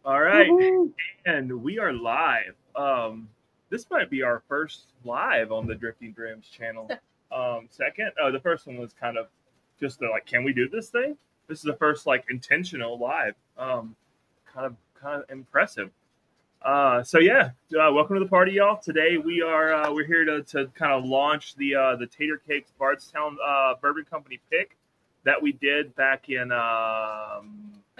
All right, Woohoo. and we are live. This might be our first live on the Drifting Dreams channel. Second, the first one was kind of just like, can we do this thing? This is the first like intentional live. Kind of impressive. So yeah, welcome to the party, y'all. Today we're here to kind of launch the Tater Cakes Bardstown Bourbon Company pick that we did back in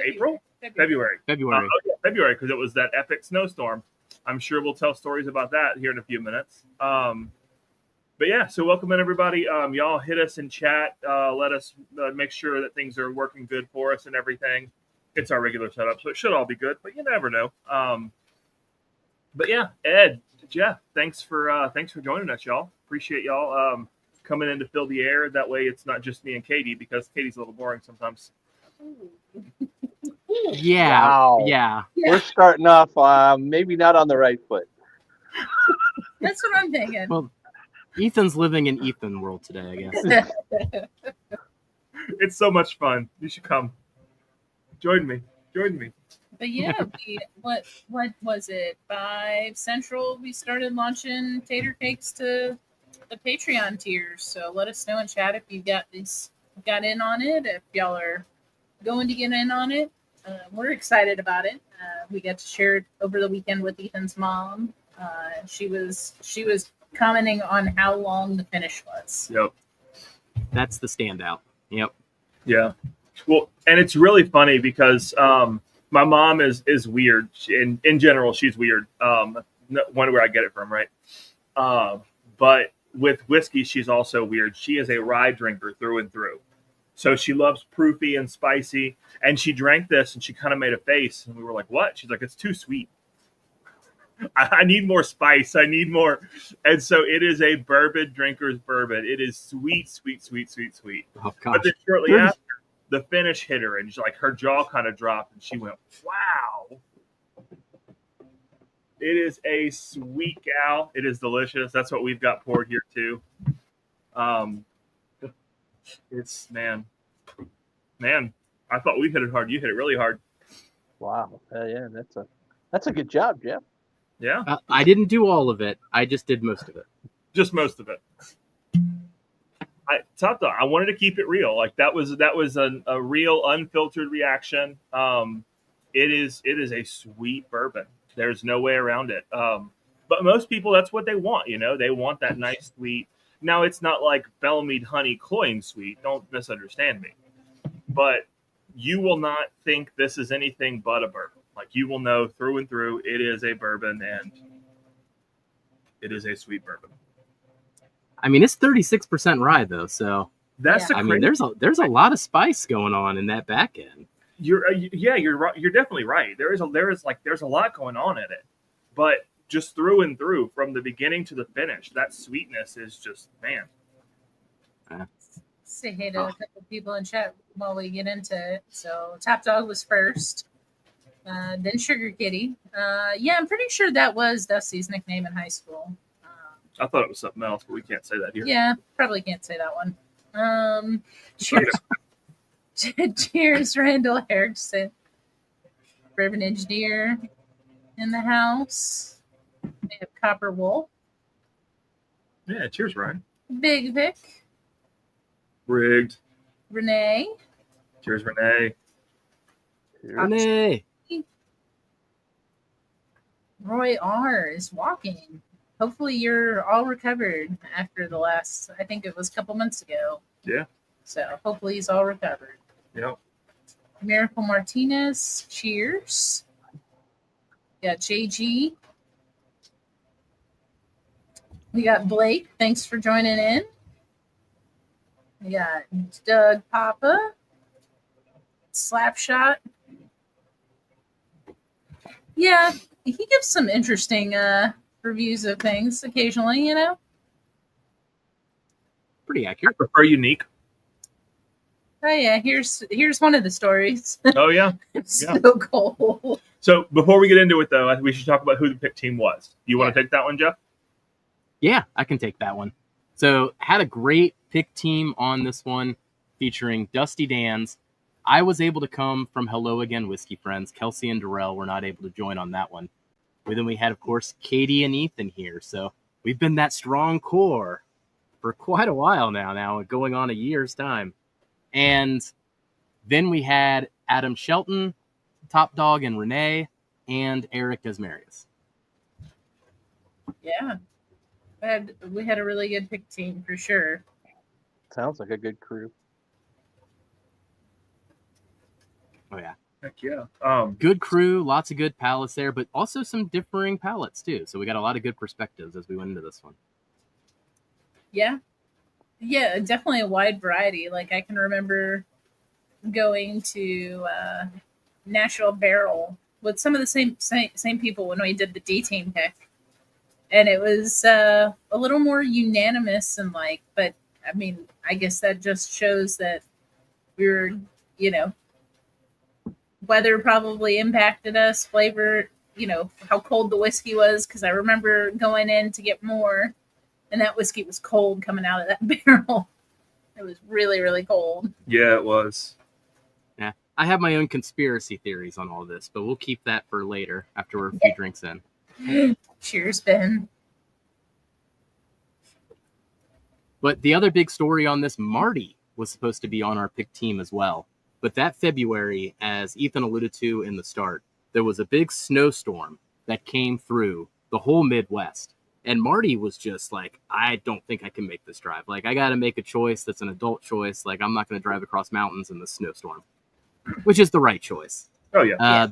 April, February. February. Oh yeah, February, because it was that epic snowstorm. I'm sure we'll tell stories about that here in a few minutes. But yeah, so welcome in everybody. Y'all hit us in chat. Let us make sure that things are working good for us and everything. It's our regular setup, so it should all be good. But you never know. But yeah, Ed, Jeff, thanks for joining us, y'all. Appreciate y'all coming in to fill the air. That way, it's not just me and Katie, because Katie's a little boring sometimes. Yeah. Wow. Yeah. We're starting off maybe not on the right foot. That's what I'm thinking. Well, Ethan's living in Ethan world today, I guess. It's so much fun. You should come. Join me. But yeah, what was it? 5 Central, we started launching Tater Cakes to the Patreon tiers. So let us know in chat if you got in on it. If y'all are going to get in on it, we're excited about it. We got to share it over the weekend with Ethan's mom. She was commenting on how long the finish was. Yep. That's the standout. Yep. Yeah. Well, and it's really funny because my mom is weird. In general, she's weird. Wonder where I get it from, right? But with whiskey, she's also weird. She is a rye drinker through and through. So she loves proofy and spicy. And she drank this and she kind of made a face. And we were like, what? She's like, it's too sweet. I need more spice. I need more. And so it is a bourbon drinker's bourbon. It is sweet, sweet, sweet, sweet, sweet. Oh, But gosh. then shortly after, the finish hit her, and she's like, her jaw kind of dropped, and she went, wow. It is a sweet gal. It is delicious. That's what we've got poured here, too. It's, man. I thought we hit it hard. You hit it really hard. Wow. Yeah, that's a good job, Jeff. Yeah, I didn't do all of it. I just did most of it. just most of it. Top though, I wanted to keep it real. Like that was a real unfiltered reaction. It is a sweet bourbon. There's no way around it. But most people, that's what they want. You know, they want that nice sweet. Now it's not like Bellmead honey cloying sweet. Don't misunderstand me. But you will not think this is anything but a bourbon. Like you will know through and through, it is a bourbon, and it is a sweet bourbon. I mean, it's 36% rye though, so That's the I crazy. mean, there's a lot of spice going on in that back end. You're right. You're definitely right. There's a lot going on in it, but just through and through, from the beginning to the finish, that sweetness is just, man. Say hey to a couple of people in chat while we get into it. So Top Dog was first, then Sugar Kitty. Yeah, I'm pretty sure that was Dusty's nickname in high school. I thought it was something else, but we can't say that here. Yeah, probably can't say that one. Cheers. Cheers, Randall Erickson. Bourbon Engineer in the house. We have Copper Wolf. Yeah, cheers, Ryan. Big Vic. Rigged. Renee. Cheers, Renee. Renee. Roy R. is walking. Hopefully you're all recovered after the last, I think it was a couple months ago. Yeah. So hopefully he's all recovered. Yep. Miracle Martinez, cheers. We got JG. We got Blake, thanks for joining in. We got Doug Papa. Slapshot. Yeah, he gives some interesting reviews of things occasionally, you know. Pretty I accurate. prefer unique. Oh yeah, here's one of the stories. Oh yeah. It's Yeah. so cool. So before we get into it, though, I think we should talk about who the pick team was. You want to take that one, Jeff? Yeah, I can take that one. So had a great pick team on this one, featuring Dusty Dans, I was able to come from Hello Again Whiskey Friends. Kelsey and Darrell were not able to join on that one. But then we had, of course, Katie and Ethan here. So we've been that strong core for quite a while now going on a year's time. And then we had Adam Shelton, Top Dog and Renee, and Eric Desmarius. Yeah. We had a really good pick team for sure. Sounds like a good crew. Oh, yeah. Heck yeah. Good crew, lots of good palettes there, but also some differing palettes, too. So we got a lot of good perspectives as we went into this one. Yeah. Yeah, definitely a wide variety. Like, I can remember going to Nashville Barrel with some of the same people when we did the D team pick. And it was a little more unanimous and but I mean, I guess that just shows that we were, weather probably impacted us, flavor, how cold the whiskey was. Cause I remember going in to get more and that whiskey was cold coming out of that barrel. It was really, really cold. Yeah, it was. Yeah. I have my own conspiracy theories on all this, but we'll keep that for later after we're a few drinks in. Cheers, Ben. But the other big story on this, Marty was supposed to be on our pick team as well. But that February, as Ethan alluded to in the start, there was a big snowstorm that came through the whole Midwest. And Marty was just like, I don't think I can make this drive. Like, I got to make a choice that's an adult choice. Like, I'm not going to drive across mountains in this snowstorm, which is the right choice. Oh, yeah.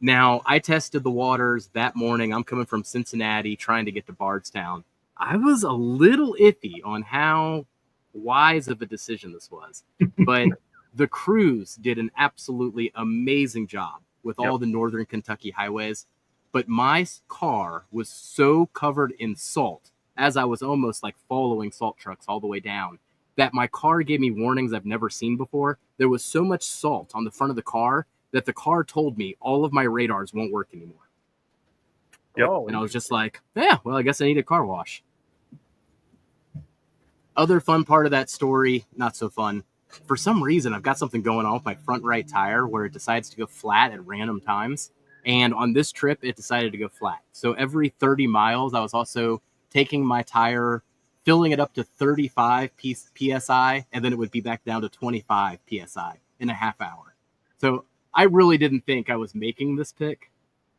Now, I tested the waters that morning. I'm coming from Cincinnati trying to get to Bardstown. I was a little iffy on how wise of a decision this was. But the crews did an absolutely amazing job with all the northern Kentucky highways. But my car was so covered in salt, as I was almost like following salt trucks all the way down, that my car gave me warnings I've never seen before. There was so much salt on the front of the car that the car told me all of my radars won't work anymore. Yep. Oh, And I was just like, yeah, well, I guess I need a car wash. Other fun part of that story, not so fun. For some reason, I've got something going on with my front right tire where it decides to go flat at random times. And on this trip, it decided to go flat. So every 30 miles, I was also taking my tire, filling it up to 35 PSI, and then it would be back down to 25 PSI in a half hour. So I really didn't think I was making this pick.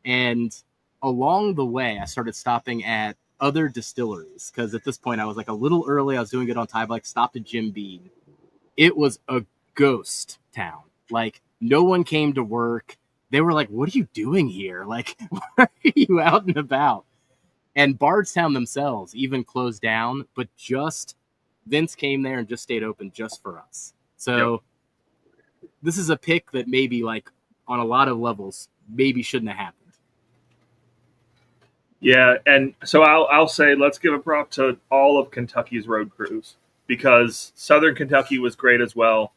And along the way, I started stopping at other distilleries because at this point, I was like a little early. I was doing it on time, like stopped at Jim Beam. It was a ghost town. Like, no one came to work. They were like, what are you doing here? Like, why are you out and about? And Bardstown themselves even closed down, but just Vince came there and just stayed open just for us. So this is a pick that maybe, like, on a lot of levels, maybe shouldn't have happened. Yeah, and so I'll say let's give a prop to all of Kentucky's road crews because Southern Kentucky was great as well.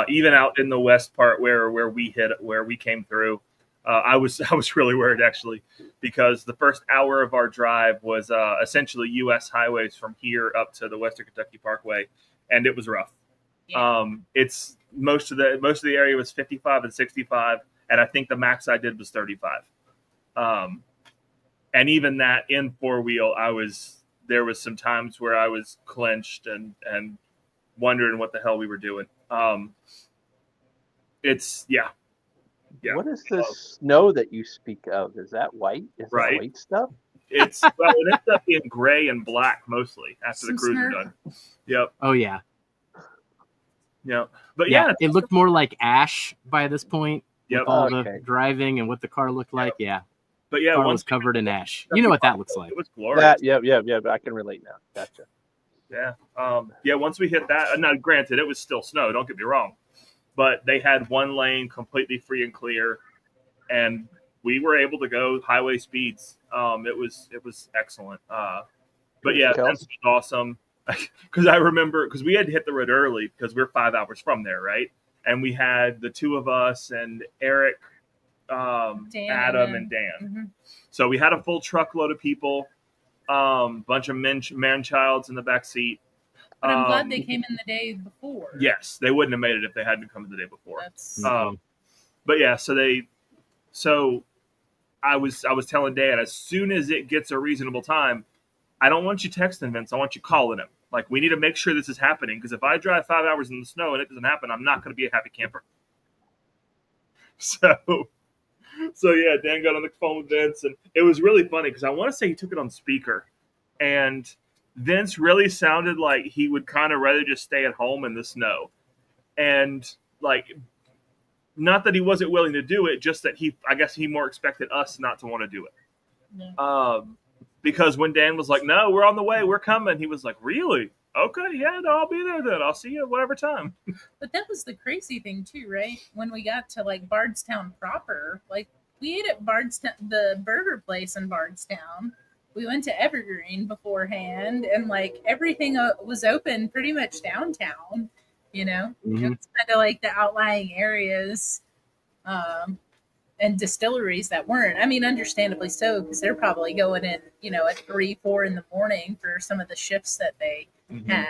Even out in the west part where we came through, I was really worried actually because the first hour of our drive was essentially U.S. highways from here up to the Western Kentucky Parkway, and it was rough. Yeah. It's most of the area was 55 and 65, and I think the max I did was 35. And even that in four-wheel, there was some times where I was clenched and wondering what the hell we were doing. It's yeah. What is this snow that you speak of? Is that white? Is that white stuff? It ends up being gray and black mostly after the cruise are done. Yep. Oh, yeah. Yep. But yeah, it looked more like ash by this point. Yep. With all the driving and what the car looked like. Yeah. But yeah, car was covered in ash. You know what that looks like. It was glorious. Yeah. I can relate now. Gotcha. Yeah. Once we hit that, now granted, it was still snow. Don't get me wrong, but they had one lane completely free and clear, and we were able to go highway speeds. It was excellent. But yeah, that's awesome. Because I remember we had to hit the road early because we're 5 hours from there, right? And we had the two of us and Eric. Adam and Dan. Mm-hmm. So we had a full truckload of people, bunch of man-childs in the back seat. But I'm glad they came in the day before. Yes, they wouldn't have made it if they hadn't come the day before. That's but yeah, so I was telling Dan, as soon as it gets a reasonable time, I don't want you texting Vince. I want you calling him. Like, we need to make sure this is happening, because if I drive 5 hours in the snow and it doesn't happen, I'm not going to be a happy camper. So yeah, Dan got on the phone with Vince, and it was really funny because I want to say he took it on speaker, and Vince really sounded like he would kind of rather just stay at home in the snow. And like, not that he wasn't willing to do it, just that I guess he more expected us not to want to do it. Yeah. Because when Dan was like, no, we're on the way, we're coming, he was like, really? Okay, yeah, no, I'll be there then. I'll see you at whatever time. But that was the crazy thing too, right? When we got to like Bardstown proper, like we ate at Bardstown, the burger place in Bardstown. We went to Evergreen beforehand, and like everything was open pretty much downtown. You know, It was kind of like the outlying areas. And distilleries that weren't. I mean, understandably so, because they're probably going in, at 3, 4 in the morning for some of the shifts that they have.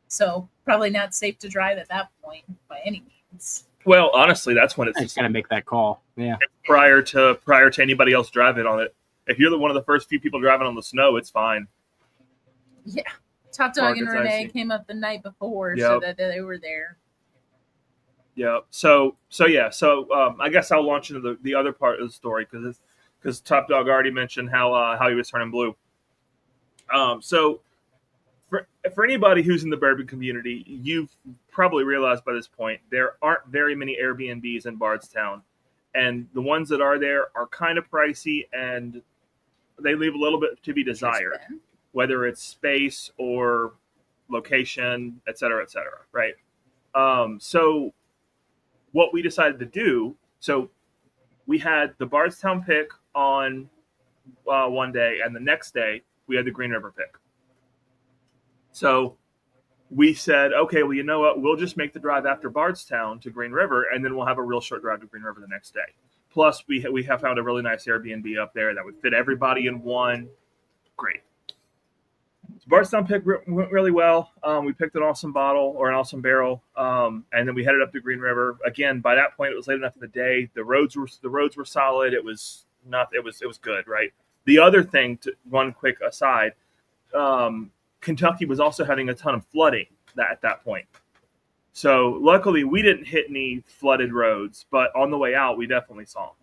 So probably not safe to drive at that point by any means. Well, honestly, that's when I just gotta make that call. Yeah. Prior to anybody else driving on it. If you're one of the first few people driving on the snow, it's fine. Yeah. Top Dog and Renee came up the night before so that they were there. Yeah. So I guess I'll launch into the other part of the story because Top Dog already mentioned how he was turning blue. So for anybody who's in the bourbon community, you've probably realized by this point there aren't very many Airbnbs in Bardstown, and the ones that are there are kind of pricey and they leave a little bit to be desired, whether it's space or location, et cetera, right? So what we decided to do, so we had the Bardstown pick on one day, and the next day we had the Green River pick. So we said, okay, well, you know what? We'll just make the drive after Bardstown to Green River, and then we'll have a real short drive to Green River the next day. Plus, we have found a really nice Airbnb up there that would fit everybody in one. Great. So Bardstown pick went really well. We picked an awesome bottle or an awesome barrel, and then we headed up to Green River. Again, by that point, it was late enough in the day. The roads were solid. It was good, right? The other thing, one quick aside, Kentucky was also having a ton of flooding at that point. So luckily, we didn't hit any flooded roads, but on the way out, we definitely saw them.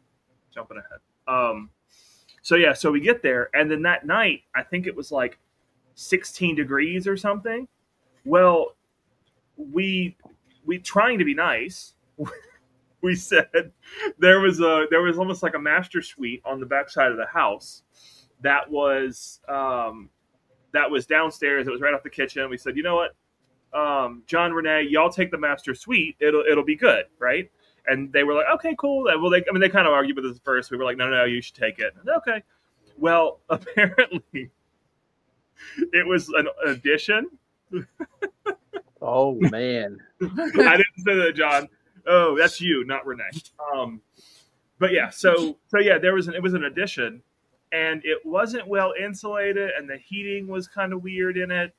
Jumping ahead. So we get there, and then that night, I think it was like 16 degrees or something. Well, we trying to be nice, we said there was almost like a master suite on the backside of the house that was downstairs. It was right off the kitchen. We said, you know what, John, Renee, y'all take the master suite. It'll be good, right? And they were like, okay, cool. Well, they kind of argued with us first. We were like, no, you should take it. Okay. Well, apparently it was an addition. Oh man. I didn't say that, John. Oh, that's you, not Renee. But yeah, so yeah, it was an addition, and it wasn't well insulated, and the heating was kind of weird in it.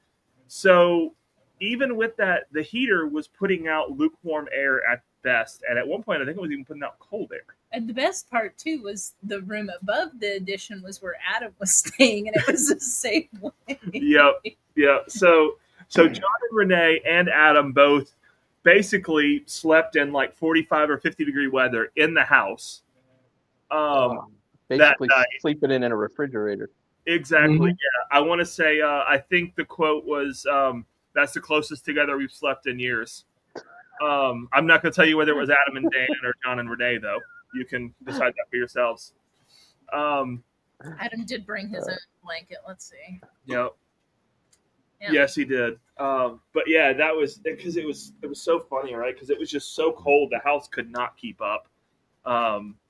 So even with that, the heater was putting out lukewarm air at best, and at one point, I think it was even putting out cold air. And the best part too was the room above the addition was where Adam was staying, and it was the same way. Yep. So John and Renee and Adam both basically slept in like 45 or 50 degree weather in the house. Basically sleeping in a refrigerator. Exactly. Mm-hmm. Yeah. I want to say, I think the quote was, that's the closest together we've slept in years. I'm not going to tell you whether it was Adam and Dan or John and Renee, though. You can decide that for yourselves. Adam did bring his own blanket. Let's see. Yep. Yeah. Yes, he did. But yeah, that was because it was so funny, right? Because it was just so cold, the house could not keep up.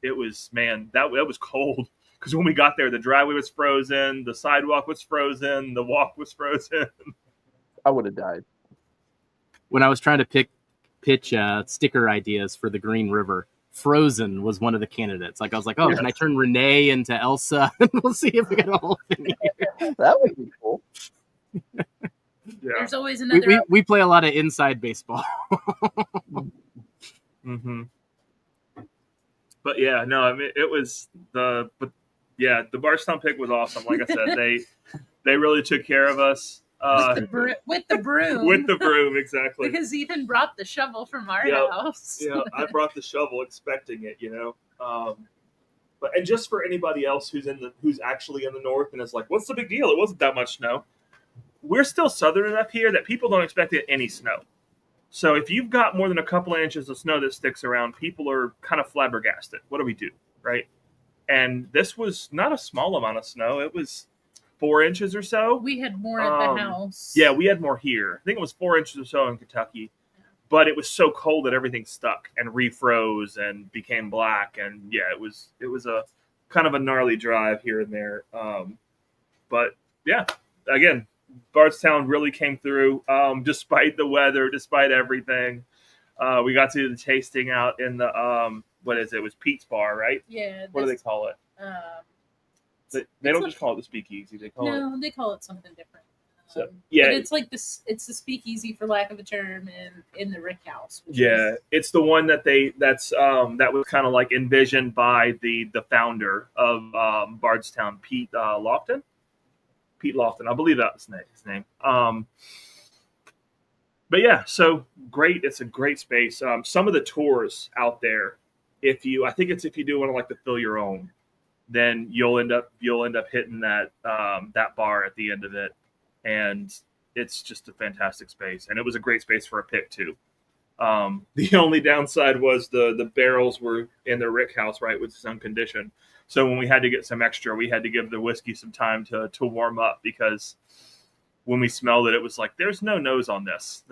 It was, man, that was cold. Because when we got there, the driveway was frozen, the sidewalk was frozen, the walk was frozen. I would have died. When I was trying to pitch sticker ideas for the Green River, Frozen was one of the candidates. Like I was like, can I turn Renee into Elsa? And we'll see if we get a whole thing here. That would be cool. Yeah. There's always another. We play a lot of inside baseball. Mm-hmm. But yeah, no, I mean it was the Bardstown pick was awesome. Like I said, they really took care of us. With the broom. With the broom, exactly. Because Ethan brought the shovel from our house. Yeah, I brought the shovel expecting it, But and just for anybody else who's actually in the north and is like, what's the big deal? It wasn't that much snow. We're still southern enough here that people don't expect any snow. So if you've got more than a couple of inches of snow that sticks around, people are kind of flabbergasted. What do we do, right? And this was not a small amount of snow. It was 4 inches or so. We had more at the house. Yeah, we had more here. I think it was 4 inches or so in Kentucky. But it was so cold that everything stuck and refroze and became black. And yeah, it was a kind of a gnarly drive here and there. But yeah, again, Bardstown really came through despite the weather, despite everything. We got to do the tasting out in the what is it? It was Pete's Bar, right? Yeah. What do they call it? They don't just call it the Speakeasy. They call they call it something different. So, yeah, but it's like this. It's the Speakeasy, for lack of a term, in the Rick House. Yeah, it's the one that that was kind of like envisioned by the founder of Bardstown, Pete Lofton. Pete Lofton, I believe that was his name. But yeah, so great. It's a great space. Some of the tours out there, if you do want to like to fill your own, then you'll end up hitting that bar at the end of it. And it's just a fantastic space, and it was a great space for a pick too. The only downside was the barrels were in the Rick House, right, with some condition. So when we had to get some extra, we had to give the whiskey some time to warm up, because when we smelled it, it was like, there's no nose on this.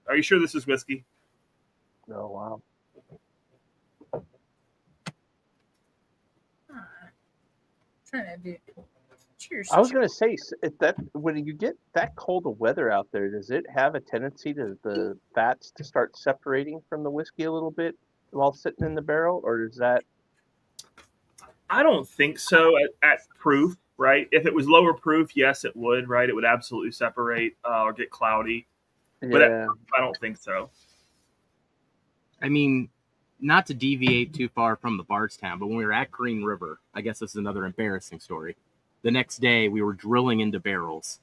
Are you sure this is whiskey? Oh wow. Trying to do. Cheers. I was going to say, when you get that cold of weather out there, does it have a tendency to the fats to start separating from the whiskey a little bit while sitting in the barrel, or is that? I don't think so at proof, right? If it was lower proof, yes, it would, right? It would absolutely separate or get cloudy. But Yeah. I don't think so. I mean, not to deviate too far from the Bardstown, but when we were at Green River, I guess this is another embarrassing story. The next day, we were drilling into barrels,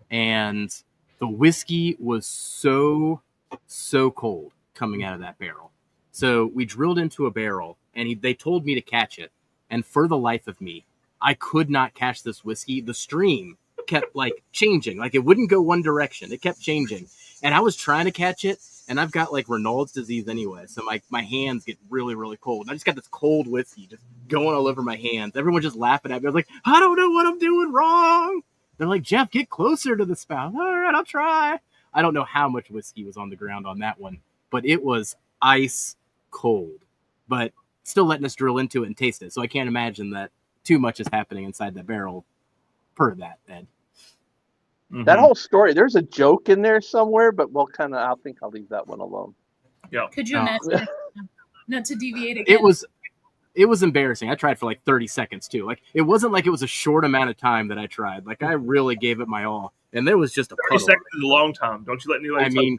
and the whiskey was so cold coming out of that barrel. So we drilled into a barrel, and they told me to catch it. And for the life of me, I could not catch this whiskey. The stream kept changing. It wouldn't go one direction. It kept changing. And I was trying to catch it, and I've got Raynaud's disease anyway. So my hands get really, really cold. And I just got this cold whiskey just going all over my hands. Everyone's just laughing at me. I was like, I don't know what I'm doing wrong. They're like, Jeff, get closer to the spout. All right, I'll try. I don't know how much whiskey was on the ground on that one, but it was ice cold. But still letting us drill into it and taste it. So I can't imagine that too much is happening inside that barrel per that, Ed. Mm-hmm. That whole story, there's a joke in there somewhere, but I think I'll leave that one alone. Yeah. Could you imagine? Not to deviate again. It was embarrassing. I tried for 30 seconds too. It wasn't like it was a short amount of time that I tried. I really gave it my all. And there was just a 30 seconds is a long time. Don't you let anybody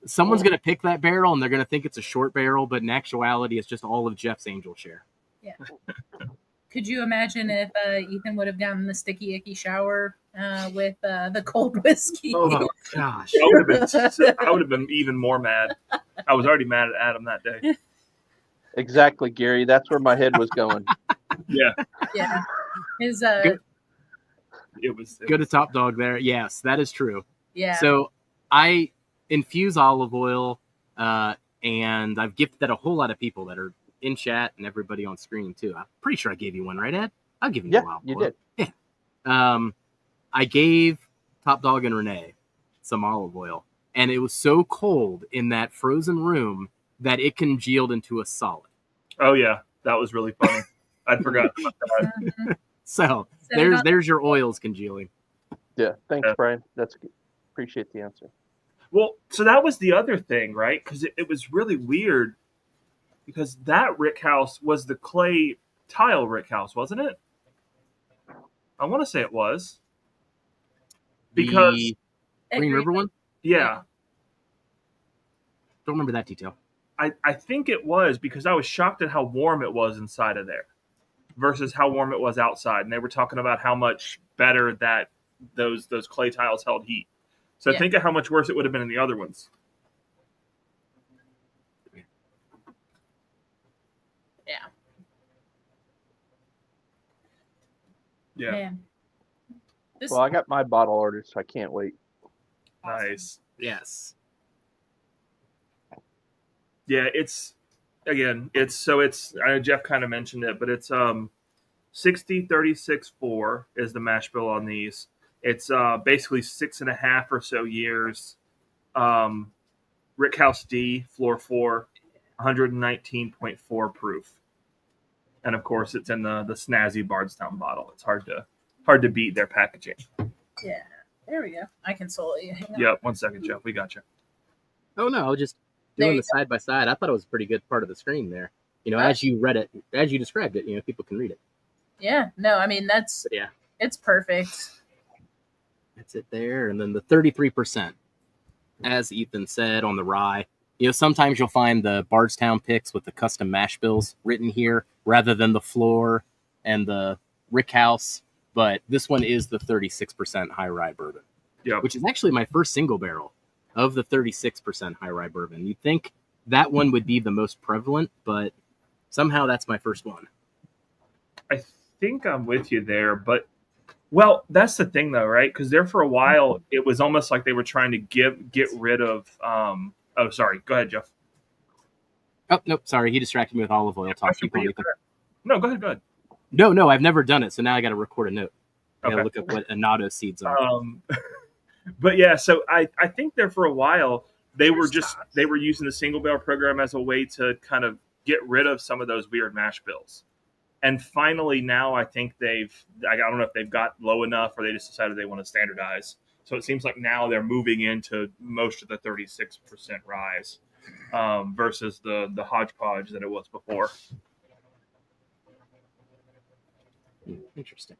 someone's going to pick that barrel and they're going to think it's a short barrel, but in actuality, it's just all of Jeff's angel share. Yeah. Could you imagine if Ethan would have gotten the sticky, icky shower with the cold whiskey? Oh, gosh. I would have been even more mad. I was already mad at Adam that day. Exactly, Gary. That's where my head was going. Yeah. Yeah. His It was go to Top Dog there. Yes, that is true. Yeah. So I infuse olive oil, and I've gifted that a whole lot of people that are in chat and everybody on screen too. I'm pretty sure I gave you one, right, Ed? I've given you a olive oil. You did. Yeah. I gave Top Dog and Renee some olive oil, and it was so cold in that frozen room that it congealed into a solid. Oh yeah, that was really funny. I'd forgotten about that. So there's your oils congealing. Yeah, thanks, Brian. That's good. Appreciate the answer. Well, so that was the other thing, right? Because it was really weird, because that Rick House was the clay tile Rick House, wasn't it? I want to say it was. Because Green River one? Yeah. Don't remember that detail. I think it was because I was shocked at how warm it was inside of there versus how warm it was outside. And they were talking about how much better that those clay tiles held heat. So Yeah. think of how much worse it would have been in the other ones. Yeah. Yeah. Man. This, Well, I got my bottle ordered, so I can't wait. Nice. Yes. Yeah, it's I know Jeff kind of mentioned it, but it's 60-36-4 is the mash bill on these. It's basically 6.5 or so years. Rickhouse D, floor 4, 119.4 proof. And of course it's in the snazzy Bardstown bottle. It's hard to beat their packaging. yeah. There we go. I can solo you. Hang on. Yep, 1 second, Jeff. We got you. Oh no, I was just There doing you the side by side. I thought it was a pretty good part of the screen there. Huh? As you read it, as you described it, people can read it. Yeah. No, I mean, But yeah, it's perfect. that's it there. And then the 33%, as Ethan said, on the rye. Sometimes you'll find the Bardstown picks with the custom mash bills written here rather than the floor and the Rickhouse. But this one is the 36% high rye bourbon, Yep. which is actually my first single barrel of the 36% high rye bourbon. You'd think that one would be the most prevalent, but somehow that's my first one. I think I'm with you there, but well, that's the thing though, right? Because there for a while, it was almost like they were trying to get rid of. Oh, sorry. Go ahead, Jeff. Oh, nope, sorry. He distracted me with olive oil talk. Keep going, Ethan. No, go ahead. Go ahead. No, I've never done it, so now I got to record a note. I got to Okay. look up what annatto seeds are. But yeah, so I think there for a while they were using the single barrel program as a way to kind of get rid of some of those weird mash bills. And finally now I think I don't know if they've got low enough or they just decided they want to standardize. So it seems like now they're moving into most of the 36% rise versus the hodgepodge that it was before. Interesting.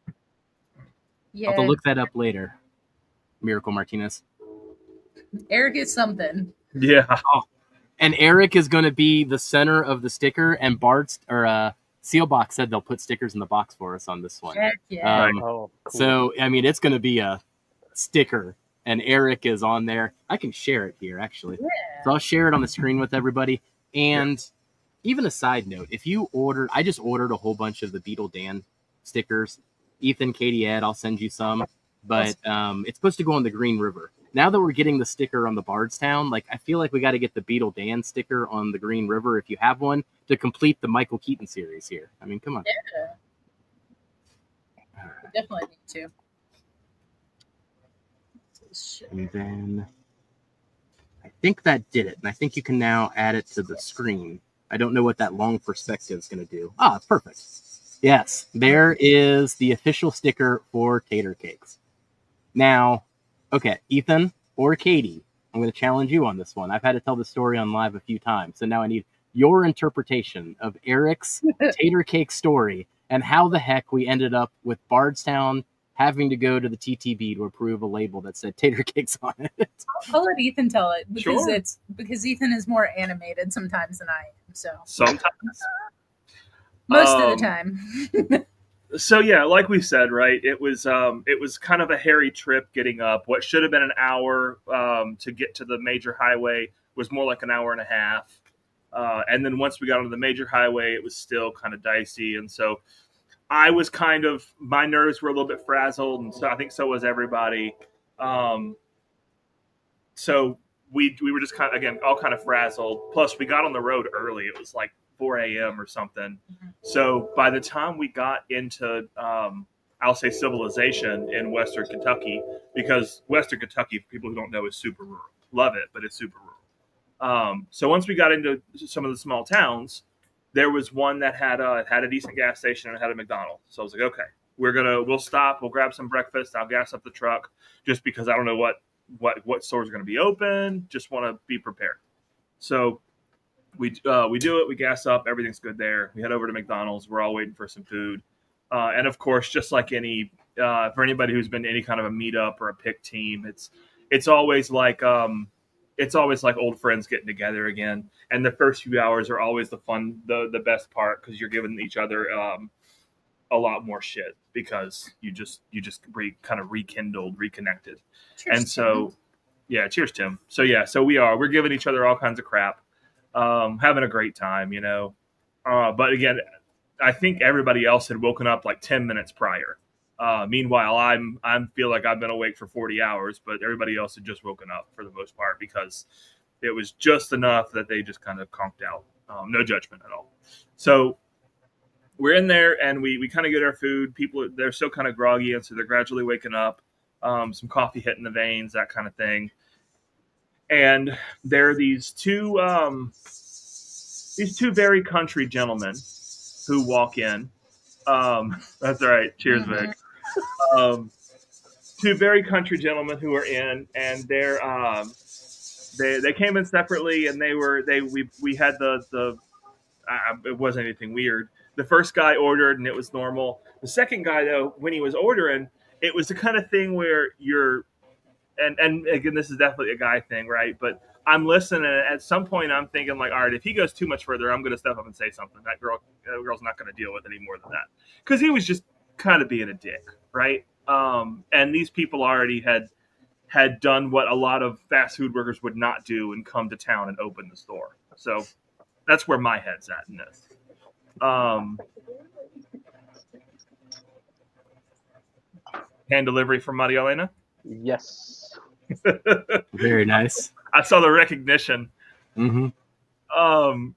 Yeah. I'll have to look that up later. Miracle Martinez. Eric is something. Yeah. And Eric is going to be the center of the sticker, and Sealbox said they'll put stickers in the box for us on this one. Heck yeah. Oh, cool. So, it's going to be a sticker, and Eric is on there. I can share it here, actually. Yeah. So I'll share it on the screen with everybody. And even a side note, I just ordered a whole bunch of the Beetle Dan stickers. Ethan, Katie, Ed, I'll send you some. But it's supposed to go on the Green River. Now that we're getting the sticker on the Bardstown, I feel like we got to get the Beetle Dan sticker on the Green River, if you have one, to complete the Michael Keaton series here. I mean, come on. Yeah. Definitely need to. And then I think that did it. And I think you can now add it to the screen. I don't know what that long perspective is going to do. Perfect. Yes, there is the official sticker for Tater Cakes. Now, okay, Ethan or Katie, I'm going to challenge you on this one. I've had to tell the story on live a few times, so now I need your interpretation of Eric's Tater Cake story and how the heck we ended up with Bardstown having to go to the TTB to approve a label that said Tater Cakes on it. I'll let Ethan tell it because Sure. because Ethan is more animated sometimes than I am. So Sometimes. most of the time. So yeah, like we said, right? It was kind of a hairy trip getting up. What should have been an hour to get to the major highway was more like an hour and a half. And then once we got onto the major highway, it was still kind of dicey. And so I was my nerves were a little bit frazzled, and so I think so was everybody. So we were just all kind of frazzled. Plus, we got on the road early. It was like 4 a.m. or something. So by the time we got into, I'll say civilization in Western Kentucky, because Western Kentucky, for people who don't know, is super rural. Love it, but it's super rural. So once we got into some of the small towns, there was one that had a decent gas station and had a McDonald's. So I was like, okay, we'll stop, we'll grab some breakfast, I'll gas up the truck, just because I don't know what stores are going to be open. Just want to be prepared. So we do it. We gas up. Everything's good there. We head over to McDonald's. We're all waiting for some food. And of course, just like for anybody who's been to any kind of a meetup or a pick team, it's always like old friends getting together again. And the first few hours are always the best part, because you're giving each other a lot more shit, because you just kind of reconnected. Cheers, And so, yeah, cheers, Tim. So yeah, so we're giving each other all kinds of crap, having a great time, you know. But again, I think everybody else had woken up like 10 minutes prior. Meanwhile, I feel like I've been awake for 40 hours, but everybody else had just woken up for the most part, because it was just enough that they just kind of conked out. No judgment at all. So we're in there, and we kind of get our food. People, they're still kind of groggy, and so they're gradually waking up. Some coffee hitting the veins, that kind of thing. And there are these two very country gentlemen who walk in. That's all right. Cheers, Vic. Two very country gentlemen who are in, and they came in separately, and we had the it wasn't anything weird. The first guy ordered, and it was normal. The second guy, though, when he was ordering, it was the kind of thing where and again, this is definitely a guy thing, right? But I'm listening, and at some point I'm thinking like, all right, if he goes too much further, I'm going to step up and say something. That girl's not going to deal with any more than that, because he was just kind of being a dick, right? And these people already had done what a lot of fast food workers would not do, and come to town and open the store. So that's where my head's at in this. Hand delivery from Maria Elena. Yes. Very nice. I saw the recognition. Mm-hmm.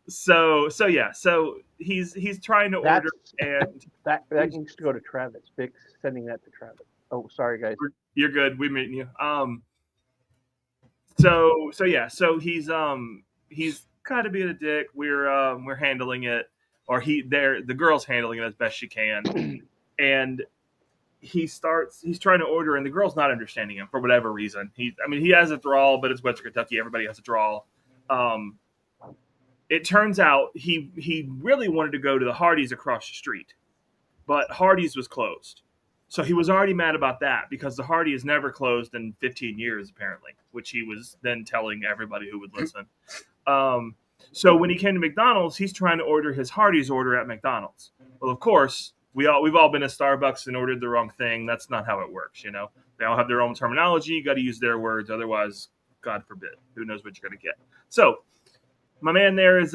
So yeah. So he's trying to order, and that needs to go to Travis. Vic's sending that to Travis. Oh, sorry, guys. You're good. We're meeting you. So yeah. So he's kind of being a dick. We're handling it, or the girl's handling it as best she can, and he's trying to order, and the girl's not understanding him for whatever reason. He has a drawl, but it's Western Kentucky. Everybody has a drawl. It turns out he really wanted to go to the Hardee's across the street, but Hardee's was closed. So he was already mad about that, because the Hardee's is never closed in 15 years, apparently, which he was then telling everybody who would listen. So when he came to McDonald's, he's trying to order his Hardee's order at McDonald's. Well, of course, we've all been to Starbucks and ordered the wrong thing. That's not how it works, you know. They all have their own terminology. You got to use their words, otherwise, God forbid, who knows what you're going to get. So my man there is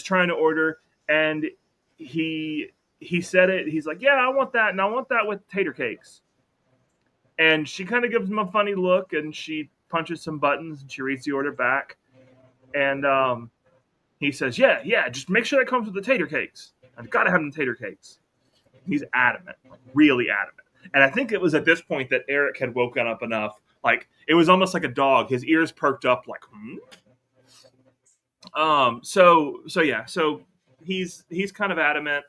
trying to order, and he said it. He's like, yeah, I want that, and I want that with tater cakes. And she kind of gives him a funny look, and she punches some buttons, and she reads the order back. And he says, yeah, just make sure that comes with the tater cakes. I've got to have the tater cakes. He's adamant, like really adamant. And I think it was at this point that Eric had woken up enough. Like, it was almost like a dog. His ears perked up like, So yeah. So he's kind of adamant.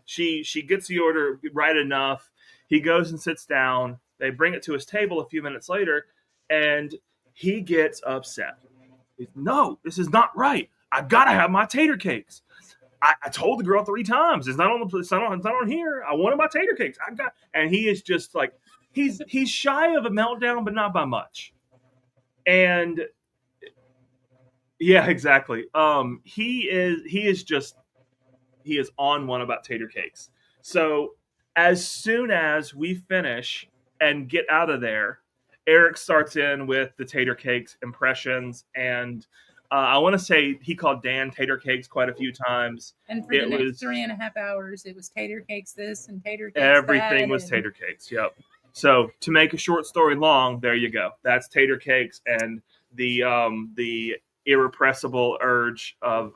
She gets the order right enough. He goes and sits down. They bring it to his table a few minutes later, and he gets upset. No, this is not right. I gotta have my tater cakes. I told the girl 3 times. It's not on here. I wanted my tater cakes. And he is just like, he's shy of a meltdown, but not by much. And yeah, exactly. He is on one about tater cakes. So as soon as we finish and get out of there, Eric starts in with the tater cakes impressions, and I want to say he called Dan Tater Cakes quite a few times. And for the next 3.5 hours, it was Tater Cakes this and Tater Cakes everything that. Was Tater Cakes, yep. So to make a short story long, there you go. That's Tater Cakes and the irrepressible urge of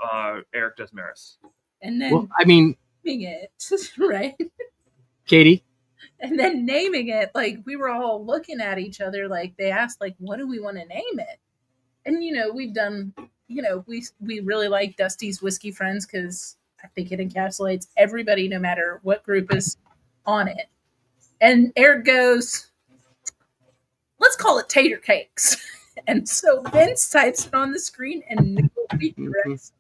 Eric Desmarais. And then naming it, right? Katie? And then naming it, like, we were all looking at each other, like, they asked, like, what do we want to name it? And, we've done, we really like Dusty's Whiskey Friends, because I think it encapsulates everybody, no matter what group is on it. And Eric goes, let's call it Tater Cakes. And so Vince types it on the screen, and Nicole redirects.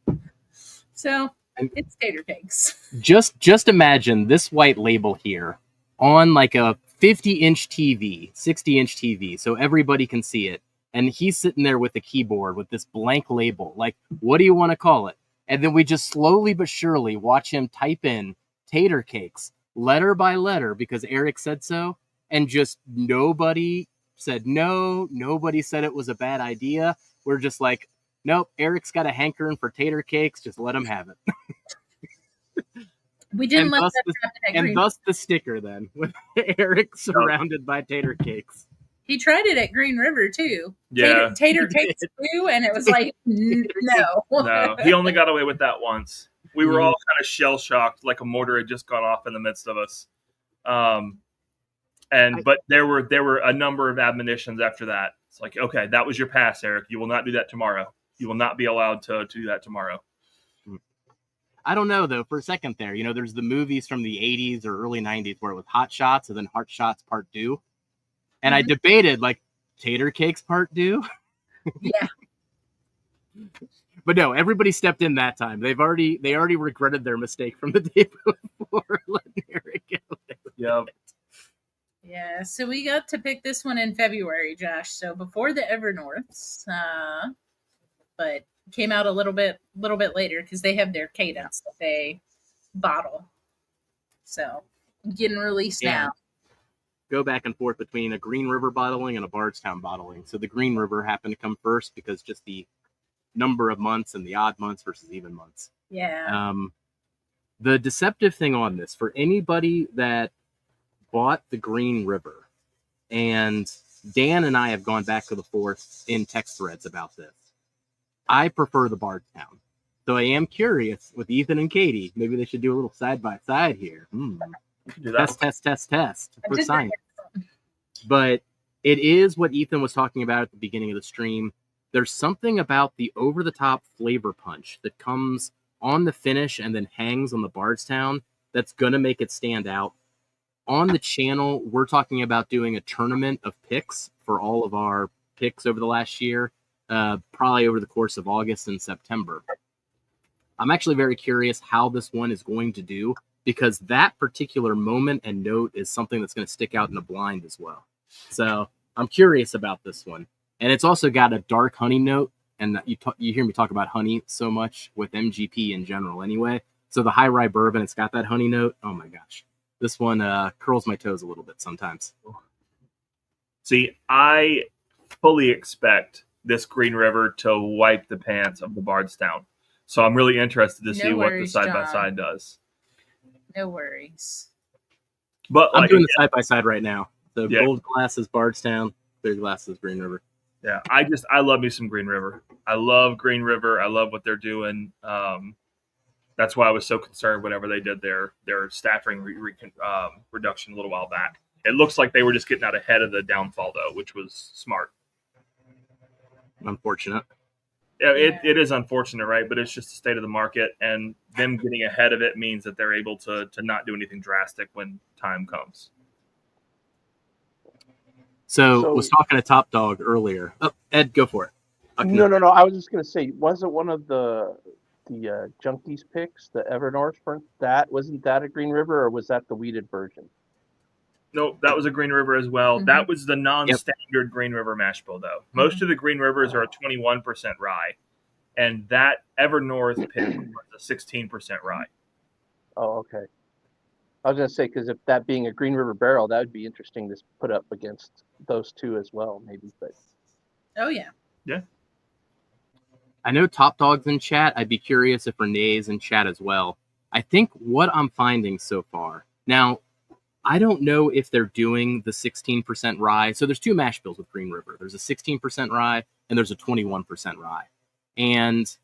So it's Tater Cakes. Just imagine this white label here on like a 50-inch TV, 60-inch TV, so everybody can see it. And he's sitting there with a keyboard with this blank label, like, what do you want to call it? And then we just slowly but surely watch him type in Tater Cakes, letter by letter, because Eric said so. And just nobody said no. Nobody said it was a bad idea. We're just like, nope, Eric's got a hankering for Tater Cakes. Just let him have it. We didn't let thus that the, happen at and Green. thus the sticker then, with Eric surrounded by Tater Cakes. He tried it at Green River too. Yeah. Tater Cakes too, and it was like, no. No, he only got away with that once. We were all kind of shell shocked, like a mortar had just gone off in the midst of us. But there were a number of admonitions after that. It's like, okay, that was your pass, Eric. You will not do that tomorrow. You will not be allowed to do that tomorrow. I don't know though. For a second there, there's the movies from the 80s or early 90s where it was Hot Shots and then Hot Shots Part 2. And I debated, like, Tater Cakes Part 2? Yeah. But no, everybody stepped in that time. They already regretted their mistake from the day before letting Eric go there. Yep. Yeah, so we got to pick this one in February, Josh. So before the Evernorths, but came out a little bit later because they have their cadence that they bottle. So getting released now. Go back and forth between a Green River bottling and a Bardstown bottling. So the Green River happened to come first because just the number of months and the odd months versus even months. Yeah. The deceptive thing on this, for anybody that bought the Green River, and Dan and I have gone back to the forth in text threads about this, I prefer the Bardstown. So I am curious with Ethan and Katie, maybe they should do a little side-by-side here. Test for science. But it is what Ethan was talking about at the beginning of the stream. There's something about the over-the-top flavor punch that comes on the finish and then hangs on the Bardstown that's going to make it stand out. On the channel, we're talking about doing a tournament of picks for all of our picks over the last year, probably over the course of August and September. I'm actually very curious how this one is going to do, because that particular moment and note is something that's going to stick out in a blind as well. So I'm curious about this one. And it's also got a dark honey note. And you hear me talk about honey so much with MGP in general anyway. So the high rye bourbon, it's got that honey note. Oh my gosh. This one curls my toes a little bit sometimes. See, I fully expect this Green River to wipe the pants of the Bardstown. So I'm really interested to see what the side-by-side does. No worries. But I'm doing the side-by-side right now. So gold glass is Bardstown, clear glass is Green River. Yeah, I love me some Green River. I love Green River. I love what they're doing. That's why I was so concerned whenever they did their staffing reduction a little while back. It looks like they were just getting out ahead of the downfall, though, which was smart. Unfortunate. Yeah, it is unfortunate, right? But it's just the state of the market, and them getting ahead of it means that they're able to not do anything drastic when time comes. So was talking to Top Dog earlier. Oh, Ed, go for it. No. I was just going to say, wasn't one of the Junkies picks, the Evernorth, wasn't that a Green River, or was that the weeded version? No, that was a Green River as well. Mm-hmm. That was the non-standard Green River mash bill, though. Most of the Green Rivers are a 21% rye, and that Evernorth pick was a 16% rye. Oh, okay. I was going to say, because if that being a Green River barrel, that would be interesting to put up against those two as well, maybe. But oh, yeah. Yeah. I know Top Dog's in chat. I'd be curious if Renee's in chat as well. I think what I'm finding so far, now, I don't know if they're doing the 16% rye. So there's two mash bills with Green River. There's a 16% rye and there's a 21% rye. And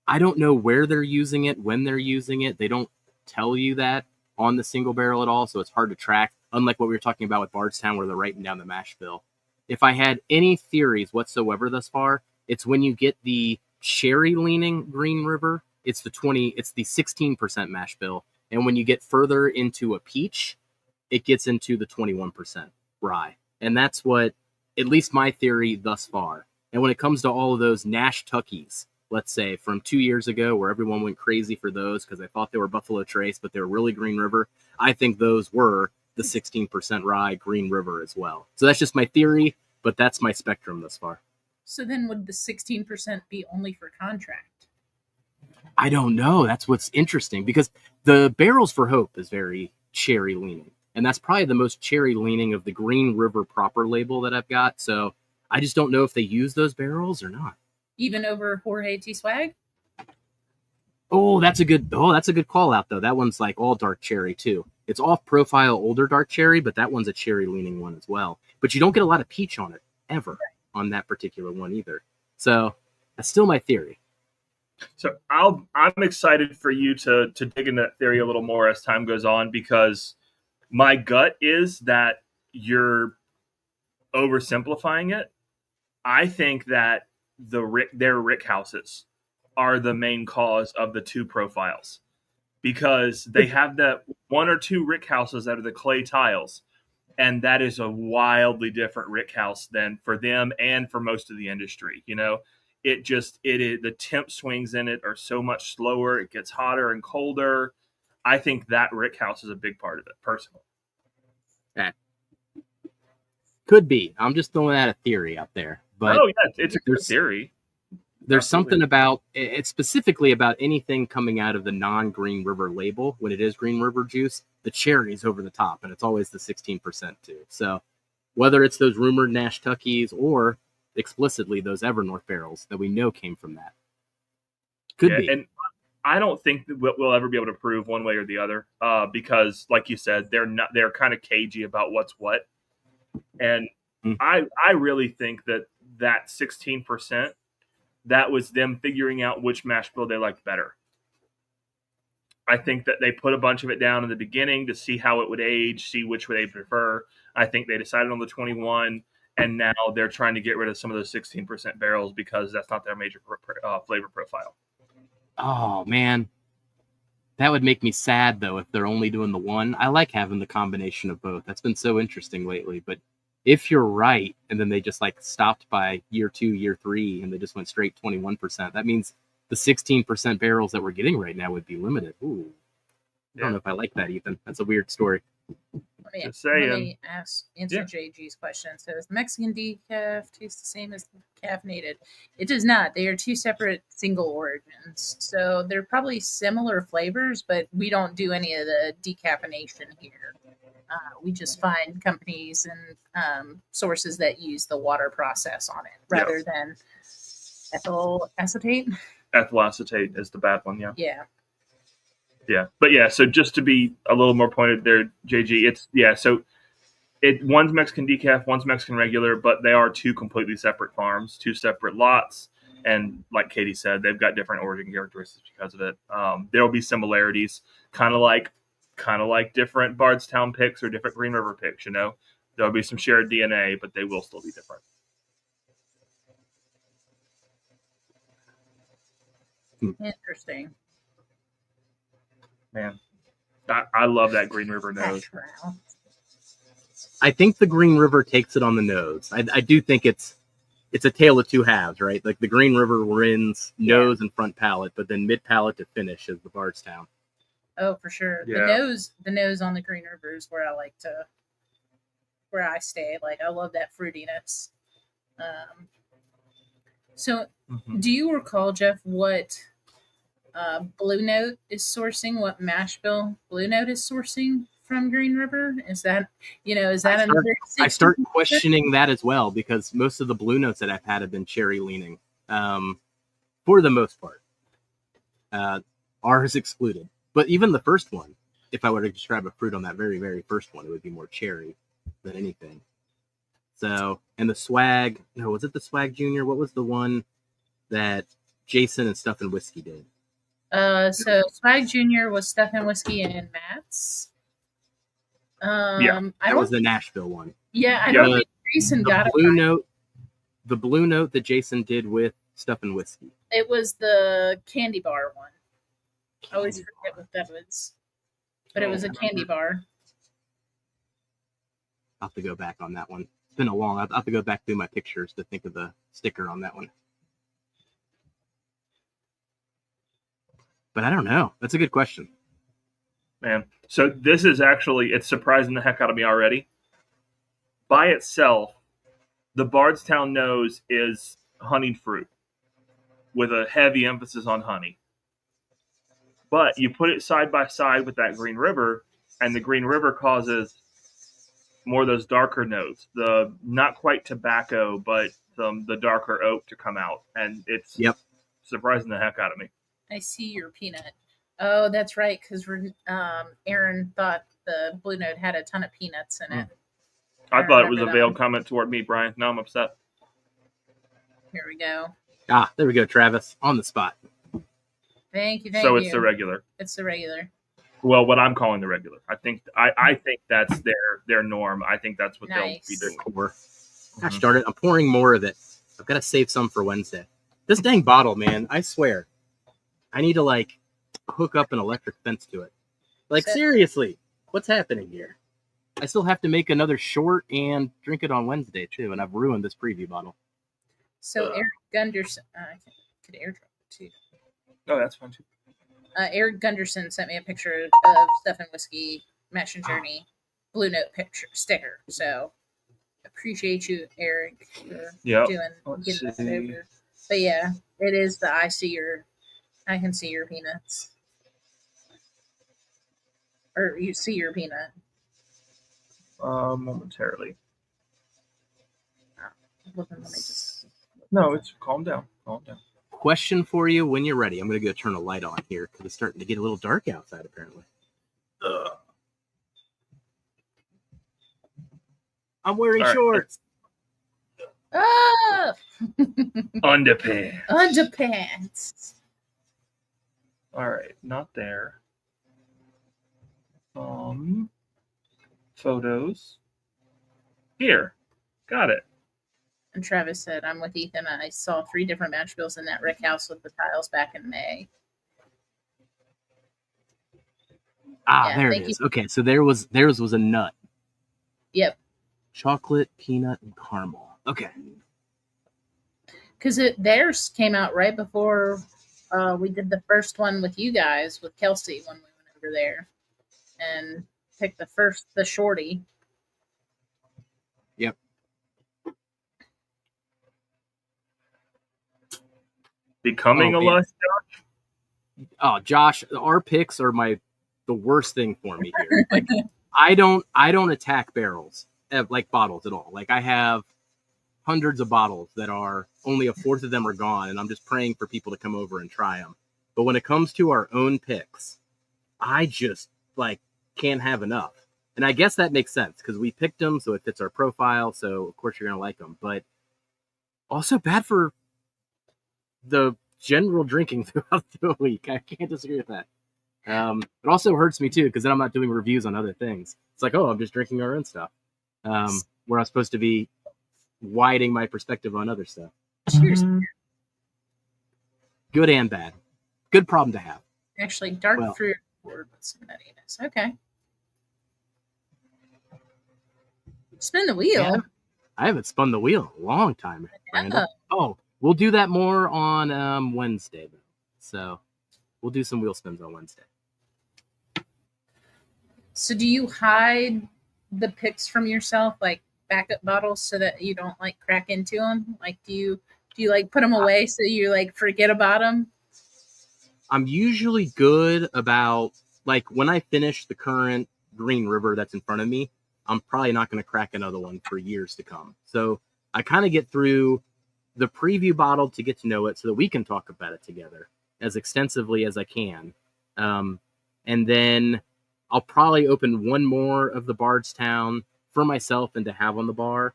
I don't know where they're using it, when they're using it. They don't tell you that on the single barrel at all, so it's hard to track, unlike what we were talking about with Bardstown where they're writing down the mash bill. If I had any theories whatsoever thus far, it's when you get the cherry-leaning Green River, it's the 16% mash bill. And when you get further into a peach, it gets into the 21% rye. And that's what, at least my theory thus far. And when it comes to all of those Nash Tuckies, let's say from 2 years ago where everyone went crazy for those because they thought they were Buffalo Trace, but they were really Green River, I think those were the the 16% rye Green River as well. So that's just my theory, but that's my spectrum thus far. So then would the 16% be only for contract? I don't know. That's what's interesting, because the Barrels for Hope is very cherry leaning. And that's probably the most cherry leaning of the Green River proper label that I've got. So I just don't know if they use those barrels or not. Even over Jorge T. Swag? That's a good call out though. That one's like all dark cherry too. It's off profile older dark cherry, but that one's a cherry leaning one as well. But you don't get a lot of peach on it ever on that particular one either. So that's still my theory. So I'm excited for you to dig into that theory a little more as time goes on, because my gut is that you're oversimplifying it. I think that their rick houses are the main cause of the two profiles, because they have that one or two rick houses that are the clay tiles, and that is a wildly different rick house than for them and for most of the industry. You know, the temp swings in it are so much slower. It gets hotter and colder. I think that rick house is a big part of it, personally. Could be. I'm just throwing out a theory out there. But it's a good theory. There's Absolutely. something about it's specifically about anything coming out of the non-Green River label. When it is Green River juice, the cherry's over the top, and it's always the 16% too. So whether it's those rumored Nash Tuckies or explicitly those Evernorth barrels that we know came from that, could be. And I don't think that we'll ever be able to prove one way or the other, because, like you said, they're kind of cagey about what's what. And I really think that 16%, that was them figuring out which mash bill they liked better. I think that they put a bunch of it down in the beginning to see how it would age, see which way they prefer. I think they decided on the 21, and now they're trying to get rid of some of those 16% barrels because that's not their major flavor profile. Oh, man. That would make me sad, though, if they're only doing the one. I like having the combination of both. That's been so interesting lately. But if you're right, and then they just like stopped by year 2, year 3, and they just went straight 21%, that means the 16% barrels that we're getting right now would be limited. Ooh. I don't know if I like that, Ethan. That's a weird story. Let me answer JG's question. So, does Mexican decaf taste the same as caffeinated? It does not. They are two separate single origins. So, they're probably similar flavors, but we don't do any of the decaffeination here. We just find companies and sources that use the water process on it rather than ethyl acetate. Ethyl acetate is the bad one, yeah. Yeah. Yeah, but yeah. So just to be a little more pointed there, JG, So one's Mexican decaf, one's Mexican regular, but they are two completely separate farms, two separate lots, and like Katie said, they've got different origin characteristics because of it. There will be similarities, kind of like different Bardstown picks or different Green River picks. You know, there'll be some shared DNA, but they will still be different. Interesting. Man, I love that Green River nose. I think the Green River takes it on the nose. I do think it's a tale of two halves, right? Like the Green River wins nose and front palate, but then mid palate to finish is the Bardstown. Oh, for sure. Yeah. The nose on the Green River is where I stay. Like, I love that fruitiness. Do you recall, Jeff, what Blue Note is sourcing? What mash bill Blue Note is sourcing from Green River? Is that I start questioning that as well, because most of the Blue Notes that I've had have been cherry leaning, for the most part. Ours excluded. But even the first one, if I were to describe a fruit on that very, very first one, it would be more cherry than anything. So, and the Swag, was it the Swag Junior? What was the one that Jason and Stuff and Whiskey did? So Swag Junior was Stuff and Whiskey and Matt's. That was the Nashville one. Yeah, I don't think Jason got it. The Blue Note that Jason did with Stuff and Whiskey. It was the candy bar one. I always forget what that was. But it was a candy bar. I'll have to go back on that one. It's been I'll have to go back through my pictures to think of the sticker on that one. But I don't know. That's a good question. man. So this is actually, it's surprising the heck out of me already. By itself, the Bardstown nose is honeyed fruit with a heavy emphasis on honey. But you put it side by side with that Green River, and the Green River causes more of those darker notes, the not quite tobacco, but the darker oak to come out, and it's surprising the heck out of me. I see your peanut. Oh, that's right, because Aaron thought the Blue Note had a ton of peanuts in it. I thought it was a veiled comment toward me, Brian. Now I'm upset. Here we go. Ah, there we go, Travis, on the spot. Thank you. So it's the regular. It's the regular. Well, what I'm calling the regular. I think that's their norm. I think that's what they'll be doing. Core. Gosh darn it, I'm pouring more of it. I've got to save some for Wednesday. This dang bottle, man, I swear. I need to hook up an electric fence to it. Seriously, what's happening here? I still have to make another short and drink it on Wednesday too, and I've ruined this preview bottle. So Eric Gunderson, I could airdrop it too. Oh, that's fun too. Eric Gunderson sent me a picture of Stuff and Whiskey Mash and Journey Blue Note picture sticker. So appreciate you, Eric, for getting that over. But yeah, it is the I can see your peanuts. Or you see your peanut. Momentarily. No, it's calm down. Calm down. Question for you when you're ready. I'm going to go turn a light on here because it's starting to get a little dark outside, apparently. I'm wearing shorts. Ah! Underpants. Underpants. All right, not there. Photos. Here. Got it. And Travis said, I'm with Ethan. I saw 3 different match bills in that Rick house with the tiles back in May. There it is. Okay, so theirs was a nut. Yep. Chocolate, peanut, and caramel. Okay. Because theirs came out right before we did the first one with you guys, with Kelsey, when we went over there. And picked the shorty. Yep. Becoming a lust, Josh? Oh, Josh, our picks are the worst thing for me here. I don't attack barrels bottles at all. I have hundreds of bottles that are only a fourth of them are gone, and I'm just praying for people to come over and try them. But when it comes to our own picks, I just can't have enough. And I guess that makes sense because we picked them, so it fits our profile. So of course you're gonna like them, but also bad for the general drinking throughout the week. I can't disagree with that. It also hurts me too because then I'm not doing reviews on other things. It's I'm just drinking our own stuff, where I'm supposed to be widening my perspective on other stuff. Cheers. Good and bad. Good problem to have. Actually, dark fruit with some nuttiness. Okay. Spin the wheel. Yeah. I haven't spun the wheel in a long time, Brandon. Oh, we'll do that more on Wednesday, though. So we'll do some wheel spins on Wednesday. So do you hide the picks from yourself, backup bottles, so that you don't crack into them? Do you put them away so you forget about them? I'm usually good about when I finish the current Green River that's in front of me, I'm probably not going to crack another one for years to come. So I kind of get through the preview bottle to get to know it so that we can talk about it together as extensively as I can. And then I'll probably open one more of the Bardstown for myself and to have on the bar.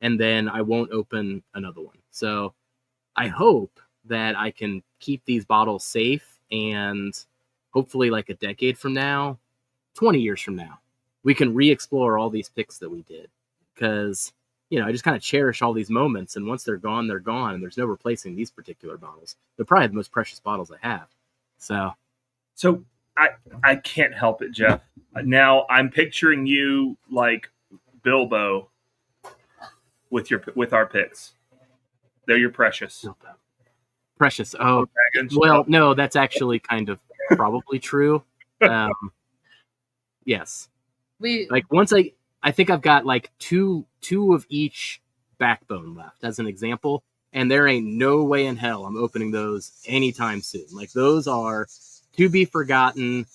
And then I won't open another one. So I hope that I can keep these bottles safe and hopefully a decade from now, 20 years from now, we can re-explore all these picks that we did. Because, I just kind of cherish all these moments. And once they're gone, and there's no replacing these particular bottles. They're probably the most precious bottles I have. So I can't help it, Jeff. Now I'm picturing you like Bilbo with our picks. They're your precious. Precious. Oh, well, no, that's actually kind of probably true. Yes. We Like once I think I've got like two of each backbone left as an example, and there ain't no way in hell I'm opening those anytime soon. Like those are to be forgotten.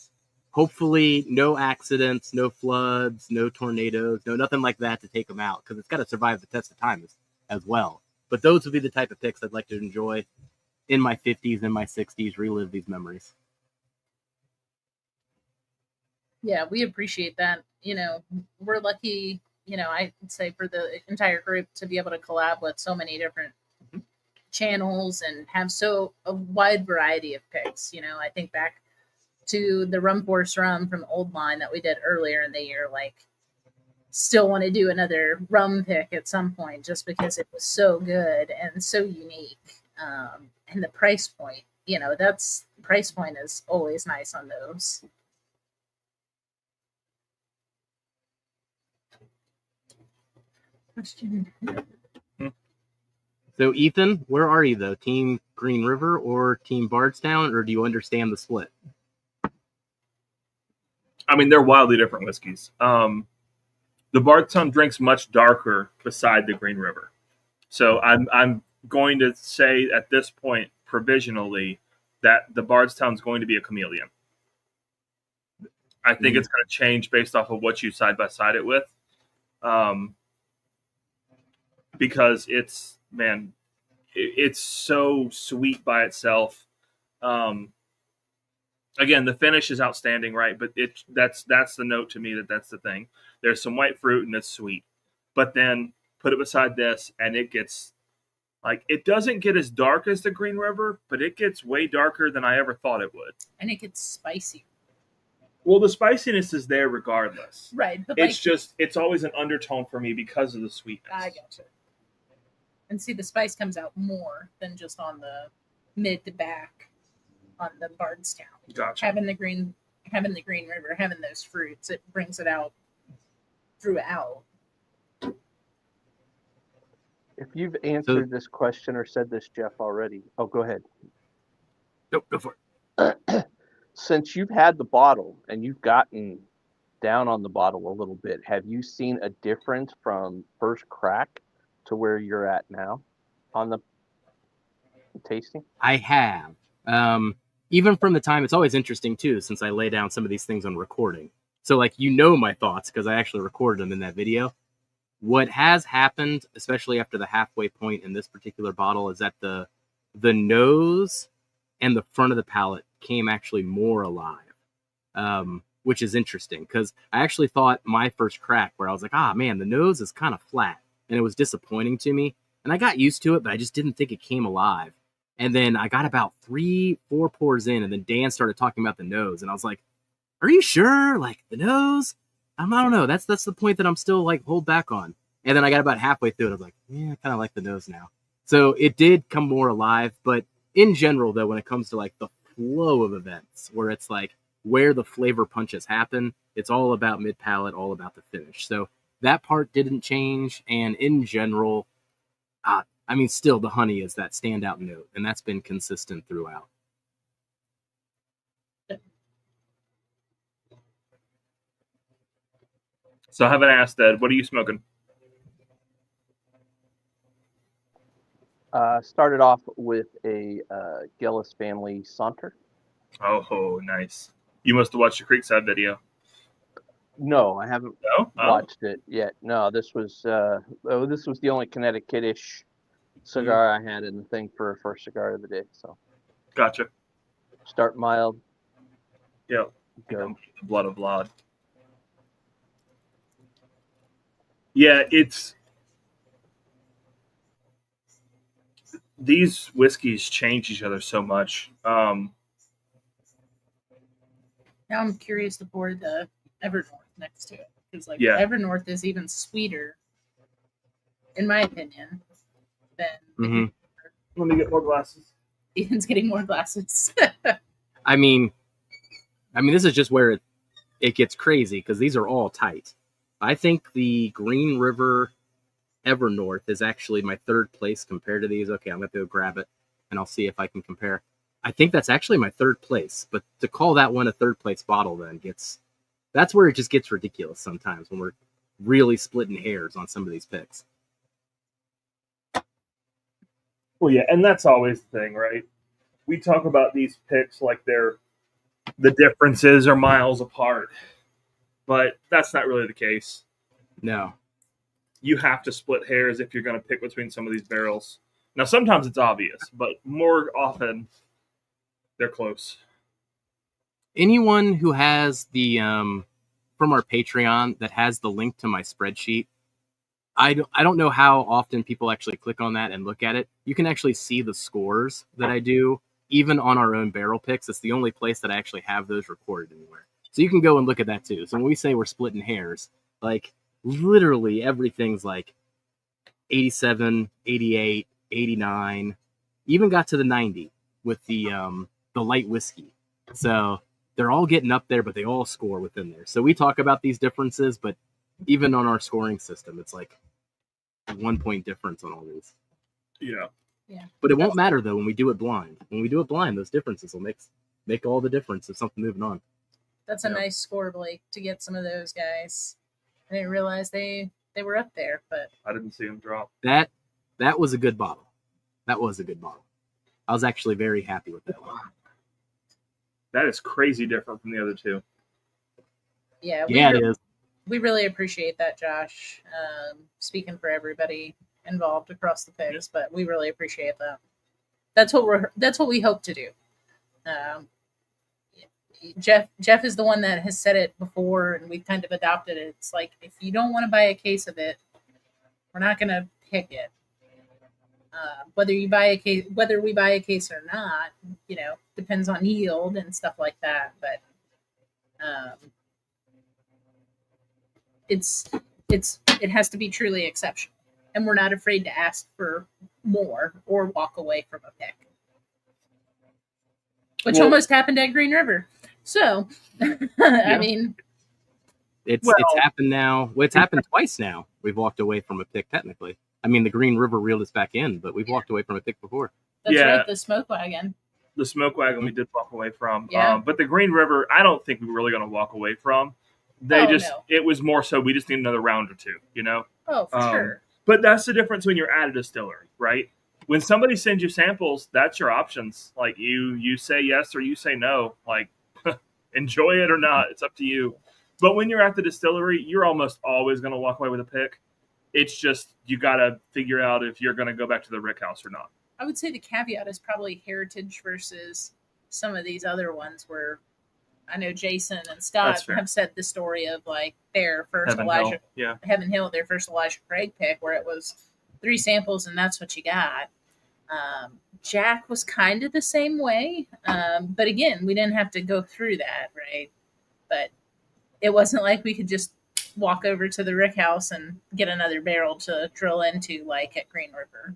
Hopefully no accidents, no floods, no tornadoes, no nothing like that to take them out, because it's got to survive the test of time as well. But those would be the type of picks I'd like to enjoy in my 50s and my 60s, relive these memories. Yeah, we appreciate that. We're lucky, I'd say for the entire group to be able to collab with so many different channels and have so a wide variety of picks. I think back to the Rum Force Rum from Old Line that we did earlier in the year, like still want to do another rum pick at some point just because it was so good and so unique. And the price point, that's price point is always nice on those. Question. So Ethan, where are you though? Team Green River or Team Bardstown, or do you understand the split? I mean, they're wildly different whiskeys. The Bardstown drinks much darker beside the Green River. So I'm going to say at this point, provisionally, that the Bardstown's going to be a chameleon. I think it's going to change based off of what you side by side it with. Because it's so sweet by itself. Again, the finish is outstanding, right? But that's the note to me that's the thing. There's some white fruit and it's sweet, but then put it beside this and it gets like, it doesn't get as dark as the Green River, but it gets way darker than I ever thought it would. And it gets spicy. Well, the spiciness is there regardless. Right. But it's always an undertone for me because of the sweetness. I gotcha. And see, the spice comes out more than just on the mid to back on the Bardstown. Gotcha. Having the Green River, having those fruits, it brings it out throughout. If you've answered this question or said this, Jeff, already, go ahead. Nope, go for it. Since you've had the bottle and you've gotten down on the bottle a little bit, have you seen a difference from first crack to where you're at now on the tasting? I have. Even from the time, it's always interesting too, since I lay down some of these things on recording. So like, my thoughts because I actually recorded them in that video. What has happened, especially after the halfway point in this particular bottle, is that the nose and the front of the palate came actually more alive, which is interesting because I actually thought my first crack where I was like, man, the nose is kind of flat, and it was disappointing to me. And I got used to it, but I just didn't think it came alive. And then I got about 3-4 pours in, and then Dan started talking about the nose, and I was like, "Are you sure? Like the nose? I don't know. That's the point that I'm still like hold back on." And then I got about halfway through it. I was like, "Yeah, I kind of like the nose now." So it did come more alive. But in general, though, when it comes to like the flow of events, where it's like where the flavor punches happen, it's all about mid palate, all about the finish. So that part didn't change. And in general, still the honey is that standout note, and that's been consistent throughout. So I haven't asked Ed, what are you smoking? Started off with a Gillis family Saunter. Oh, nice. You must have watched the Creekside video. No, I haven't watched it yet. No, this was the only Connecticut-ish cigar I had in the thing for a first cigar of the day. So, gotcha. Start mild. Yeah. Go. The blood of Lod. Yeah, these whiskeys change each other so much. Now I'm curious to pour the Evernorth next to it because, Evernorth is even sweeter, in my opinion, than. Mm-hmm. Let me get more glasses. Ethan's getting more glasses. I mean, this is just where it gets crazy because these are all tight. I think the Green River Evernorth is actually my third place compared to these. Okay, I'm going to go grab it, and I'll see if I can compare. I think that's actually my third place, but to call that one a third place bottle then gets That's where it just gets ridiculous sometimes when we're really splitting hairs on some of these picks. Well, yeah, and that's always the thing, right? We talk about these picks like the differences are miles apart, but that's not really the case. No. You have to split hairs if you're going to pick between some of these barrels. Now, sometimes it's obvious, but more often they're close. Anyone who has the from our Patreon that has the link to my spreadsheet, I don't know how often people actually click on that and look at it. You can actually see the scores that I do, even on our own barrel picks. It's the only place that I actually have those recorded anywhere. So you can go and look at that too. So when we say we're splitting hairs, like literally everything's like 87, 88, 89, even got to the 90 with the light whiskey. So they're all getting up there, but they all score within there. So we talk about these differences, but even on our scoring system, it's like a 1 point difference on all these. Yeah. Yeah. But it won't matter though when we do it blind. When we do it blind, those differences will make all the difference of something moving on. That's a nice score, Blake, to get some of those guys. I didn't realize they were up there, but I didn't see them drop. That was a good bottle. That was a good bottle. I was actually very happy with that one. That is crazy different from the other two. yeah, Yeah, it is. we really appreciate that, Josh. Speaking for everybody involved across the picks, but we really appreciate that. That's what we hope to do. Jeff is the one that has said it before, and we've kind of adopted it. It's like, if you don't want to buy a case of it, we're not going to pick it. Whether we buy a case or not, depends on yield and stuff like that. But it has to be truly exceptional, and we're not afraid to ask for more or walk away from a pick, which almost happened at Green River. So, I mean, it's happened now. Well, it's happened twice now. We've walked away from a pick technically. I mean, the Green River reeled us back in, but we've walked away from a pick before. That's right, the smoke wagon. The smoke wagon we did walk away from. Yeah. But the Green River, I don't think we were really going to walk away from. It was more so we just need another round or two, Oh, for sure. But that's the difference when you're at a distillery, right? When somebody sends you samples, that's your options. Like you say yes or you say no. Like enjoy it or not, it's up to you. But when you're at the distillery, you're almost always going to walk away with a pick. It's just you got to figure out if you're going to go back to the Rick House or not. I would say the caveat is probably Heritage versus some of these other ones where I know Jason and Scott have said the story of like their first Heaven Hill, their first Elijah Craig pick, where it was 3 samples and that's what you got. Jack was kind of the same way. But again, we didn't have to go through that, right? But it wasn't like we could just walk over to the Rick House and get another barrel to drill into like at Green River.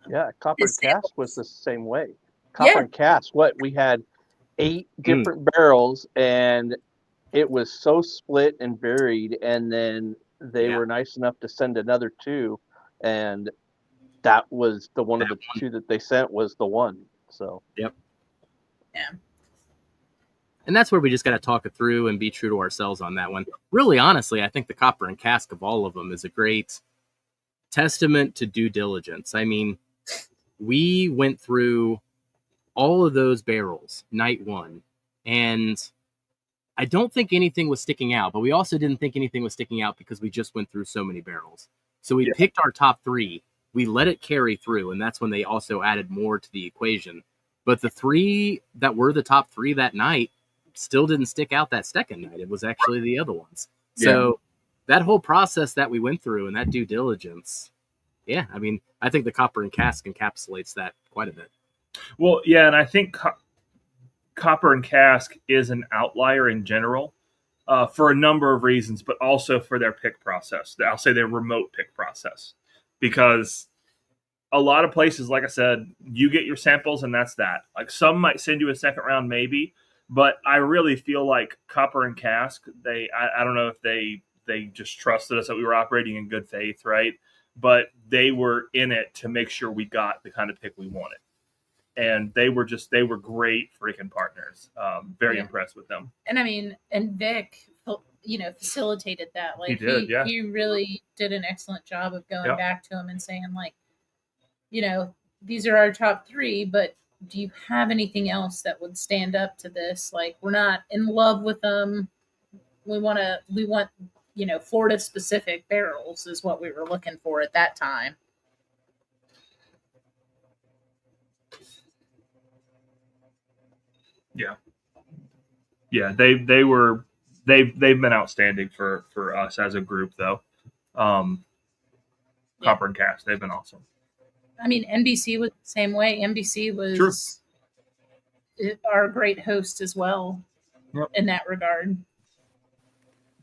Yeah, Copper and Cask was the same way. Copper and Cask, we had 8 different barrels, and it was so split and varied, and then they were nice enough to send another 2, and that was the one of the 2 that they sent was the one. So yep. Yeah. And that's where we just got to talk it through and be true to ourselves on that one. Really, honestly, I think the Copper and Cask of all of them is a great testament to due diligence. I mean, we went through all of those barrels night one, and I don't think anything was sticking out, but we also didn't think anything was sticking out because we just went through so many barrels. So we picked our top 3, we let it carry through, and that's when they also added more to the equation. But the 3 that were the top 3 that night still didn't stick out that second night. It was actually the other ones. So that whole process that we went through and that due diligence, I mean, I think the Copper and Cask encapsulates that quite a bit. Well, yeah, and I think Copper and Cask is an outlier in general for a number of reasons, but also for their pick process. I'll say their remote pick process. Because a lot of places, like I said, you get your samples and that's that. Like some might send you a second round maybe, but I really feel like Copper and Cask, I don't know if they just trusted us that we were operating in good faith, right? But they were in it to make sure we got the kind of pick we wanted. and they were great freaking partners. Very impressed with them. And I mean, and Vic, facilitated that. Like did, yeah. he really did an excellent job of going back to him and saying, like, these are our top 3, but do you have anything else that would stand up to this? Like, we're not in love with them. We want Florida specific barrels is what we were looking for at that time. Yeah, they've been outstanding for us as a group, though. Copper and Cask, they've been awesome. I mean, NBC was the same way. NBC was our great host as well in that regard.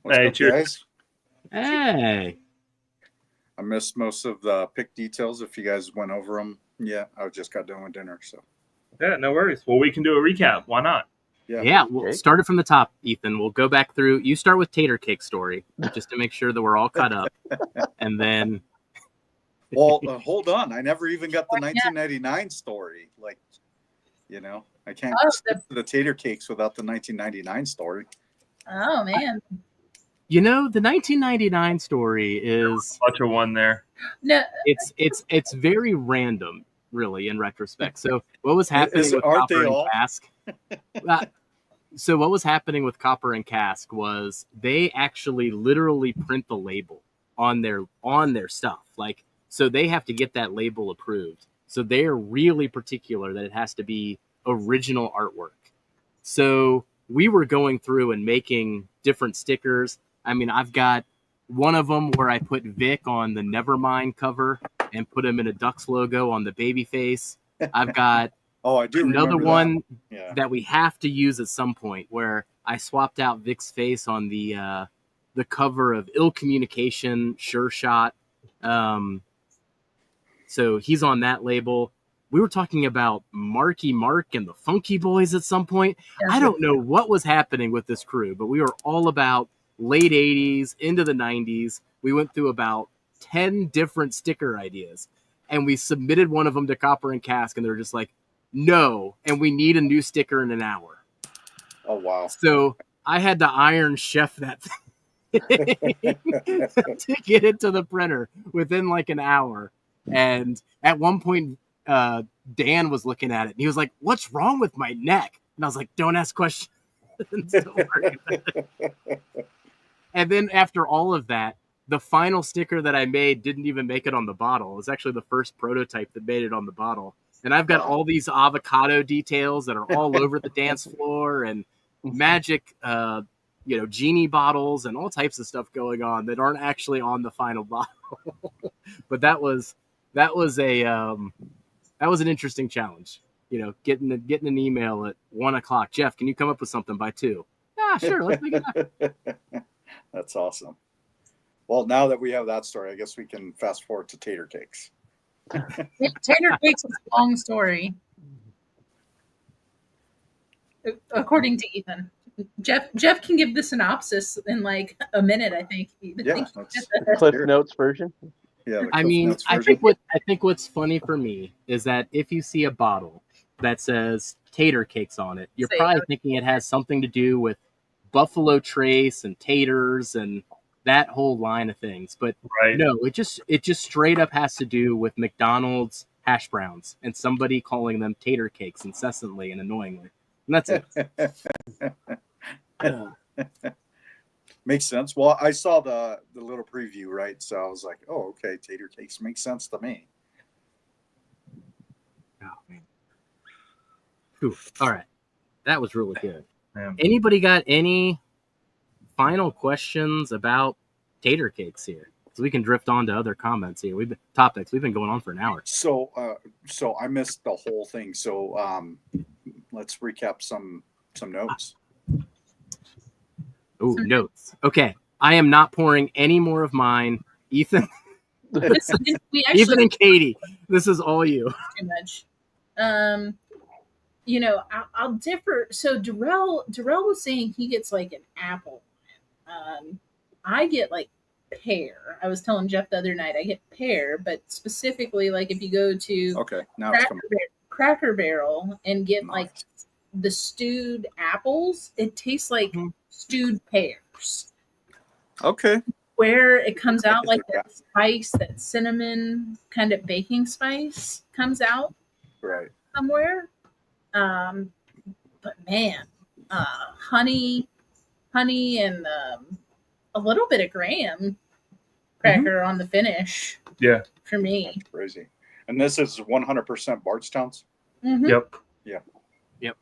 What's up, cheers. Guys? Hey. I missed most of the pick details. If you guys went over them, I just got done with dinner. So yeah, no worries. Well, we can do a recap. Why not? Yeah, we'll start it from the top, Ethan. We'll go back through. You start with Tater Cake story, just to make sure that we're all caught up. And then... Well, hold on. I never even got the 1999 story. Like, I can't skip to the Tater Cakes without the 1999 story. Oh, man. The 1999 story is... Bunch of one there. No, it's very random, really, in retrospect. So what was happening with Copper and Cask? So what was happening with Copper and Cask was they actually literally print the label on their stuff. Like, so they have to get that label approved. So they're really particular that it has to be original artwork. So we were going through and making different stickers. I mean, I've got one of them where I put Vic on the Nevermind cover and put him in a Ducks logo on the baby face. I've got I do another one that we have to use at some point where I swapped out Vic's face on the cover of Ill Communication Sure Shot. So he's on that label. We were talking about Marky Mark and the Funky Boys at some point. I don't know what was happening with this crew, but we were all about late 80s into the 90s. We went through about 10 different sticker ideas, and we submitted one of them to Copper and Cask, and they're just like, no, and we need a new sticker in an hour. Oh, wow. So I had to Iron Chef that thing to get it to the printer within like an hour. And at one point, Dan was looking at it, and he was like, what's wrong with my neck? And I was like, don't ask questions. And then after all of that, the final sticker that I made didn't even make it on the bottle. It was actually the first prototype that made it on the bottle. And I've got all these avocado details that are all over the dance floor and magic, genie bottles and all types of stuff going on that aren't actually on the final bottle. But that was an interesting challenge. Getting an email at 1:00. Jeff, can you come up with something by 2? Yeah, sure. Let's make it happen. That's awesome. Well, now that we have that story, I guess we can fast forward to Tater Cakes. Tater Cakes is a long story, according to Ethan. Jeff can give the synopsis in like a minute, I think. Cliff Notes version. Yeah. I mean, I think what's funny for me is that if you see a bottle that says Tater Cakes on it, you're probably thinking it has something to do with Buffalo Trace and taters and that whole line of things. But no, it just straight up has to do with McDonald's hash browns and somebody calling them Tater Cakes incessantly and annoyingly. And that's it. Makes sense. Well, I saw the little preview, right? So I was like, oh, okay, Tater Cakes makes sense to me. Oh, man. Whew. All right. That was really good. Man. Anybody got any final questions about Tater Cakes here? So we can drift on to other comments here. We've been going on for an hour. So I missed the whole thing. So let's recap some notes. Oh, notes. Okay. I am not pouring any more of mine. Ethan. Ethan and Katie, this is all you. Too much. I'll differ. So Darrell was saying he gets like an apple. I get like pear. I was telling Jeff the other night I get pear, but specifically like if you go to Cracker Barrel and get Nice. like the stewed apples. It tastes like Mhm. stewed pears. Okay. Where it comes out like Yeah. that spice, that cinnamon kind of baking spice comes out Right. somewhere. Um, but man, honey, and a little bit of graham cracker on the finish Yeah. for me. That's crazy. And this is 100% Bardstown's. Mm-hmm. Yep. Yeah. Yep.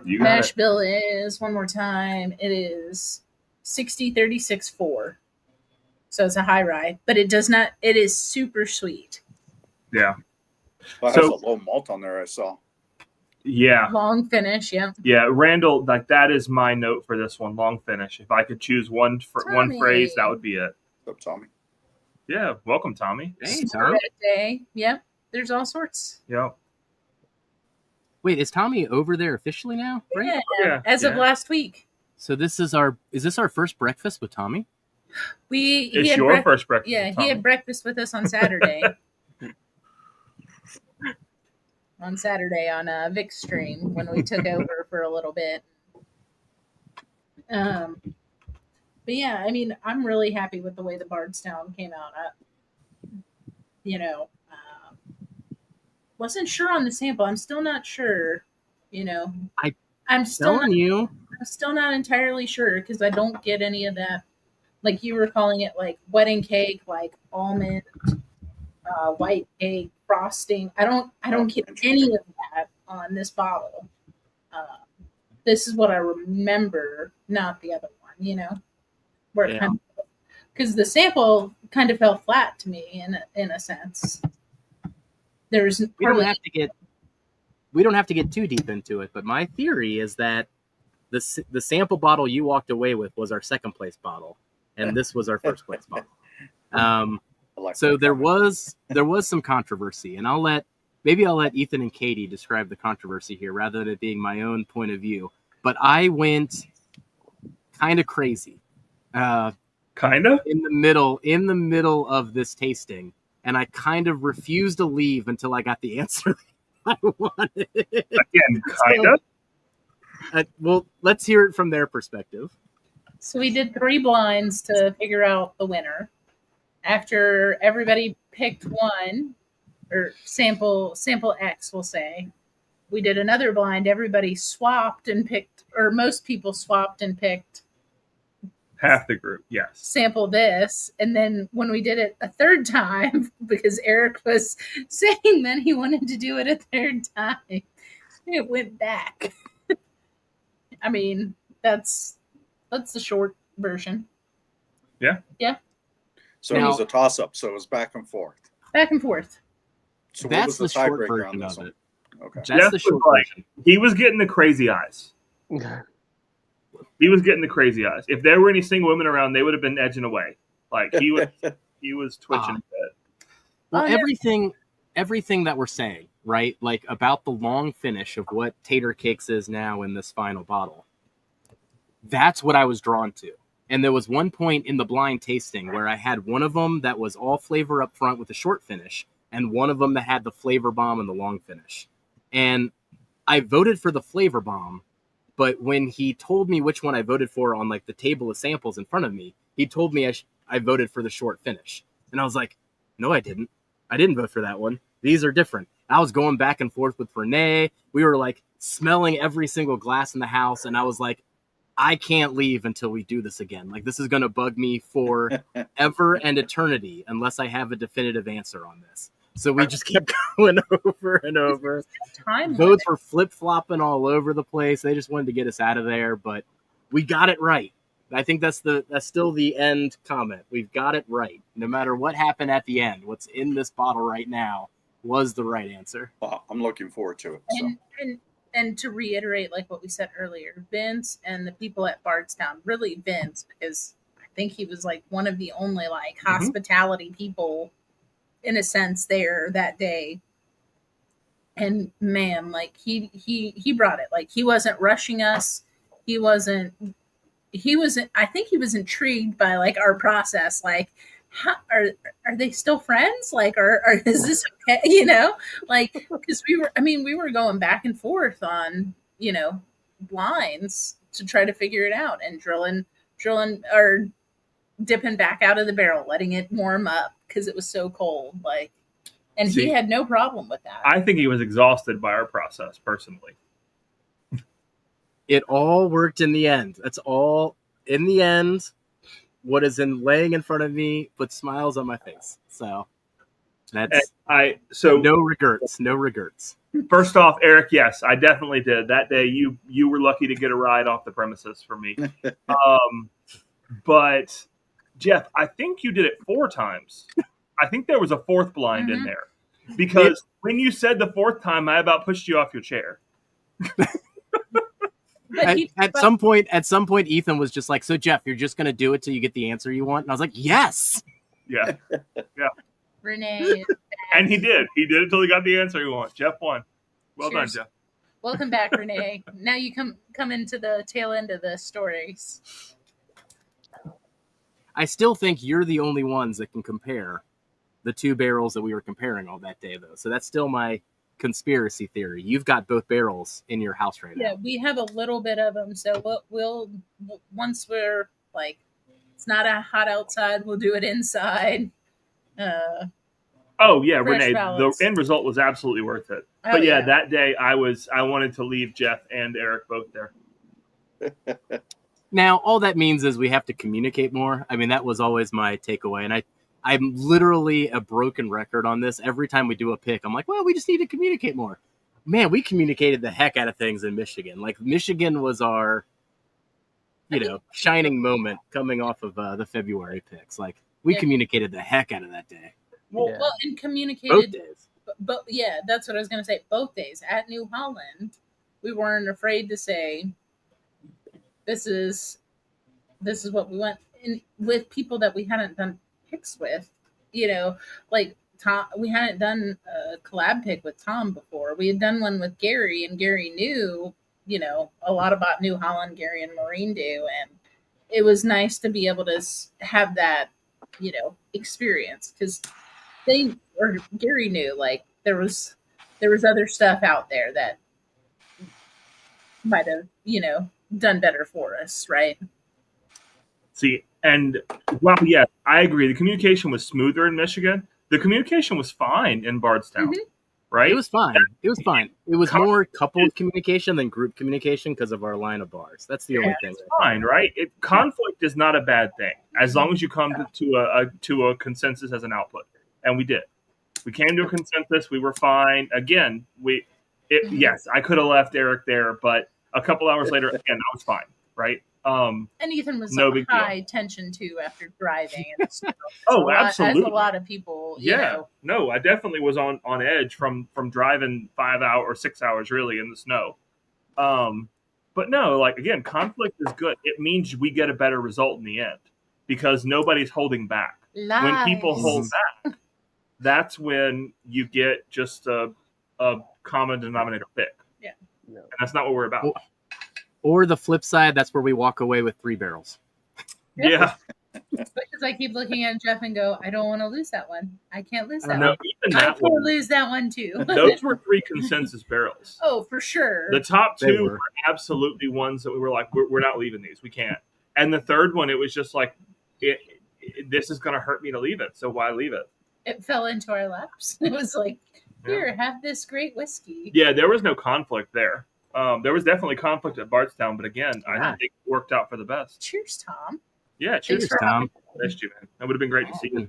You got Mash it. bill is one more time. It is 60-36-4. So it's a high rye, but it does not. It is super sweet. Yeah. Well, it So- has a low malt on there, I saw. Yeah. Long finish. Yeah. Yeah. Randall, like that is my note for this one. Long finish. If I could choose one Tommy. phrase, that would be it. What's up, Tommy? Yeah. Welcome, Tommy. Hey, Super Tom. red day. Yep. There's all sorts. Yep. Wait, is Tommy over there officially now? Right? Yeah. Yeah. As of Yeah. last week, So is this our first breakfast with Tommy? he It's had your first breakfast. Yeah, with he had Tommy. breakfast with us on Saturday. on Vic's stream when we took over for a little bit. But yeah, I mean, I'm really happy with the way the Bardstown came out. Wasn't sure on the sample. I'm still not sure. I'm still Telling you. I'm still not entirely sure because I don't get any of that. Like you were calling it, like wedding cake, like almond, white cake, frosting. I don't get any of that on this bottle. This is what I remember, not the other one. Where it Yeah. because the sample kind of fell flat to me in a sense. There's We don't have to get too deep into it, but my theory is that the sample bottle you walked away with was our second place bottle, and this was our first place bottle. I like So that there comment. was some controversy, and I'll let Ethan and Katie describe the controversy here rather than it being my own point of view. But I went kind of crazy, Kind of. in the middle of this tasting, and I kind of refused to leave until I got the answer I wanted. Again, kind of. Well, let's hear it from their perspective. So we did 3 blinds to figure out the winner. After everybody picked one, or sample X, we'll say, we did another blind. Everybody swapped and picked, or most people swapped and picked Half the group. Yes. sample this. And then when we did it a third time, because Eric was saying that he wanted to do it a third time, it went back. I mean, that's the short version. So it was a toss up. So it was back and forth. Back and forth. So what That's was the the short tiebreaker on version this of one? it. Okay. That's Jeff the short was like- version. He was getting the crazy eyes. He was getting the crazy eyes. If there were any single women around, they would have been edging away. Like he was twitching a bit. Well, Oh, yeah. everything that we're saying, right? Like about the long finish of what Tater Cakes is now in this final bottle. That's what I was drawn to. And there was one point in the blind tasting where I had one of them that was all flavor up front with a short finish, and one of them that had the flavor bomb and the long finish. And I voted for the flavor bomb, but when he told me which one I voted for on like the table of samples in front of me, he told me I voted for the short finish. And I was like, no, I didn't. I didn't vote for that one. These are different. I was going back and forth with Renee. We were like smelling every single glass in the house, and I was like, I can't leave until we do this again. Like, this is going to bug me for ever and eternity unless I have a definitive answer on this. So we just kept going over and over. Time Votes were flip-flopping all over the place. They just wanted to get us out of there, but we got it right. I think that's still the end comment. We've got it right. No matter what happened at the end, what's in this bottle right now was the right answer. Well, I'm looking forward to it. So. And to reiterate, like what we said earlier, Vince and the people at Bardstown, really Vince, because I think he was like one of the only like hospitality people in a sense there that day. And man, like he brought it. Like he wasn't rushing us. He wasn't I think he was intrigued by like our process. Like, are they still friends? Like, are is this okay? You know, like because we were going back and forth on blinds to try to figure it out and drilling or dipping back out of the barrel, letting it warm up because it was so cold. Like, and See, he had no problem with that. I think he was exhausted by our process, personally. It all worked in the end. That's all in the end. What is laying in front of me puts smiles on my face. So that's no regrets. No regrets. First off, Eric, yes, I definitely did. That day you were lucky to get a ride off the premises for me. But Jeff, I think you did it 4 times. I think there was a 4th blind in there. Because when you said the 4th time, I about pushed you off your chair. At some point, Ethan was just like, "So Jeff, you're just gonna do it till you get the answer you want?" And I was like, "Yes." Yeah. Renee. And he did. He did it till he got the answer he wanted. Jeff won. Well Cheers. done, Jeff. Welcome back, Renee. Now you come into the tail end of the stories. I still think you're the only ones that can compare the 2 barrels that we were comparing all that day, though. So that's still my conspiracy theory. You've got both barrels in your house right now. Yeah, we have a little bit of them. So we'll once we're like, it's not hot outside, we'll do it inside. Oh yeah, Renee, balance. the end result was absolutely worth it. Oh, But yeah, that day I wanted to leave Jeff and Eric both there. Now, all that means is we have to communicate more. I mean, that was always my takeaway. And I'm literally a broken record on this. Every time we do a pick, I'm like, well, we just need to communicate more. Man, we communicated the heck out of things in Michigan. Like, Michigan was our, shining moment coming off of the February picks. Like, we communicated the heck out of that day. Well, and communicated both days. But yeah, that's what I was going to say. Both days at New Holland, we weren't afraid to say, this is what we want. And with people that we hadn't done picks with, like Tom, we hadn't done a collab pick with Tom before. We had done one with Gary, and Gary knew, a lot about New Holland. Gary and Maureen do, and it was nice to be able to have that, experience because Gary knew like there was other stuff out there that might have, done better for us, right? See, and well, yeah, I agree. The communication was smoother in Michigan. The communication was fine in Bardstown, right? It was fine. It was more coupled communication than group communication because of our line of bars. That's the only thing. It's fine, right? Conflict is not a bad thing as long as you come to a consensus as an output, and we did. We came to a consensus. We were fine. Again, yes, I could have left Eric there, but a couple hours later, again, I was fine, right? And Ethan was no big high tension too after driving. And absolutely. As a lot of people, No, I definitely was on edge from driving 5 hours or 6 hours really in the snow. But no, like again, conflict is good. It means we get a better result in the end because nobody's holding back. Lies. When people hold back, that's when you get just a common denominator pick. Yeah. And that's not what we're about. Or the flip side, that's where we walk away with 3 barrels. Yeah. Because I keep looking at Jeff and go, I don't want to lose that one. I can't lose that No, one. even I that can't one, lose that one too. those were 3 consensus barrels. Oh, for sure. The top 2 were absolutely ones that we were like, we're not leaving these. We can't. And the third one, it was just like, this is going to hurt me to leave it. So why leave it? It fell into our laps. It was like, here, have this great whiskey. Yeah, there was no conflict there. There was definitely conflict at Bardstown, but again, I think it worked out for the best. Cheers, Tom. Yeah, cheers, Tom. Missed you, man. That would have been great to see you.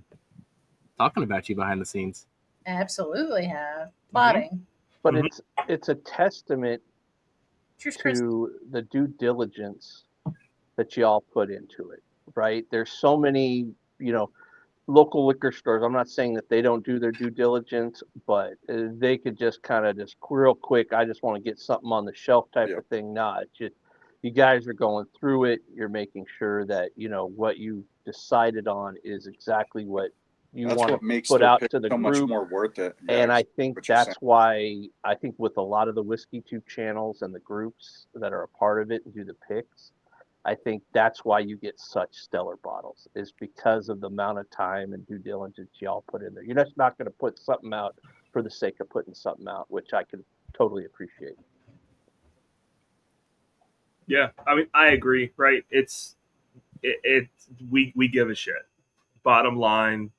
Talking about you behind the scenes. Absolutely have. Plotting. But it's a testament Cheers, Chris. to the due diligence that y'all put into it, right? There's so many, local liquor stores. I'm not saying that they don't do their due diligence, but they could just kind of real quick, I just want to get something on the shelf type of thing. Nah, it's just you guys are going through it. You're making sure that, what you decided on is exactly what you want to put out to the so group. Much more worth it. And I think that's why I think with a lot of the Whiskey Tube channels and the groups that are a part of it and do the picks, I think that's why you get such stellar bottles, is because of the amount of time and due diligence y'all put in there. You're just not going to put something out for the sake of putting something out, which I can totally appreciate. Yeah, I mean, I agree. Right? We give a shit. Bottom line,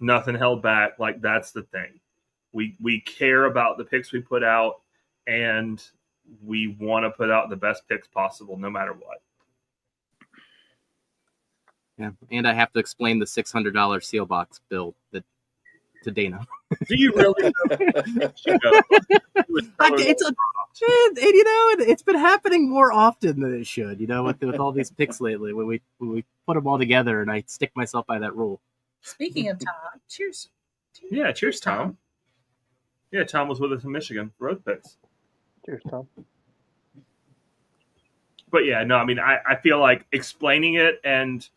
nothing held back. Like, that's the thing. We care about the picks we put out, and we want to put out the best picks possible, no matter what. Yeah, and I have to explain the $600 seal box bill to Dana. Do you really? It's been happening more often than it should. With all these picks lately, when we put them all together, and I stick myself by that rule. Speaking of Tom, cheers. Yeah, cheers, Tom. Yeah, Tom was with us in Michigan, road picks. Cheers, Tom. But yeah, no, I mean, I feel like explaining it and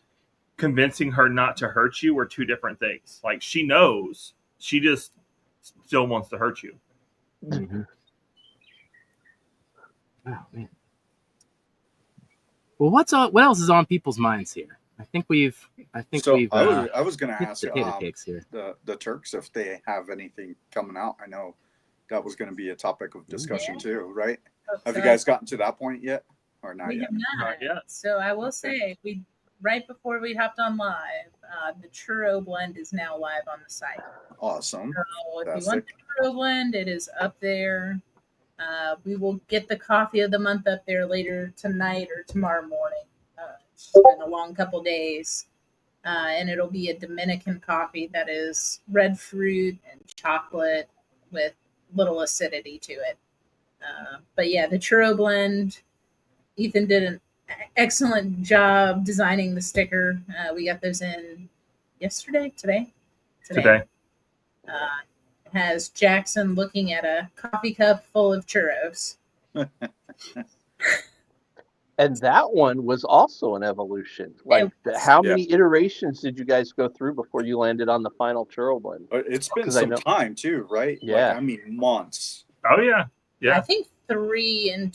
convincing her not to hurt you were two different things. Like, she knows, she just still wants to hurt you. Mm-hmm. Oh man. Well, what else is on people's minds here? I think we've. I was going to ask the Tater Cakes here. the Turks if they have anything coming out. I know that was going to be a topic of discussion too, right? Have you guys gotten to that point yet, or not we yet? have not. Not yet. So I will say, right before we hopped on live, the churro blend is now live on the site. Awesome. So if you want the churro blend, it is up there. We will get the coffee of the month up there later tonight or tomorrow morning. It's been a long couple days. And it'll be a Dominican coffee that is red fruit and chocolate with little acidity to it. But yeah, the churro blend, Ethan did an excellent job designing the sticker. We got those in today. It has Jackson looking at a coffee cup full of churros. And that one was also an evolution. Like, how many iterations did you guys go through before you landed on the final churro blend? It's been some time too, right? Yeah. Like, I mean, months. Oh yeah. I think 3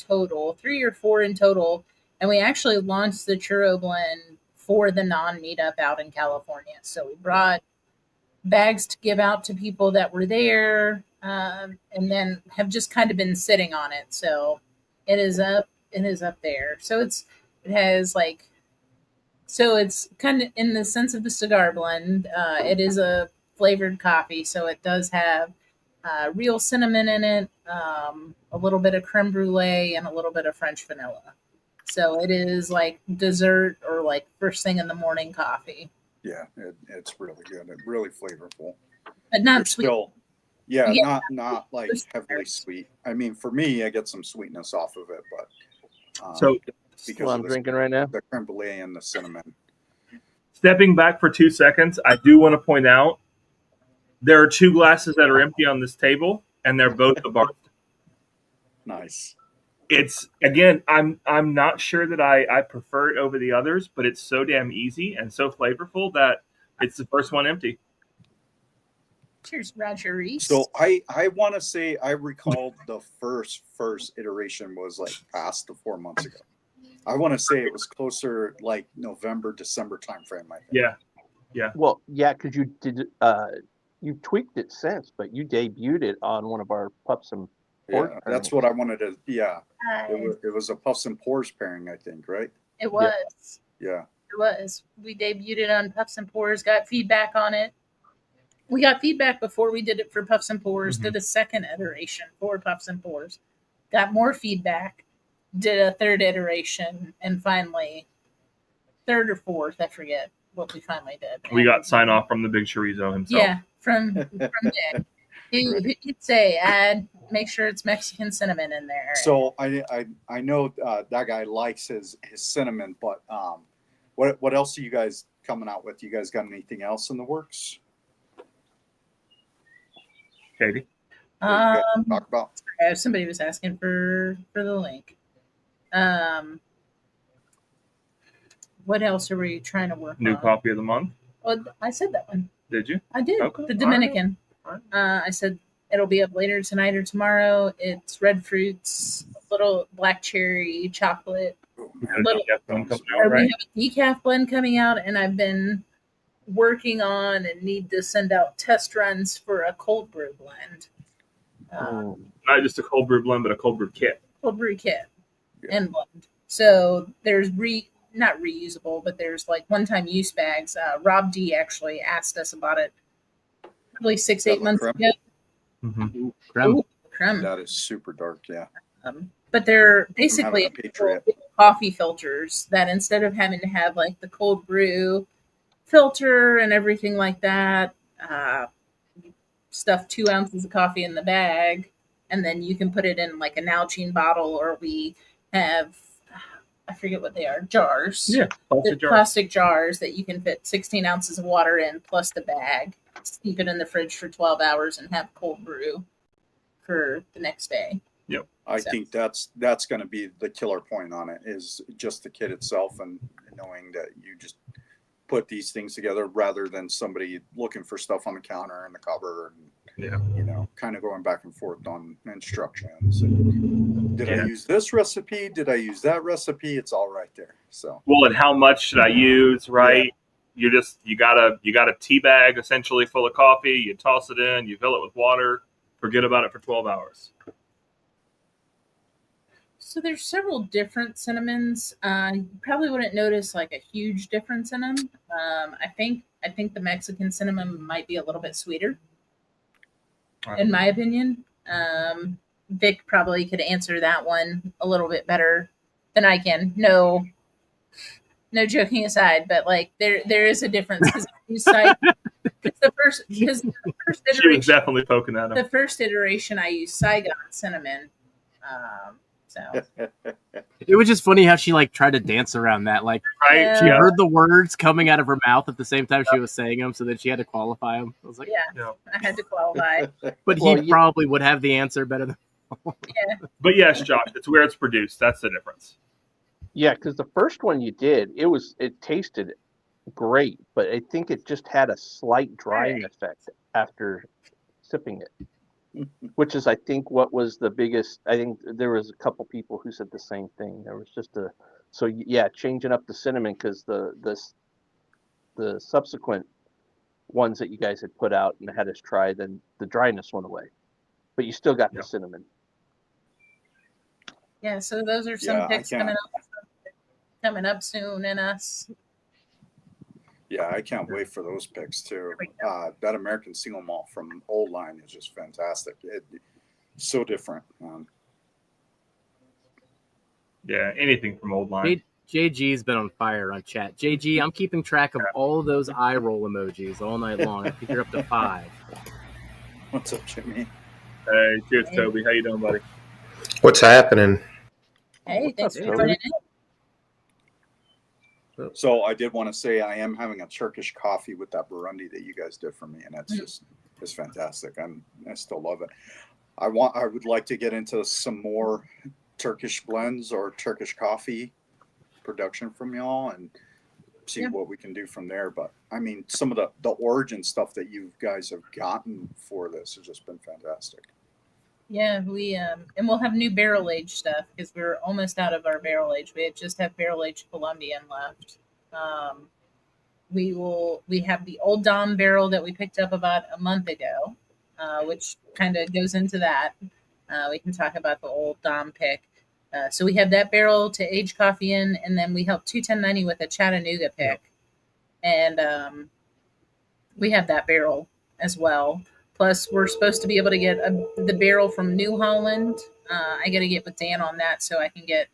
or 4 in total. And we actually launched the churro blend for the non-meetup out in California. So we brought bags to give out to people that were there, and then have just kind of been sitting on it. So it is up. It is up there. So it's kind of in the sense of the cigar blend. It is a flavored coffee, so it does have real cinnamon in it, a little bit of creme brulee, and a little bit of French vanilla. So it is like dessert or like first thing in the morning coffee. Yeah, it's really good. It's really flavorful, but not sweet. Still, not like heavily sweet. I mean, for me, I get some sweetness off of it, but because I'm drinking right now, the creme brulee and the cinnamon. Stepping back for 2 seconds, I do want to point out there are 2 glasses that are empty on this table, and they're both the bar. Nice. It's, again, I'm not sure that I prefer it over the others, but it's so damn easy and so flavorful that it's the first one empty. Cheers, Roger Reese. So I want to say I recalled the first iteration was like past the 4 months ago. I want to say it was closer like November, December timeframe. I think. Yeah. Well, yeah, because you did. You've tweaked it since, but you debuted it on one of our Pups and Pours. Yeah, that's what I wanted to. Yeah, it was a Puffs and Pours pairing, I think, right? It was. Yeah. It was. We debuted it on Puffs and Pours. Got feedback on it. We got feedback before we did it for Puffs and Pours, did a second iteration for Puffs and Pours, got more feedback, did a third iteration, and finally, third or fourth, I forget what we finally did. We got sign off from the big chorizo himself. Yeah, from Nick. He'd say, make sure it's Mexican cinnamon in there. So I know that guy likes his cinnamon, but what else are you guys coming out with? You guys got anything else in the works? Katie? Talk about. Somebody was asking for the link. What else are we trying to work on? New coffee of the month? Well, I said that one. Did you? I did. Okay. The Dominican. All right. I said it'll be up later tonight or tomorrow. It's red fruits, little black cherry, chocolate, little, Coming out, or right? we have a decaf blend coming out, and I've been working on and need to send out test runs for a cold brew blend. Not just a cold brew blend, but a cold brew kit. Cold brew kit Yeah. and blend. So there's not reusable, but there's like one-time use bags. Rob D actually asked us about it probably 6-8 That months creme? ago. Mm-hmm. Creme. Ooh, creme. That is super dark. Yeah. But they're I'm basically having a Patriot. coffee filters that instead of having to have like the cold brew filter and everything like that, stuff 2 ounces of coffee in the bag, and then you can put it in like a Nalgene bottle, or we have, I forget what they are, jars. Yeah, The plastic jars that you can fit 16 ounces of water in plus the bag. Keep it in the fridge for 12 hours and have cold brew for the next day. I think that's going to be the killer point on it, is just the kit itself, and knowing that you just put these things together rather than somebody looking for stuff on the counter and the cupboard, and kind of going back and forth on instructions. And did I use this recipe? Did I use that recipe? It's all right there. So well, and how much should I use? Right. Yeah. You got a tea bag essentially full of coffee. You toss it in. You fill it with water. Forget about it for 12 hours. So there's several different cinnamons. You probably wouldn't notice like a huge difference in them. I think the Mexican cinnamon might be a little bit sweeter, in my opinion. Vic probably could answer that one a little bit better than I can. No joking aside, but like there is a difference because the first She was iteration. definitely poking at him. The first iteration I used Saigon cinnamon. So It was just funny how she like tried to dance around that. Like Right? she heard the words coming out of her mouth at the same time she was saying them, so then she had to qualify them. I was like, yeah, I had to qualify. but he probably would have the answer better than. But yes, Josh, it's where it's produced. That's the difference. Yeah, because the first one you did, it tasted great, but I think it just had a slight drying effect after sipping it, which is, I think, what was the biggest. I think there was a couple people who said the same thing. There was just changing up the cinnamon, because the subsequent ones that you guys had put out and had us try, then the dryness went away, but you still got the cinnamon. Yeah, so those are some picks coming up soon in us. Yeah, I can't wait for those picks too. That American single malt from Old Line is just fantastic. So different. Yeah, anything from Old Line. JG's been on fire on chat. JG, I'm keeping track of all of those eye roll emojis all night long. I think you're up to 5. What's up, Jimmy? Hey, cheers, Toby. How you doing, buddy? What's happening? Hey, thanks for joining in. So I did want to say I am having a Turkish coffee with that Burundi that you guys did for me, and it's fantastic. I still love it. I would like to get into some more Turkish blends or Turkish coffee production from y'all and see what we can do from there. But I mean, some of the origin stuff that you guys have gotten for this has just been fantastic. Yeah, we and we'll have new barrel aged stuff because we're almost out of our barrel age. We just have barrel aged Colombian left. We have the Old Dom barrel that we picked up about a month ago, which kind of goes into that. We can talk about the Old Dom pick. So we have that barrel to age coffee in, and then we helped 21090 with a Chattanooga pick, and we have that barrel as well. Plus, we're supposed to be able to get the barrel from New Holland. I got to get with Dan on that so I can get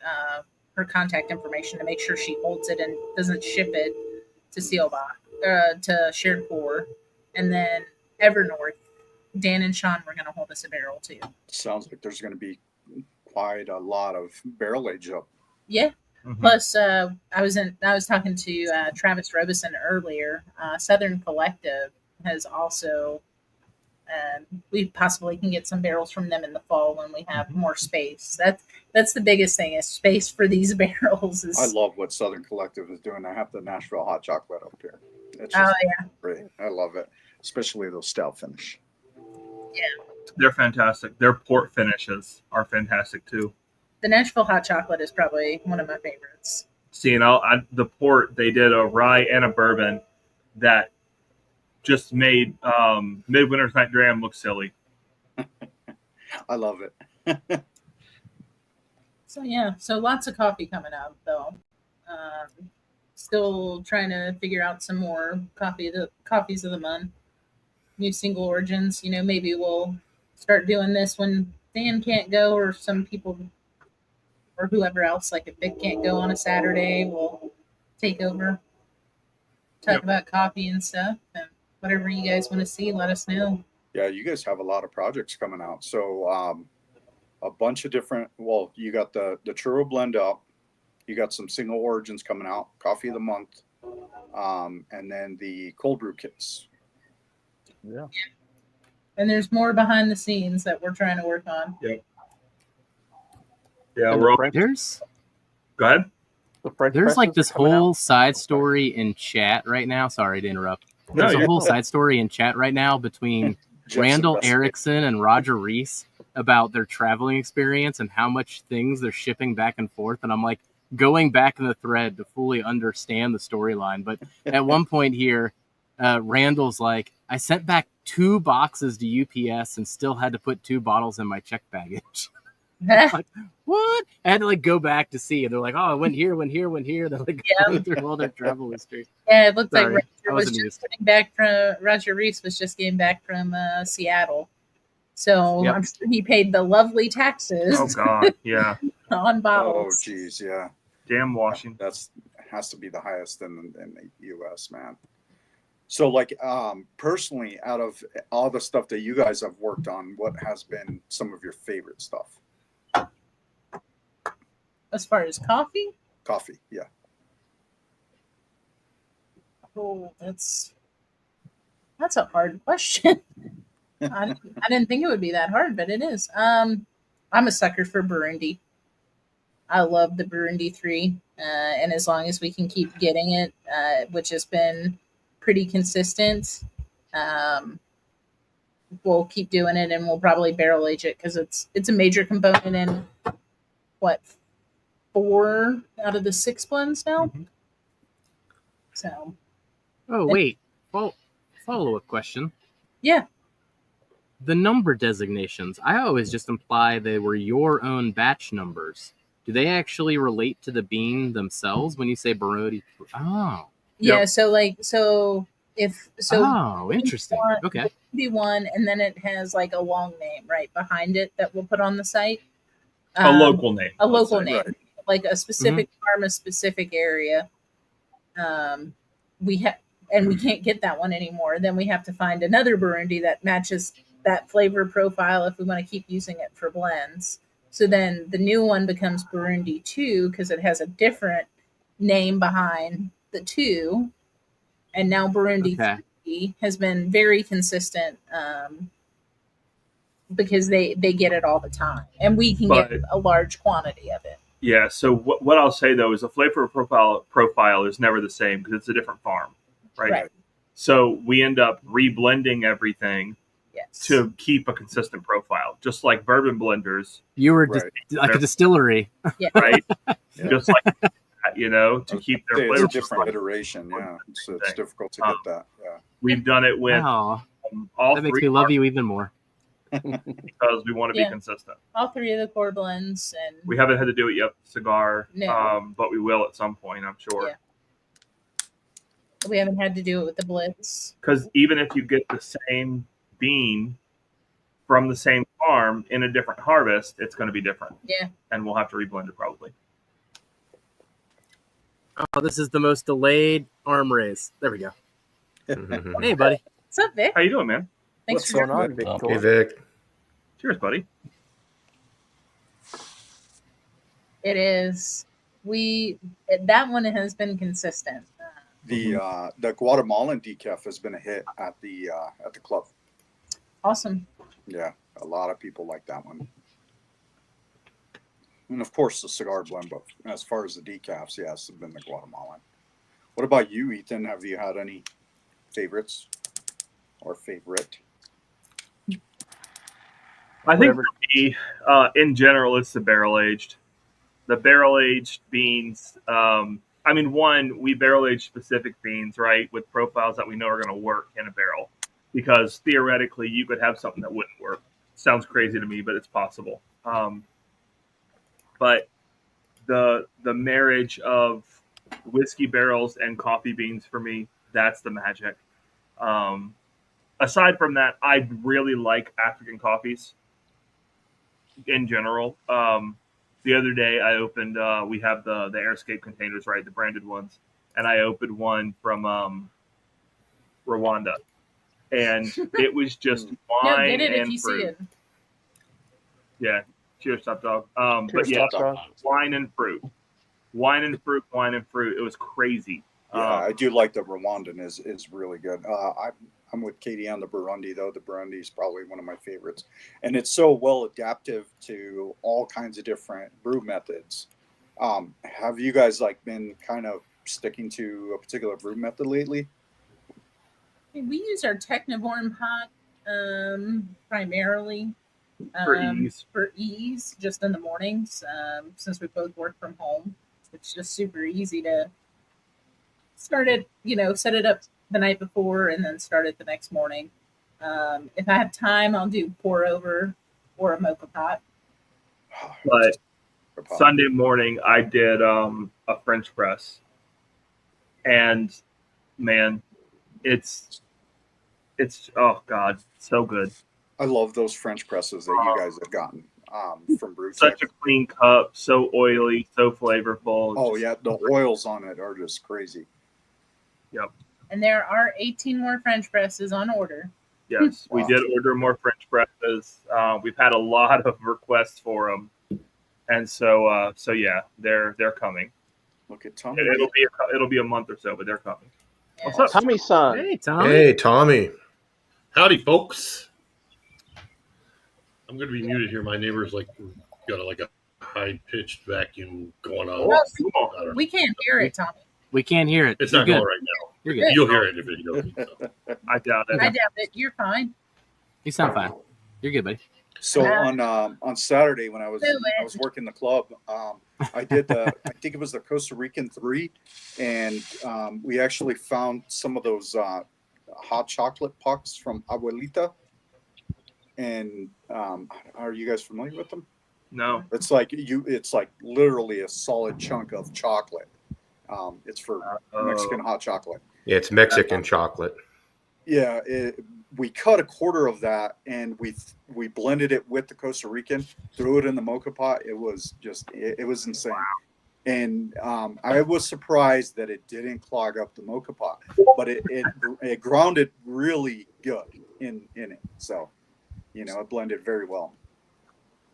her contact information to make sure she holds it and doesn't ship it to Sealbach, to Shared Pour. And then Evernorth, Dan and Sean were going to hold us a barrel too. Sounds like there's going to be quite a lot of barrel age up. Yeah. Mm-hmm. Plus, I was talking to Travis Robeson earlier. Southern Collective has also. We possibly can get some barrels from them in the fall when we have more space. That's the biggest thing is space for these barrels. I love what Southern Collective is doing. I have the Nashville hot chocolate up here. It's just great. I love it, especially those stout finish. Yeah, they're fantastic. Their port finishes are fantastic too. the Nashville hot chocolate is probably one of my favorites. See, and the port, they did a rye and a bourbon that just made Midwinter's Night Dram look silly. I love it. So yeah, so lots of coffee coming out though. Still trying to figure out some more coffees of the month, new single origins. You know, maybe we'll start doing this when Dan can't go, or some people, or whoever else. Like if Vic can't go on a Saturday, we'll take over, talk about coffee and stuff, and whatever you guys want to see, let us know. Yeah, you guys have a lot of projects coming out. So a bunch of different. Well, you got the churro blend up. You got some single origins coming out, coffee of the month, and then the cold brew kits. Yeah. And there's more behind the scenes that we're trying to work on. Yep. Yeah, And we're all. French, Go ahead. the French There's like presses this are coming whole out. side story in chat right now. Sorry to interrupt. No, There's a you're whole good. side story in chat right now between Jeff's Randall invested. Erickson and Roger Reese about their traveling experience and how much things they're shipping back and forth. And I'm like going back in the thread to fully understand the storyline. But at one point here, Randall's like, I sent back 2 boxes to UPS and still had to put 2 bottles in my check baggage. Like, what? I had to like go back to see. And they're like, oh, I went here. They're like going through all their travel history. Yeah, it looked Sorry, like I wasn't Roger Reese was just getting back from Seattle. So Yep. I'm sure he paid the lovely taxes Oh God, yeah. on Oh, bottles. geez, yeah. Damn Washington. That's has to be the highest in the U.S., man. So, like, personally, out of all the stuff that you guys have worked on, what has been some of your favorite stuff? As far as coffee, Coffee, yeah. oh, that's a hard question. I didn't think it would be that hard, but it is. I'm a sucker for Burundi. I love the Burundi 3, and as long as we can keep getting it, which has been pretty consistent, we'll keep doing it, and we'll probably barrel age it because it's a major component in what 4 out of the 6 blends now. Mhm. So Oh, wait. Follow-up question. yeah, The number designations, I always just imply they were your own batch numbers. Do they actually relate to the bean themselves when you say Barodi? Oh. yeah. Yep. So Oh, interesting. want- Okay. be one, and then it has like a long name right behind it that we'll put on the site. A local name. A let's local say. name, Right. like a specific farm, a specific area. We can't get that one anymore. Then we have to find another Burundi that matches that flavor profile if we want to keep using it for blends. So then the new one becomes Burundi 2 because it has a different name behind the 2. And now Burundi Okay. 3 has been very consistent because they get it all the time. And we can get But- a large quantity of it. Yeah. So what I'll say though is the flavor profile is never the same because it's a different farm, right? Right. So we end up reblending everything Yes. to keep a consistent profile, just like bourbon blenders, You were Right. like a distillery. right? Yeah. Just like that, to keep their It's flavor. a different iteration, yeah. It's difficult to get that. Yeah. We've done it with Wow. all That makes 3 me love you even more. because we want to Yeah. be consistent. All 3 of the core blends, and We haven't had to do it yet, with cigar, No. but we will at some point, I'm sure. Yeah. we haven't had to do it with the Blitz. Because even if you get the same bean from the same farm in a different harvest, it's going to be different. Yeah. And we'll have to reblend it probably. Oh, this is the most delayed arm raise. There we go. Mhm. Hey, buddy. What's up, Vic? How you doing, man? Thanks What's for going on, Vic? Victor? Hey, Vic. Cheers, buddy. It is. That one has been consistent. The Guatemalan decaf has been a hit at the club. Awesome. Yeah, a lot of people like that one. And of course the cigar blend, but as far as the decafs, yes, it's been the Guatemalan. What about you, Ethan? Have you had any favorites or favorite? I think Whatever. for me, in general, it's the barrel aged. the barrel aged beans. I mean, one, we barrel age specific beans, right, with profiles that we know are going to work in a barrel, because theoretically you could have something that wouldn't work. Sounds crazy to me, but it's possible. But the marriage of whiskey barrels and coffee beans, for me, that's the magic. Aside from that, I really like African coffees in general. The other day I opened, we have the Airscape containers, right, the branded ones, and I opened one from Rwanda, and it was just No, wine get it if and you see fruit. it. Yeah, cheers, top dog. But Cheers, yeah, Top Dog. wine and fruit, wine and fruit, wine and fruit. It was crazy. Yeah, I do like the Rwandan is really good. I'm with Katie on the Burundi though. The Burundi is probably one of my favorites, and it's so well adaptive to all kinds of different brew methods. Have you guys like been kind of sticking to a particular brew method lately? We use our Technivorm pot primarily for ease, just in the mornings, since we both work from home. It's just super easy to start it, set it up the night before and then start it the next morning. If I have time, I'll do pour over or a mocha pot. But Sunday morning, I did a French press, and man, it's oh god, so good. I love those French presses that you guys have gotten from Brew Such a clean cup, so oily, so flavorful. Oh yeah, the oils on it are just crazy. Yep. And there are 18 more French presses on order. Yes, we did order more French presses. We've had a lot of requests for them, and so yeah, they're coming. Look at Tommy. It'll be a month or so, but they're coming. Yeah. What's up, Tommy-san? Hey, Tommy. Hey, Tommy. Howdy, folks. I'm going to be muted here. My neighbor's got a high-pitched vacuum going on. Well, I don't know. we can't hear it, Tommy. We can't hear it. It's You're not good. going right now. You're good. You'll hear it if it goes. So. I doubt it. I doubt it. You're fine. You sound fine. You're good, buddy. So on Saturday when I was working the club, I did I think it was the Costa Rican 3, and we actually found some of those hot chocolate pucks from Abuelita. And are you guys familiar with them? No. It's like literally a solid chunk of chocolate. It's for Mexican hot chocolate. Yeah, it's Mexican chocolate. Yeah, we cut a quarter of that and we blended it with the Costa Rican, threw it in the mocha pot. It was just it was insane. Wow. And I was surprised that it didn't clog up the mocha pot, but it grounded really good in it. So, it blended very well.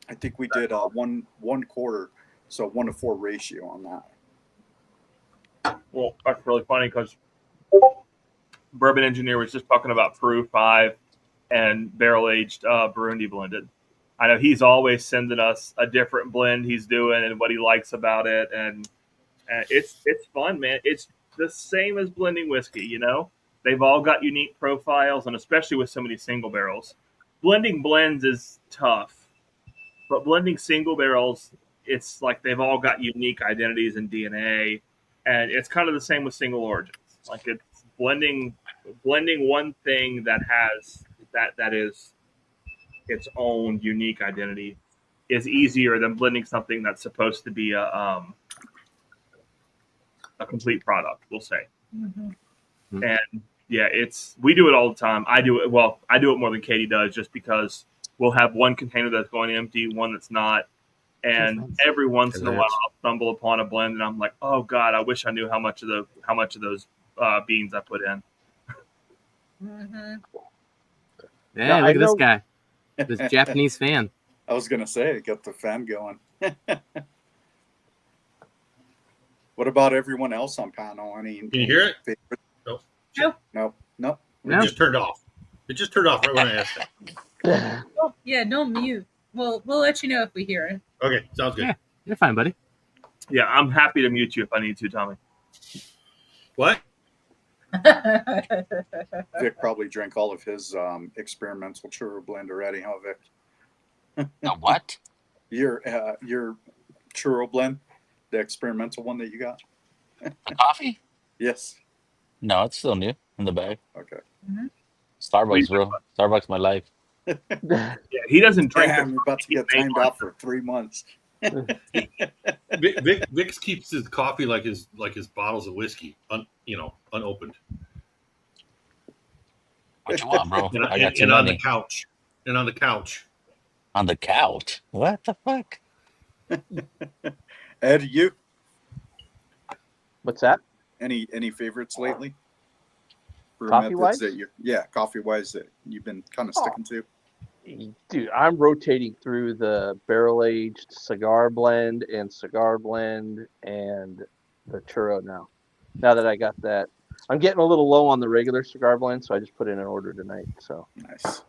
I think we did one quarter, so 1-to-4 ratio on that. Well, that's really funny because Bourbon Engineer was just talking about Peru 5 and barrel-aged Burundi blended. I know he's always sending us a different blend he's doing and what he likes about it, and it's fun, man. It's the same as blending whiskey, They've all got unique profiles, and especially with so many single barrels. Blending blends is tough, but blending single barrels, it's like they've all got unique identities and DNA, and it's kind of the same with single origins. Like it's blending one thing that has that is its own unique identity is easier than blending something that's supposed to be a complete product, we'll say. Mm-hmm. And yeah, we do it all the time. I do it more than Katie does, just because we'll have one container that's going empty, one that's not. And every once in a while, I'll stumble upon a blend, and I'm like, "Oh God, I wish I knew how much of those beans I put in." Mm-hmm. Yeah, look at this guy, this Japanese fan. I was gonna say, got the fan going. What about everyone else on panel? Can you hear it? No. It just turned off. It just turned off right when I asked that. Oh, yeah, don't mute. We'll let you know if we hear it. Okay, sounds good. Yeah, you're fine, buddy. Yeah, I'm happy to mute you if I need to, Tommy. What? Vic probably drank all of his experimental churro blend already, huh, Vic? A what? Your churro blend. the experimental one that you got? The coffee? Yes. No, it's still new in the bag. Okay. Mhm. Starbucks, bro. Starbucks, my life. Yeah, he doesn't drink. Damn, you're about to get timed out for 3 months. Vic keeps his coffee like his bottles of whiskey, unopened, What you want, bro? and, I got too and on the many. couch, and on the couch. On the couch? What the fuck? Ed, you What's that? any favorites lately? For Coffee-wise? methods that coffee wise that you've been kind of sticking to. Dude, I'm rotating through the barrel-aged cigar blend and the churro now. Now that I got that, I'm getting a little low on the regular cigar blend, so I just put in an order tonight. So, Nice.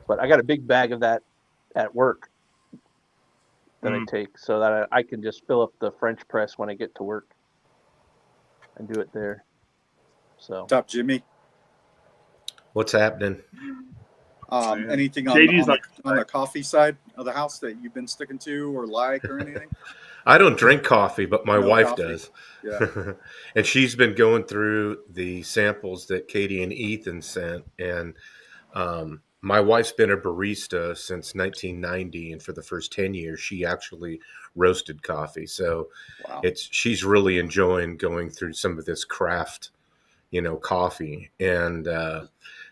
but I got a big bag of that at work that I take, so that I can just fill up the French press when I get to work and do it there. So, What's up, Jimmy? What's happening? Anything JD's on the coffee side of the house that you've been sticking to or like or anything? I don't drink coffee, but my No wife coffee. does. Yeah. And she's been going through the samples that Katie and Ethan sent. And my wife's been a barista since 1990. And for the first 10 years, she actually roasted coffee. So Wow. she's really enjoying going through some of this craft, coffee. And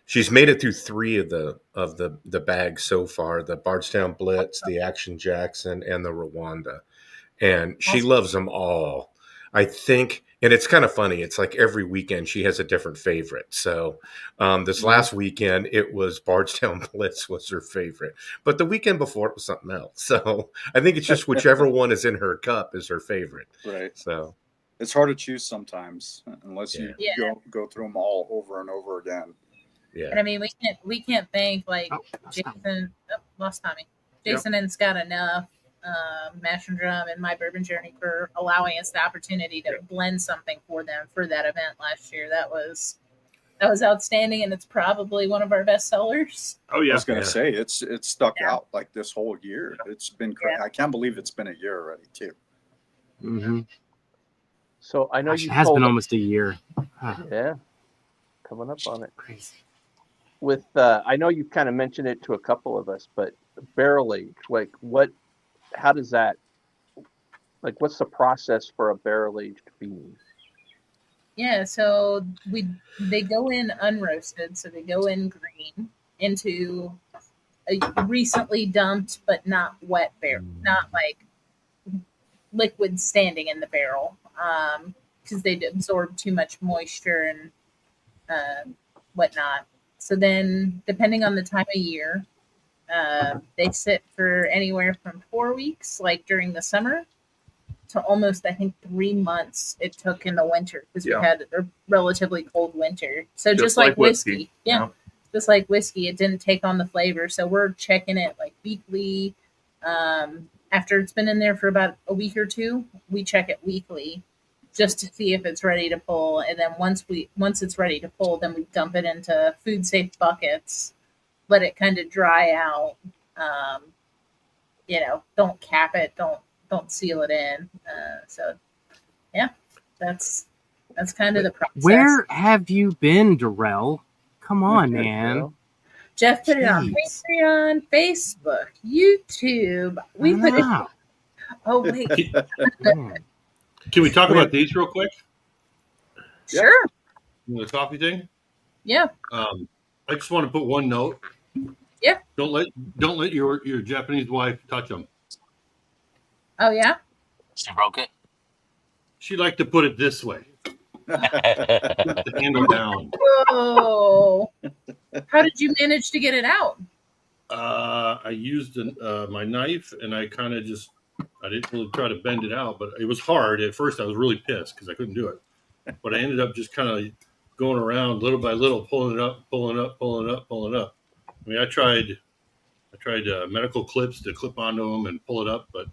she's made it through 3 of the bags so far: the Bardstown Blitz, the Action Jackson, and the Rwanda. And she loves them all, I think. And it's kind of funny. It's like every weekend she has a different favorite. So this last weekend, it was Bardstown Blitz was her favorite. But the weekend before, it was something else. So I think it's just whichever one is in her cup is her favorite. Right. So it's hard to choose sometimes unless you Yeah. go through them all over and over again. Yeah. And I mean, we can't thank like Jason. Lost Tommy. Jason and Scott enough. Mash and Drum and My Bourbon Journey for allowing us the opportunity to blend something for them for that event last year. That was outstanding, and it's probably one of our best sellers. Oh I yeah. was going to say it's stuck out like this whole year. It's been crazy. I can't believe it's been a year already too. Mm-hmm. so I know Gosh, you it has told been almost a year. yeah, coming up on it. Crazy. With I know you've kind of mentioned it to a couple of us, but barrel age, like how does that, like, what's the process for a barrel aged bean? Yeah, so they go in unroasted, so they go in green into a recently dumped but not wet barrel, not like liquid standing in the barrel, because they'd absorb too much moisture and whatnot. So then, depending on the time of year, they sit for anywhere from 4 weeks, like during the summer, to almost, I think, 3 months it took in the winter because we had a relatively cold winter. So just like whiskey. Yeah. Just like whiskey, it didn't take on the flavor. So we're checking it like weekly. After it's been in there for about a week or 2, we check it weekly just to see if it's ready to pull. And then once it's ready to pull, then we dump it into food safe buckets, let it kind of dry out. Don't cap it, don't seal it in. So yeah, that's kind of the process. Where have you been, Darrell? Come on, man. Jeff put it on Patreon, Facebook, YouTube. We put it. Oh wait. Can we talk about these real quick? Sure. The coffee thing. Yeah. I just want to put one note. Yeah. Don't let your Japanese wife touch them. Oh yeah. She broke it. She liked to put it this way. Put the handle down. Whoa. How did you manage to get it out? I used my knife, and I kind of I didn't really try to bend it out, but it was hard. At first, I was really pissed because I couldn't do it. But I ended up just kind of going around little by little, pulling it up. I mean, I tried medical clips to clip onto them and pull it up, but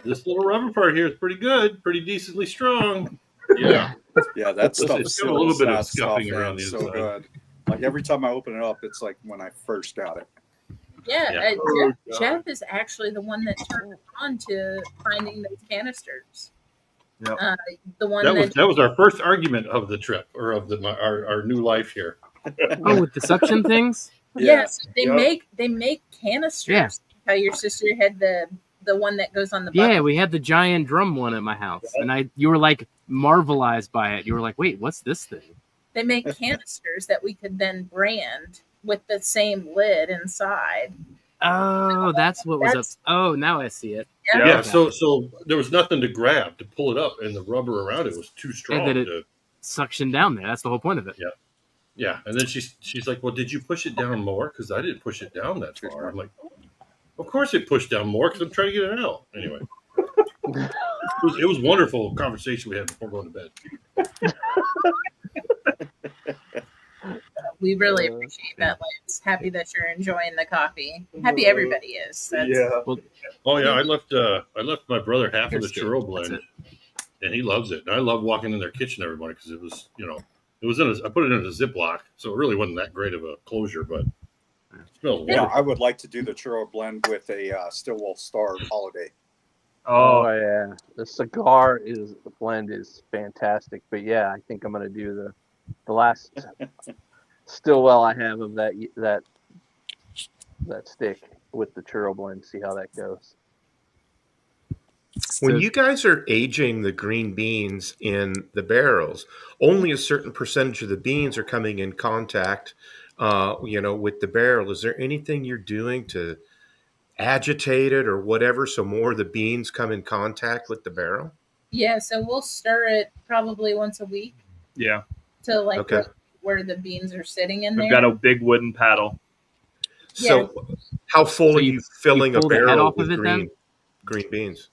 this little rubber part here is pretty good, pretty decently strong. Yeah. Yeah, that stuff It's got a little bit of scuffing around the so inside. good. Like every time I open it up, it's like when I first got it. Yeah, Yeah. Oh, Jeff, God. Jeff is actually the one that turned us on to finding those canisters. Yep. The one That was our first argument of the trip or of our new life here. Oh, with the suction things? Yes, they Yep. make canisters. Yeah. How your sister had the one that goes on the Yeah, bucket. we had the giant drum one at my house, and you were like marvelized by it. You were like, "Wait, what's this thing?" They make canisters that we could then brand with the same lid inside. Oh, that's what was up. That's- Oh, now I see it. Yeah. Yeah, so there was nothing to grab to pull it up, and the rubber around it was too strong. And then it suction down there. That's the whole point of it. Yeah, and then she's like, "Well, did you push it down more? Because I didn't push it down that far." I'm like, "Of course it pushed down more because I'm trying to get it out." Anyway, it was wonderful conversation we had before going to bed. We really appreciate that, Lance. Happy that you're enjoying the coffee. Happy everybody is. Yeah. Oh yeah, I left my brother half of the Here's good. churro That's blend, it. and he loves it. And I love walking in their kitchen every morning because it was it was I put it in a Ziploc, so it really wasn't that great of a closure, but it smells Yeah, wonderful. I would like to do the churro blend with a Stillwell Star Holiday. Oh Oh, yeah, the blend is fantastic. But yeah, I think I'm gonna do the last Stillwell I have of that stick with the churro blend. See how that goes. When So- you guys are aging the green beans in the barrels, only a certain percentage of the beans are coming in contact, with the barrel. Is there anything you're doing to agitate it or whatever so more of the beans come in contact with the barrel? Yeah, so we'll stir it probably once a week yeah. to Okay. where the beans are sitting in We've there. got a big wooden paddle. So, how full So are you filling a pull the head barrel off of with it then? green beans?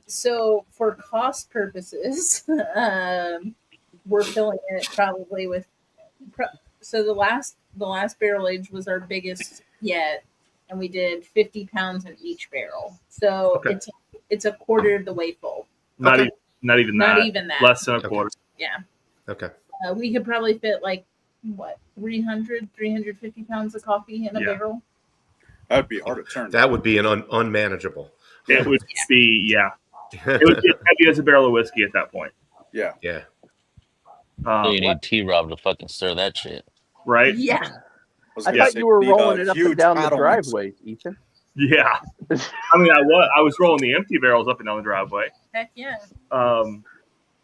So for cost purposes, we're filling it probably with. So the last barrel age was our biggest yet, and we did 50 pounds in each barrel. So Okay. it's a quarter of the way full. Not Okay. even not even Not that. even that. Less than a Okay. quarter. Yeah. Okay. We could probably fit 350 pounds of coffee in a Yeah. barrel. That'd be hard to turn. That would be an unmanageable. It would be It would be as heavy as a barrel of whiskey at that point. Yeah. Yeah. So you need T-Rob to fucking stir that shit. Right? Yeah. I thought you were rolling it up and huge down the paddle mix. driveway, Ethan. Yeah. I mean, I was rolling the empty barrels up and down the driveway. Heck yeah.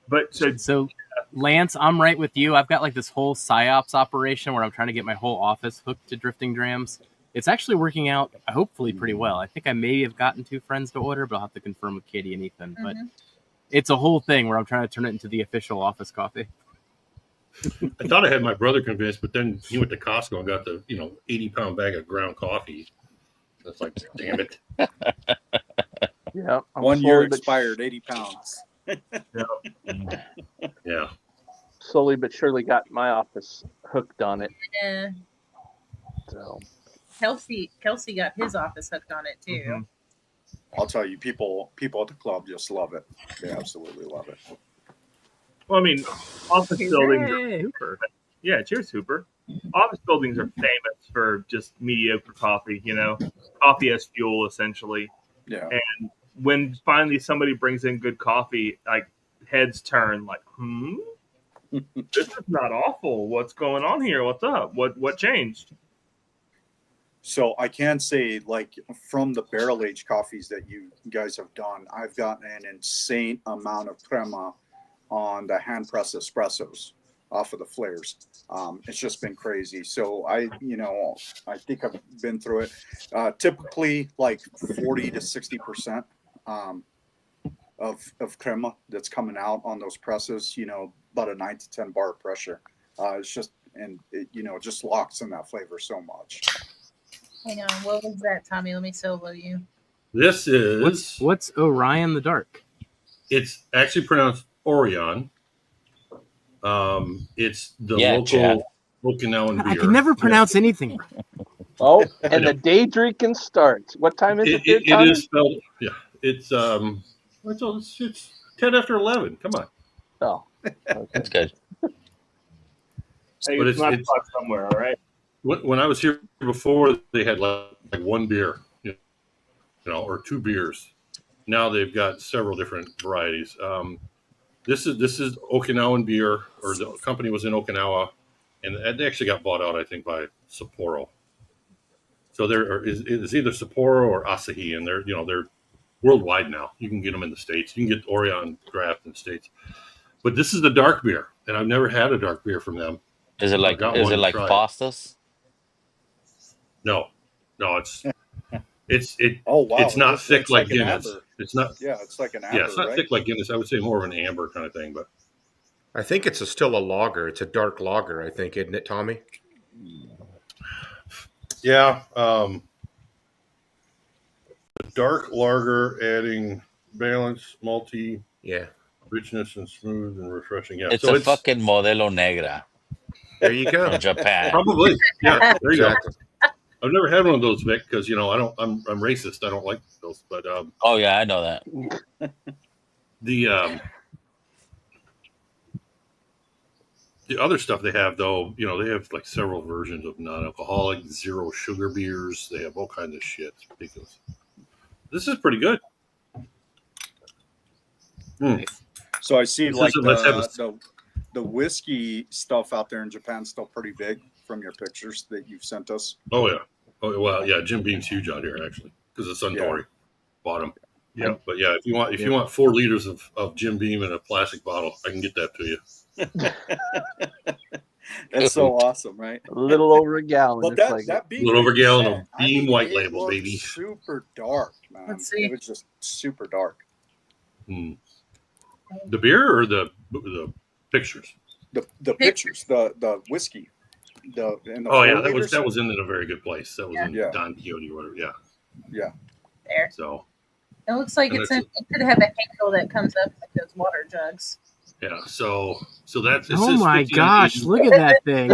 But So, Lance, I'm right with you. I've got like this whole psyops operation where I'm trying to get my whole office hooked to drifting drams. It's actually working out, hopefully, pretty well. I think I may have gotten 2 friends to order, but I'll have to confirm with Katie and Ethan. But it's a whole thing where I'm trying to turn it into the official office coffee. I thought I had my brother convinced, but then he went to Costco and got the 80-pound bag of ground coffee. That's like, damn it. Yeah. I'm 1 year slowly but- expired, 80 pounds. Yeah. Slowly but surely got my office hooked on it. Yeah. So Kelsey got his office hooked on it too. Mhm. I'll tell you, people at the club just love it. They absolutely love it. well, I mean, office buildings. Hey, Hooper. Yeah, cheers, Hooper. Office buildings are famous for just mediocre coffee. Coffee as fuel, essentially. Yeah. And when finally somebody brings in good coffee, like heads turn, like, this is not awful. What's going on here? What's up? What changed? So I can say, like, from the barrel aged coffees that you guys have done, I've gotten an insane amount of crema on the hand press espressos off of the flares. It's just been crazy. So I think I've been through it. Typically like 40 to 60% of crema that's coming out on those presses, about a 9 to 10 bar of pressure. It's just, and it just locks in that flavor so much. Hang on, what was that, Tommy? Let me solo you. This is, What's Orion the Dark? it's actually pronounced Orion. It's the Yeah, Chad. local Okinawan beer. I can never pronounce anything. and the day drinking starts. What time is it? there, It Tommy? is spelled, yeah. It's 10 after 11. Come on. Oh, okay. That's good. Hey, But it's it's- not somewhere, all right? when I was here before, they had like one beer, or two beers. Now they've got several different varieties. This is Okinawan beer, or the company was in Okinawa, and they actually got bought out, I think, by Sapporo. So there is either Sapporo or Asahi, and they're worldwide now. You can get them in the States. You can get Orion draft in the States. But this is the dark beer, and I've never had a dark beer from them. Is it like Foster's? No, it's Oh wow! it's not thick it's like an Guinness. amber. It's not. Yeah, it's like an amber. Yeah, it's not right? thick like Guinness. I would say more of an amber kind of thing. But I think it's still a lager. It's a dark lager, I think, isn't it, Tommy? yeah, dark lager adding balance, malty, Yeah. richness, and smooth and refreshing. Yeah, It's so a fucking Modelo Negra There you go. from Japan. probably. Yeah, there you go. Exactly. I've never had one of those, Vic, because I'm racist. I don't like those. But Oh yeah, I know that. the other stuff they have, though, they have like several versions of non-alcoholic, zero sugar beers. They have all kinds of shit. It's ridiculous. This is pretty good. So I see This like isn't- let's have the whiskey stuff out there in Japan still pretty big from your pictures that you've sent us. Oh yeah. Oh well, yeah. Jim Beam's huge out here actually because of Suntory. Bought him. Yeah. But yeah, if you want 4 liters of Jim Beam in a plastic bottle, I can get that to you. That's so awesome, right? A little over a gallon. Well, It's that Beam, Little over a gallon of I Beam mean, White it Label, looked baby. super dark, man. Let's see. It was just super dark. The beer or the pictures? The pictures, the whiskey, the Oh yeah, 4 that liters. was in a very good place. That was in Yeah. Don Quixote or whatever. Yeah. There. So It looks like And it that's could have a handle that comes up like those water jugs. yeah. So that's. It Oh says my 15 gosh, ABV. look at that thing.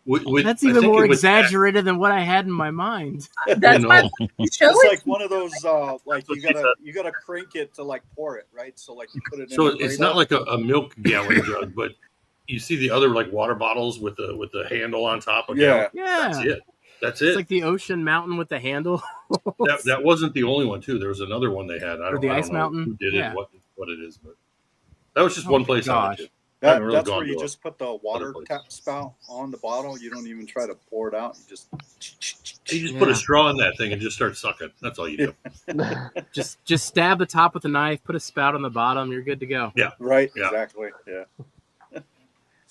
What? I That's even think more it was- exaggerated than what I had in my mind. That's know. why you show It's it. like one of those like So you gotta crank it to like pour it, right? So like you put it in. So a it's Brita. not like a milk gallon jug, but you see the other like water bottles with the handle on top of Yeah. Yeah. That's it. That's It's it. like the ocean mountain with the handle. That wasn't the only one too. There was another one they had. I don't, the I don't Ice know Mountain? who did Yeah. it, what it is, but that was just Oh one my place. I went gosh. to. I haven't really That's gone where you to a- just put the water places. tap spout on the bottle. You don't even try to pour it out. You just You just put a Yeah. straw in that thing and just start sucking. That's all you do. Just stab the top with a knife, put a spout on the bottom, you're good to go. right. Yeah. Exactly. Yeah.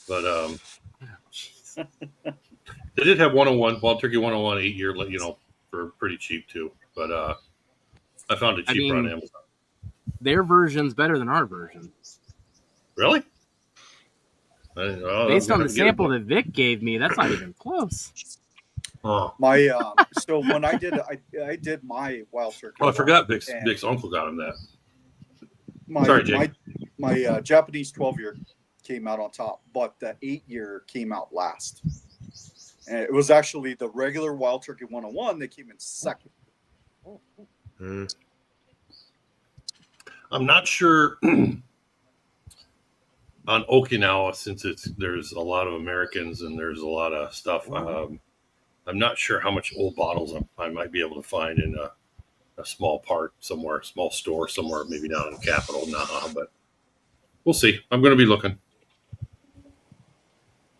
But they did have 101 Wild Turkey 101 8-year, for pretty cheap too. But I found it I cheaper on mean- Amazon. Their version's better than our version. Really? Based on the sample that Vic gave me, that's not even close. Oh, My so when I did my wild turkey. I forgot Vic's and uncle got him that. My, Sorry, Jake. My Japanese 12-year came out on top, but the 8-year came out last. And it was actually the regular Wild Turkey 101 that came in second. Mm. I'm not sure on Okinawa, since there's a lot of Americans and there's a lot of stuff. I'm not sure how much old bottles I might be able to find in a small part somewhere, small store somewhere, maybe down in the capital, Naha. But we'll see. I'm going to be looking.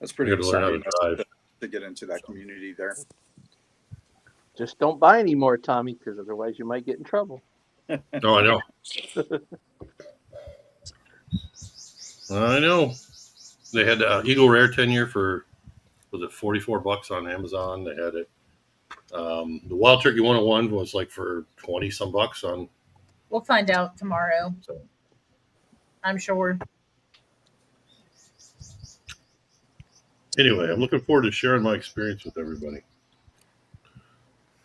That's I pretty got to learn how to exciting drive. to get into that community there. Just don't buy any more, Tommy, because otherwise you might get in trouble. Oh, I know. I know. They had Eagle Rare 10-year for, was it $44 on Amazon? They had it. The Wild Turkey 101 was like for 20 some bucks on. We'll find out tomorrow. So. I'm sure. Anyway, I'm looking forward to sharing my experience with everybody.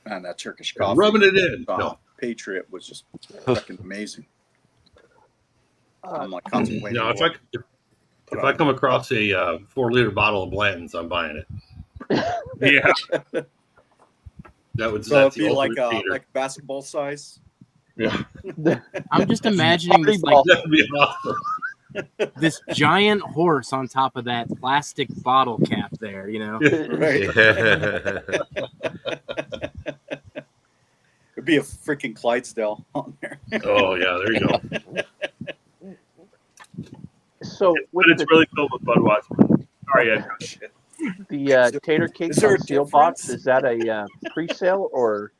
Man, that Turkish coffee. Rubbing it in. No. Patriot was just fucking amazing. I'm like contemplating. Now, if I come across a 4-liter bottle of Blanton's, I'm buying it. Yeah. That's so it'd the be like ultimate Tater. like basketball size. Yeah, I'm just imagining this like that'd be awesome. this giant horse on top of that plastic bottle cap there, you know. Right. It'd be a freaking Clydesdale on there. Oh yeah, there you go. So But with it's really filled with Budweiser. Sorry, Ed. the Tater Cakes Is there on a seal box, difference? is that a pre-sale or?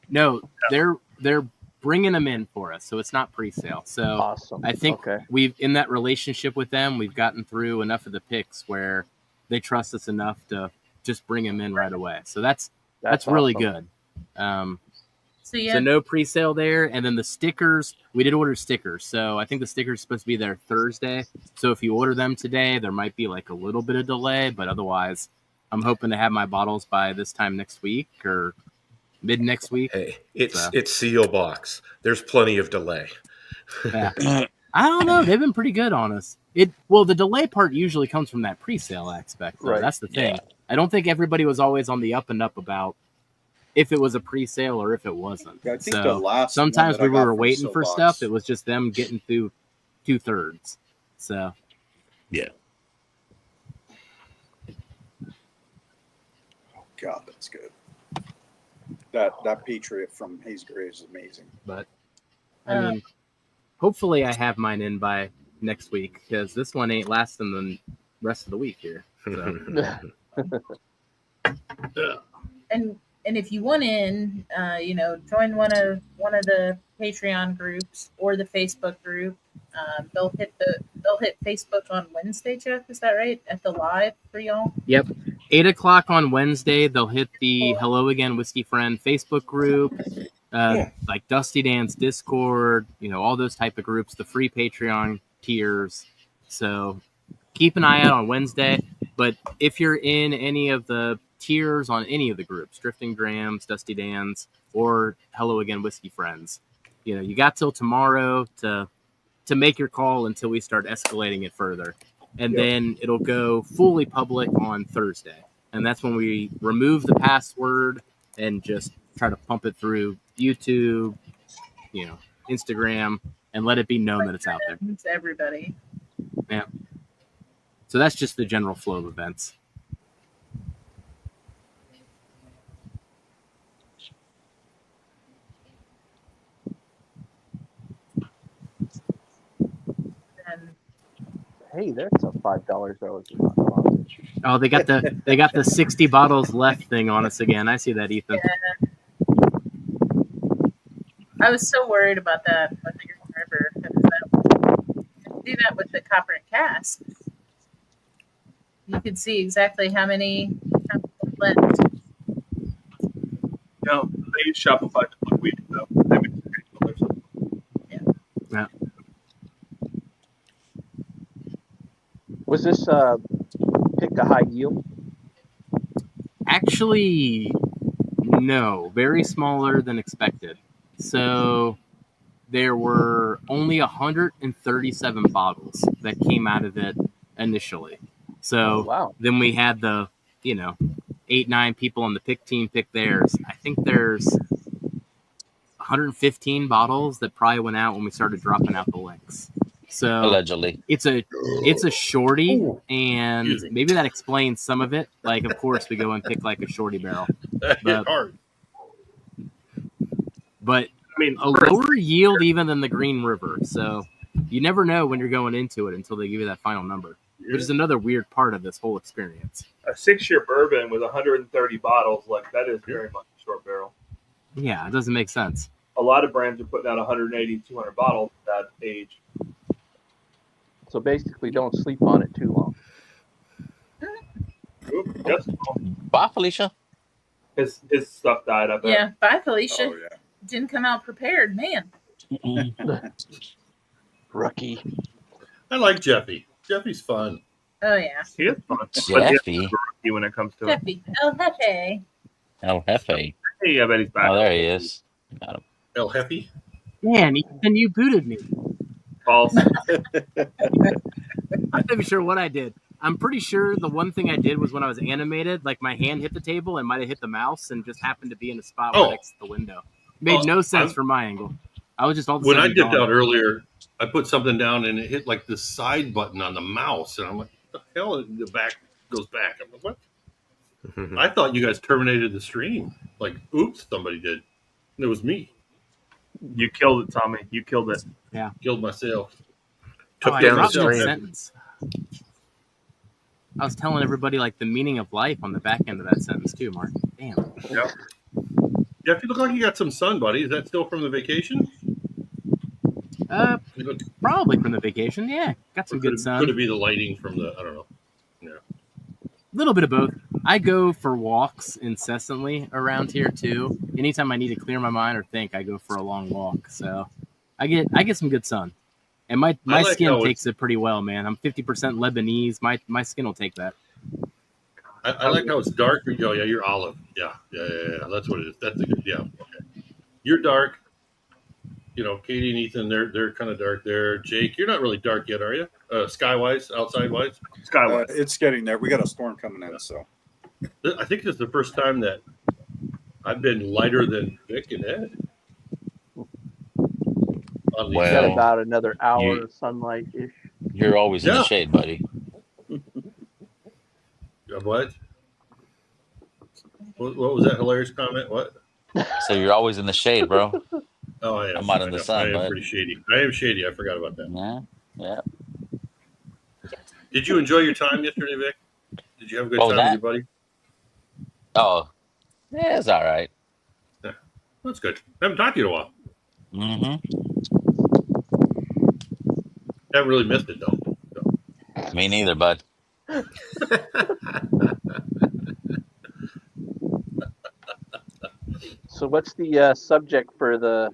No, they're bringing them in for us, so it's not pre-sale. So Awesome. I think Okay. we've in that relationship with them, we've gotten through enough of the picks where they trust us enough to just bring them in right away. So that's really awesome. good. So yeah, So no pre-sale there, and then the stickers, we did order stickers. So I think the stickers are supposed to be there Thursday. So if you order them today, there might be like a little bit of delay, but otherwise, I'm hoping to have my bottles by this time next week or mid next week. Hey, it's seal box. There's plenty of delay. Yeah. I don't know. They've been pretty good on us. The delay part usually comes from that pre-sale aspect. Though. Right. That's the thing. Yeah. I don't think everybody was always on the up and up about if it was a pre-sale or if it wasn't. Yeah, I think the So last sometimes one that we I got were from waiting for Soapbox- stuff. It was just them getting through 2/3. So God, that's good. That Patriot from Hayes Graves is amazing. but I mean, hopefully I have mine in by next week because this one ain't lasting the rest of the week here. So. and if you want in, join one of the Patreon groups or the Facebook group. They'll hit Facebook on Wednesday, Jeff. Is that right? At the live for y'all. Yep. 8:00 on Wednesday, they'll hit the Hello Again Whiskey Friend Facebook group, like Dusty Dan's Discord, all those type of groups, the free Patreon tiers. So keep an eye out on Wednesday. But if you're in any of the tiers on any of the groups, Drifting Grams, Dusty Dan's, or Hello Again Whiskey Friends, you got till tomorrow to make your call until we start escalating it further. And then it'll go fully public on Thursday. And that's when we remove the password and just try to pump it through YouTube, Instagram, and let it be known that it's out there. It's everybody. Yeah. So that's just the general flow of events. And Hey, that's a $5 I was not. Oh, they got the 60 bottles left thing on us again. I see that, Ethan. I was so worried about that with the Green River because do that with the copper and cask. You can see exactly how many left. No, they use Shopify to book weed, though. They make great colors. Yeah. Was this picked a high yield? Actually, no. Very smaller than expected. So there were only 137 bottles that came out of it initially. So Wow. then we had the, 8-9 people on the pick team pick theirs. I think there's 115 bottles that probably went out when we started dropping out the links. So Allegedly. it's a shorty, and Excuse me. maybe that explains some of it. Like, of course, we go and pick like a shorty barrel, That hit But- hard. but I mean, a lower yield even than the Green River. So you never know when you're going into it until they give you that final number, which is another weird part of this whole experience. a 6-year bourbon with 130 bottles, like that is very much a short barrel. Yeah, it doesn't make sense. A lot of brands are putting out 180, 200 bottles at that age. So basically, don't sleep on it too long. Oop, yes, Bye, Felicia. his stuff died. I bet. Yeah, bye, Felicia. Oh yeah. Didn't come out prepared, man. Rookie. I like Jeffy. Jeffy's fun. Oh yeah, He is fun. But Jeffy. yeah, when it comes to it. Jeffy. El Jefe. El Jefe. Hey, I bet he's back. Oh, there he is. Got him. El Jefe. Man, Ethan, you booted me. False. I'm not even sure what I did. I'm pretty sure the one thing I did was when I was animated, like my hand hit the table and might have hit the mouse and just happened to be in a spot right Oh. next to the window. Made Oh, no sense I'm- from my angle. I was just all of a When I sudden dipped gone. out earlier, I put something down and it hit like the side button on the mouse, and I'm like, what the hell? The back goes back. I'm like, what? I thought you guys terminated the stream. Like, oops, somebody did. And it was me. You killed it, Tommy. You killed it. Killed myself. Took I down the dropped that stream. sentence. I was telling everybody like the meaning of life on the back end of that sentence too, Mark. Damn. Yep. Jeff, you look like you got some sun, buddy. Is that still from the vacation? Probably from the vacation. Yeah, got some good sun. Could it be the lighting from the? I don't know. Yeah. A little bit of both. I go for walks incessantly around here too. Anytime I need to clear my mind or think, I go for a long walk. So I get some good sun, and my like skin takes it pretty well, man. I'm 50% Lebanese. My skin will take that. I like how it's dark. Oh yeah, you're olive. Yeah. That's what it is. That's a good. Yeah. Okay. You're dark. You know, Katie and Ethan, they're kind of dark there. Jake, you're not really dark yet, are you? Sky-wise, outside-wise? Skywise. It's getting there. We got a storm coming in, so. I think this is the first time that I've been lighter than Vic and Ed. Got about another hour of sunlight-ish. You're always in the shade, buddy. What? What was that hilarious comment? What? So you're always in the shade, bro. Oh, yeah. I'm out in the sun, I am bud. pretty shady. I am shady. I forgot about that. Yeah. Did you enjoy your time yesterday, Vic? Did you have a good time with your buddy? Oh, yeah, it's all right. Yeah. That's good. I haven't talked to you in a while. Haven't really missed it, though. So. Me neither, bud. So what's the subject for the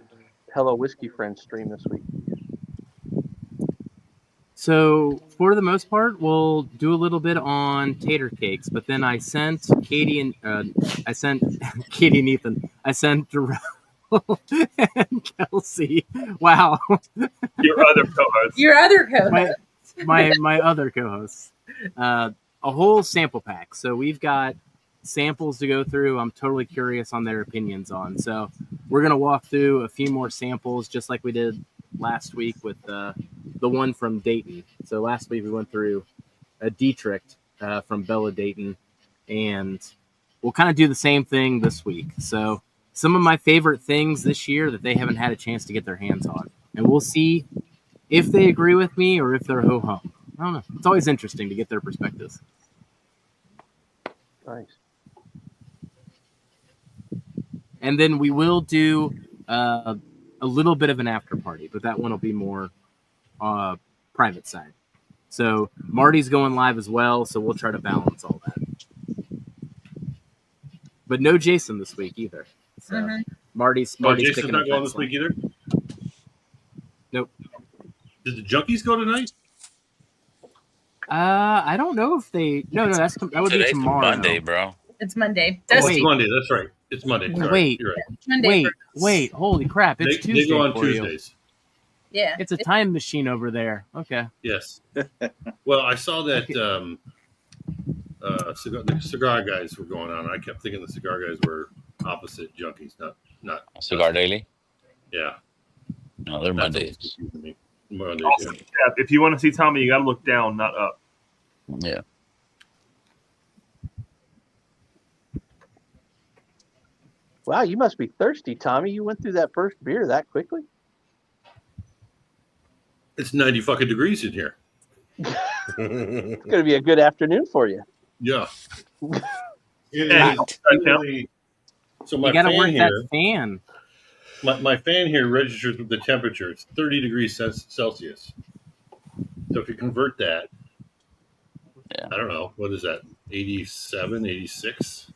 Hello Whiskey Friends stream this week? So for the most part, we'll do a little bit on tater cakes, but then I sent Katie and Katie and Ethan. I sent Darrell and Kelsey. Wow. Your other co-host. Your other co-host. My other co-hosts. A whole sample pack. So we've got samples to go through. I'm totally curious on their opinions on. So we're gonna walk through a few more samples, just like we did last week with the one from Dayton. So last week we went through a Dietrich from Bella Dayton, and we'll kind of do the same thing this week. So some of my favorite things this year that they haven't had a chance to get their hands on, and we'll see if they agree with me or if they're ho-hum. I don't know. It's always interesting to get their perspectives. Nice. And then we will do a little bit of an after party, but that one will be more private side. So Marty's going live as well, so we'll try to balance all that. But no Jason this week either. So Marty's Jason's not going this week either? Nope. Did the Junkies go tonight? I don't know if they. No, that would be tomorrow. Monday, bro. It's Monday. Oh, it's Monday. That's right. It's Monday. Sorry. You're right. Monday Wait! Holy crap! It's Tuesday. They go on for Tuesdays. You. Yeah. It's a time machine over there. Okay. Yes. Well, I saw that the cigar guys were going on. I kept thinking the cigar guys were opposite Junkies, not Cigar Daily. Yeah. No, they're Mondays. Mondays. Also, Yeah. if you want to see Tommy, you got to look down, not up. Yeah. Wow, you must be thirsty, Tommy. You went through that first beer that quickly? It's 90 fucking degrees in here. It's going to be a good afternoon for you. Yeah. Hey, So my You gotta fan work here, that fan. my fan here registers with the temperature. It's 30 degrees Celsius. So if you convert that, I don't know, what is that? 87, 86?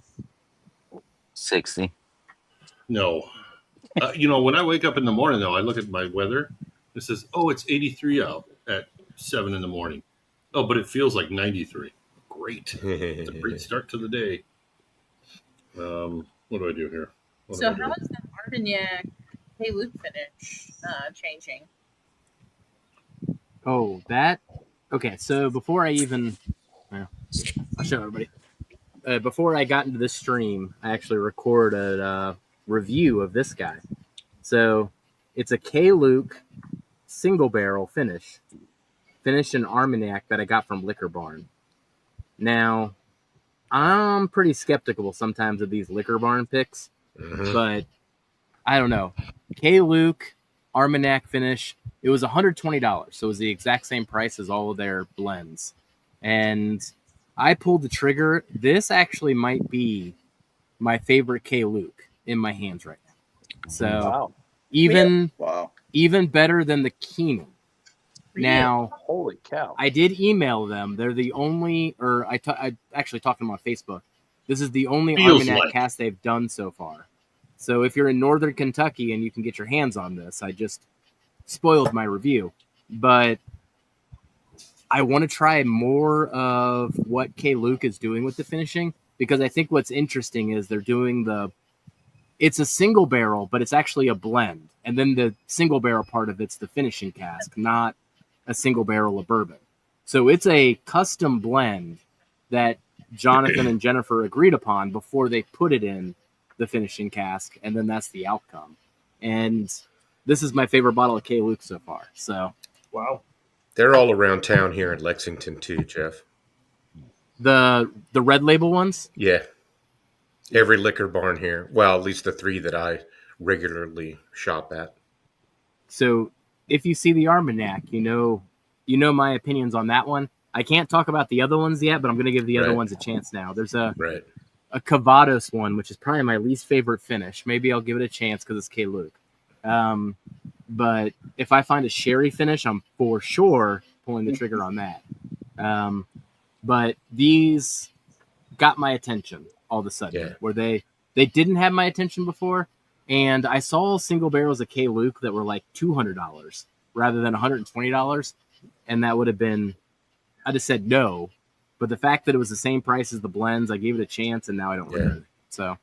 60. No. When I wake up in the morning, though, I look at my weather. It says, it's 83 out at 7 in the morning. Oh, but it feels like 93. Great. It's a great start to the day. What do I do here? So how is the Armagnac Hey Luke finish changing? Oh, that. Okay, so before I even. I'll show everybody. Before I got into this stream, I actually recorded a review of this guy. So it's a K. Luke single barrel finished in Armagnac that I got from Liquor Barn. Now, I'm pretty skeptical sometimes of these Liquor Barn picks, but I don't know. K. Luke Armagnac finish, it was $120, so it was the exact same price as all of their blends. And I pulled the trigger. This actually might be my favorite K. Luke in my hands right now. So Wow. even better than the Keenan. Really? Now, Holy cow. I did email them. They're the only, or I actually talked to them on Facebook. This is the only Feels Armagnac like. cast they've done so far. So if you're in Northern Kentucky and you can get your hands on this, I just spoiled my review. But I want to try more of what K. Luke is doing with the finishing, because I think what's interesting is they're doing it's a single barrel, but it's actually a blend. And then the single barrel part of it's the finishing cask, not a single barrel of bourbon. So it's a custom blend that Jonathan and Jennifer agreed upon before they put it in the finishing cask, and then that's the outcome. And this is my favorite bottle of K. Luke so far. So Wow. They're all around town here in Lexington too, Jeff. the red label ones, Yeah. Every Liquor Barn here. Well, at least the 3 that I regularly shop at. so if you see the Armagnac, you know my opinions on that one. I can't talk about the other ones yet, but I'm going to give the other ones a chance now. There's a Cavados one, which is probably my least favorite finish. Maybe I'll give it a chance because it's K. Luke. But if I find a sherry finish, I'm for sure pulling the trigger on that. But these got my attention all of a sudden, where they didn't have my attention before. And I saw single barrels of K. Luke that were like $200 rather than $120. And that would have been, I just said no. But the fact that it was the same price as the blends, I gave it a chance, and now I don't regret it. So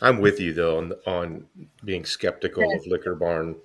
I'm with you though on being skeptical of Liquor Barn,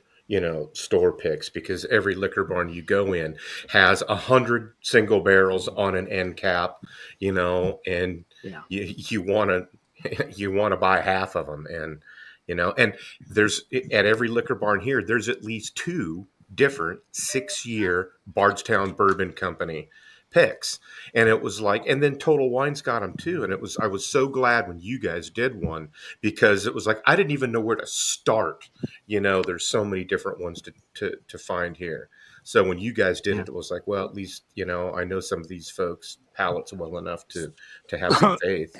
store picks, because every Liquor Barn you go in has 100 single barrels on an end cap, and you want to buy half of them, and and there's at every Liquor Barn here, there's at least 2 different 6-year Bardstown Bourbon Company picks. And it was like, and then Total Wine's got them too. And I was so glad when you guys did one, because it was like, I didn't even know where to start. There's so many different ones to find here. So when you guys did it, it was like, well, at least, I know some of these folks' palates well enough to have some faith.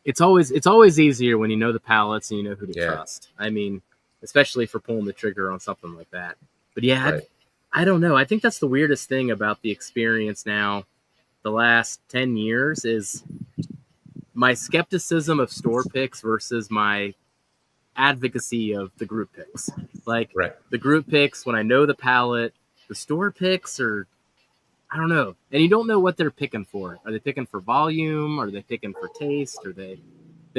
It's always easier when you know the palates and you know who to trust. I mean, especially for pulling the trigger on something like that. But I don't know. I think that's the weirdest thing about the experience now, the last 10 years, is my skepticism of store picks versus my advocacy of the group picks. Like the group picks, when I know the palate, the store picks are, I don't know. And you don't know what they're picking for. Are they picking for volume? Are they picking for taste? Are they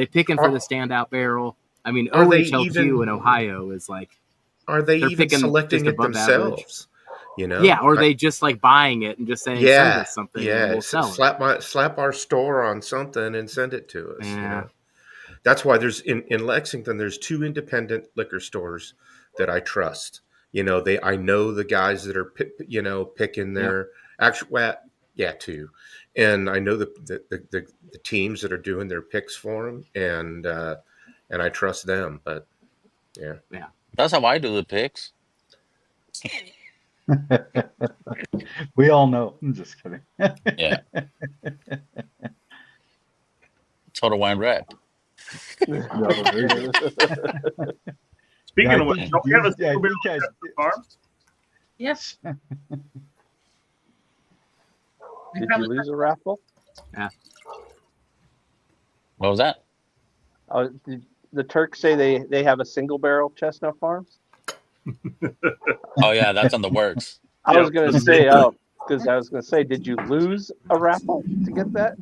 picking for the standout barrel? I mean, OHLQ in Ohio is like, are they even selecting it themselves? Yeah, or they just like buying it and just saying, send us something and we'll sell it. Slap our store on something and send it to us. That's why there's in Lexington, there's 2 independent liquor stores that I trust. I know the guys that are picking their actual 2, and I know the teams that are doing their picks for them, and I trust them. But yeah, that's how I do the picks. We all know. I'm just kidding. Yeah. Total Wine Rep. No, very good. Speaking of which, don't we have a single barrel guys, farms? Yes. Did you lose a raffle? Yeah. What was that? Did the Turks say they have a single barrel Chestnut Farms? Oh yeah, that's on the works. I was gonna say, did you lose a raffle to get that?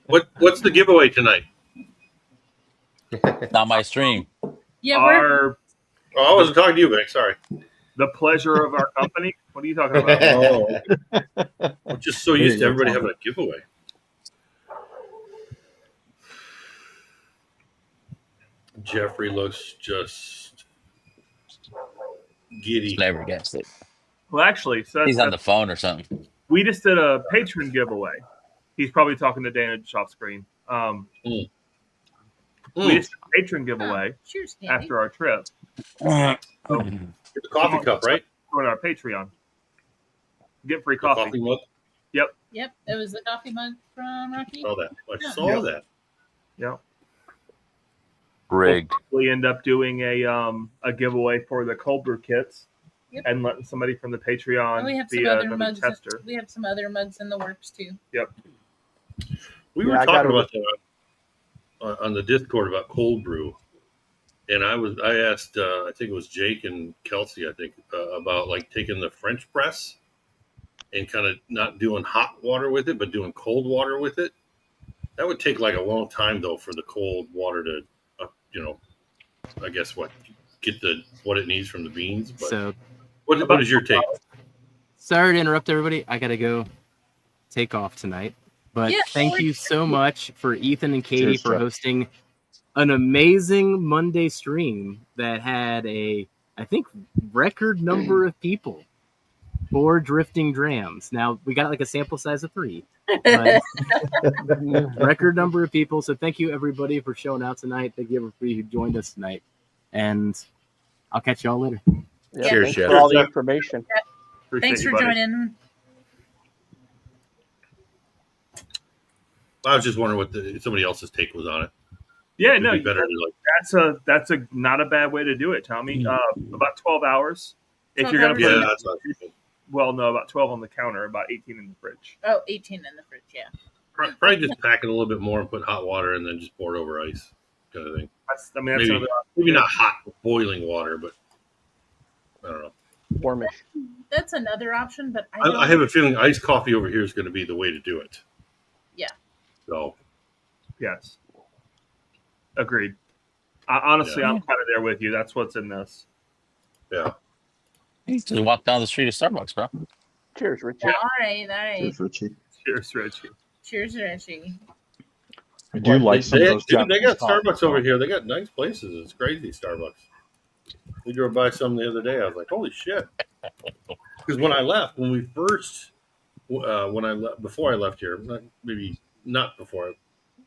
What's the giveaway tonight? Not my stream. Yeah, I wasn't talking to you, Vic. Sorry. The pleasure of our company. What are you talking about? I'm just so used to everybody having a giveaway. Jeffrey looks just Giddy. Flabbergasted. Well, actually, so He's on the phone or something. we just did a patron giveaway. He's probably talking to Dana just off screen. We just did a patron giveaway Cheers, Candy. after our trip. It's a coffee cup, right? Join our Patreon. Get free The coffee. coffee mug. Yep, it was the coffee mug from Rocky. Saw that. I Yeah. saw that. Yeah. Rigged. We end up doing a giveaway for the cold brew kits. Yep. And letting somebody from the Patreon And we have some be other another mugs. tester. We have some other mugs in the works too. We Yeah, were I talking gotta- about that on the Discord about cold brew, and I asked I think it was Jake and Kelsey about like taking the French press and kind of not doing hot water with it, but doing cold water with it. That would take like a long time though for the cold water to, I guess get what it needs from the beans. But So what is your take? sorry to interrupt everybody. I gotta go take off tonight. But Yeah, thank you so much for Ethan and Katie Cheers, for Jeff. hosting an amazing Monday stream that had I think, record number of people for Drifting Drams. Now, we got like a sample size of 3. But record number of people. So thank you, everybody, for showing out tonight. Thank you, everybody who joined us tonight. And I'll catch y'all later. Yeah, Cheers, thanks Jeff. for all the information. Appreciate Thanks you, for buddy. joining. I was just wondering what somebody else's take was on it. Yeah, It'd no, be better to like. that's a not a bad way to do it, Tommy. About 12 hours. If 12 you're gonna hours. put Yeah, it, that's what I was thinking. well, no, about 12 on the counter, about 18 in the fridge. Oh, 18 in the fridge, yeah. Probably just pack it a little bit more and put hot water and then just pour it over ice, kind of thing. That's Maybe- another Maybe not hot boiling water, but I don't know. Warmish. That's another option, but I don't. I have a feeling iced coffee over here is going to be the way to do it. Yeah. So yes. Agreed. Honestly, Yeah. I'm kind of there with you. That's what's in this. yeah, You just walk down the street to Starbucks, bro. Cheers, Richie. Yeah, all right. Cheers, Richie. Cheers, Richie. Cheers, Richie. I do like some of those they Japanese got coffees, Starbucks though. over here. They got nice places. It's crazy, Starbucks. We drove by some the other day. I was like, holy shit. Because when I left, when we first, before I left here,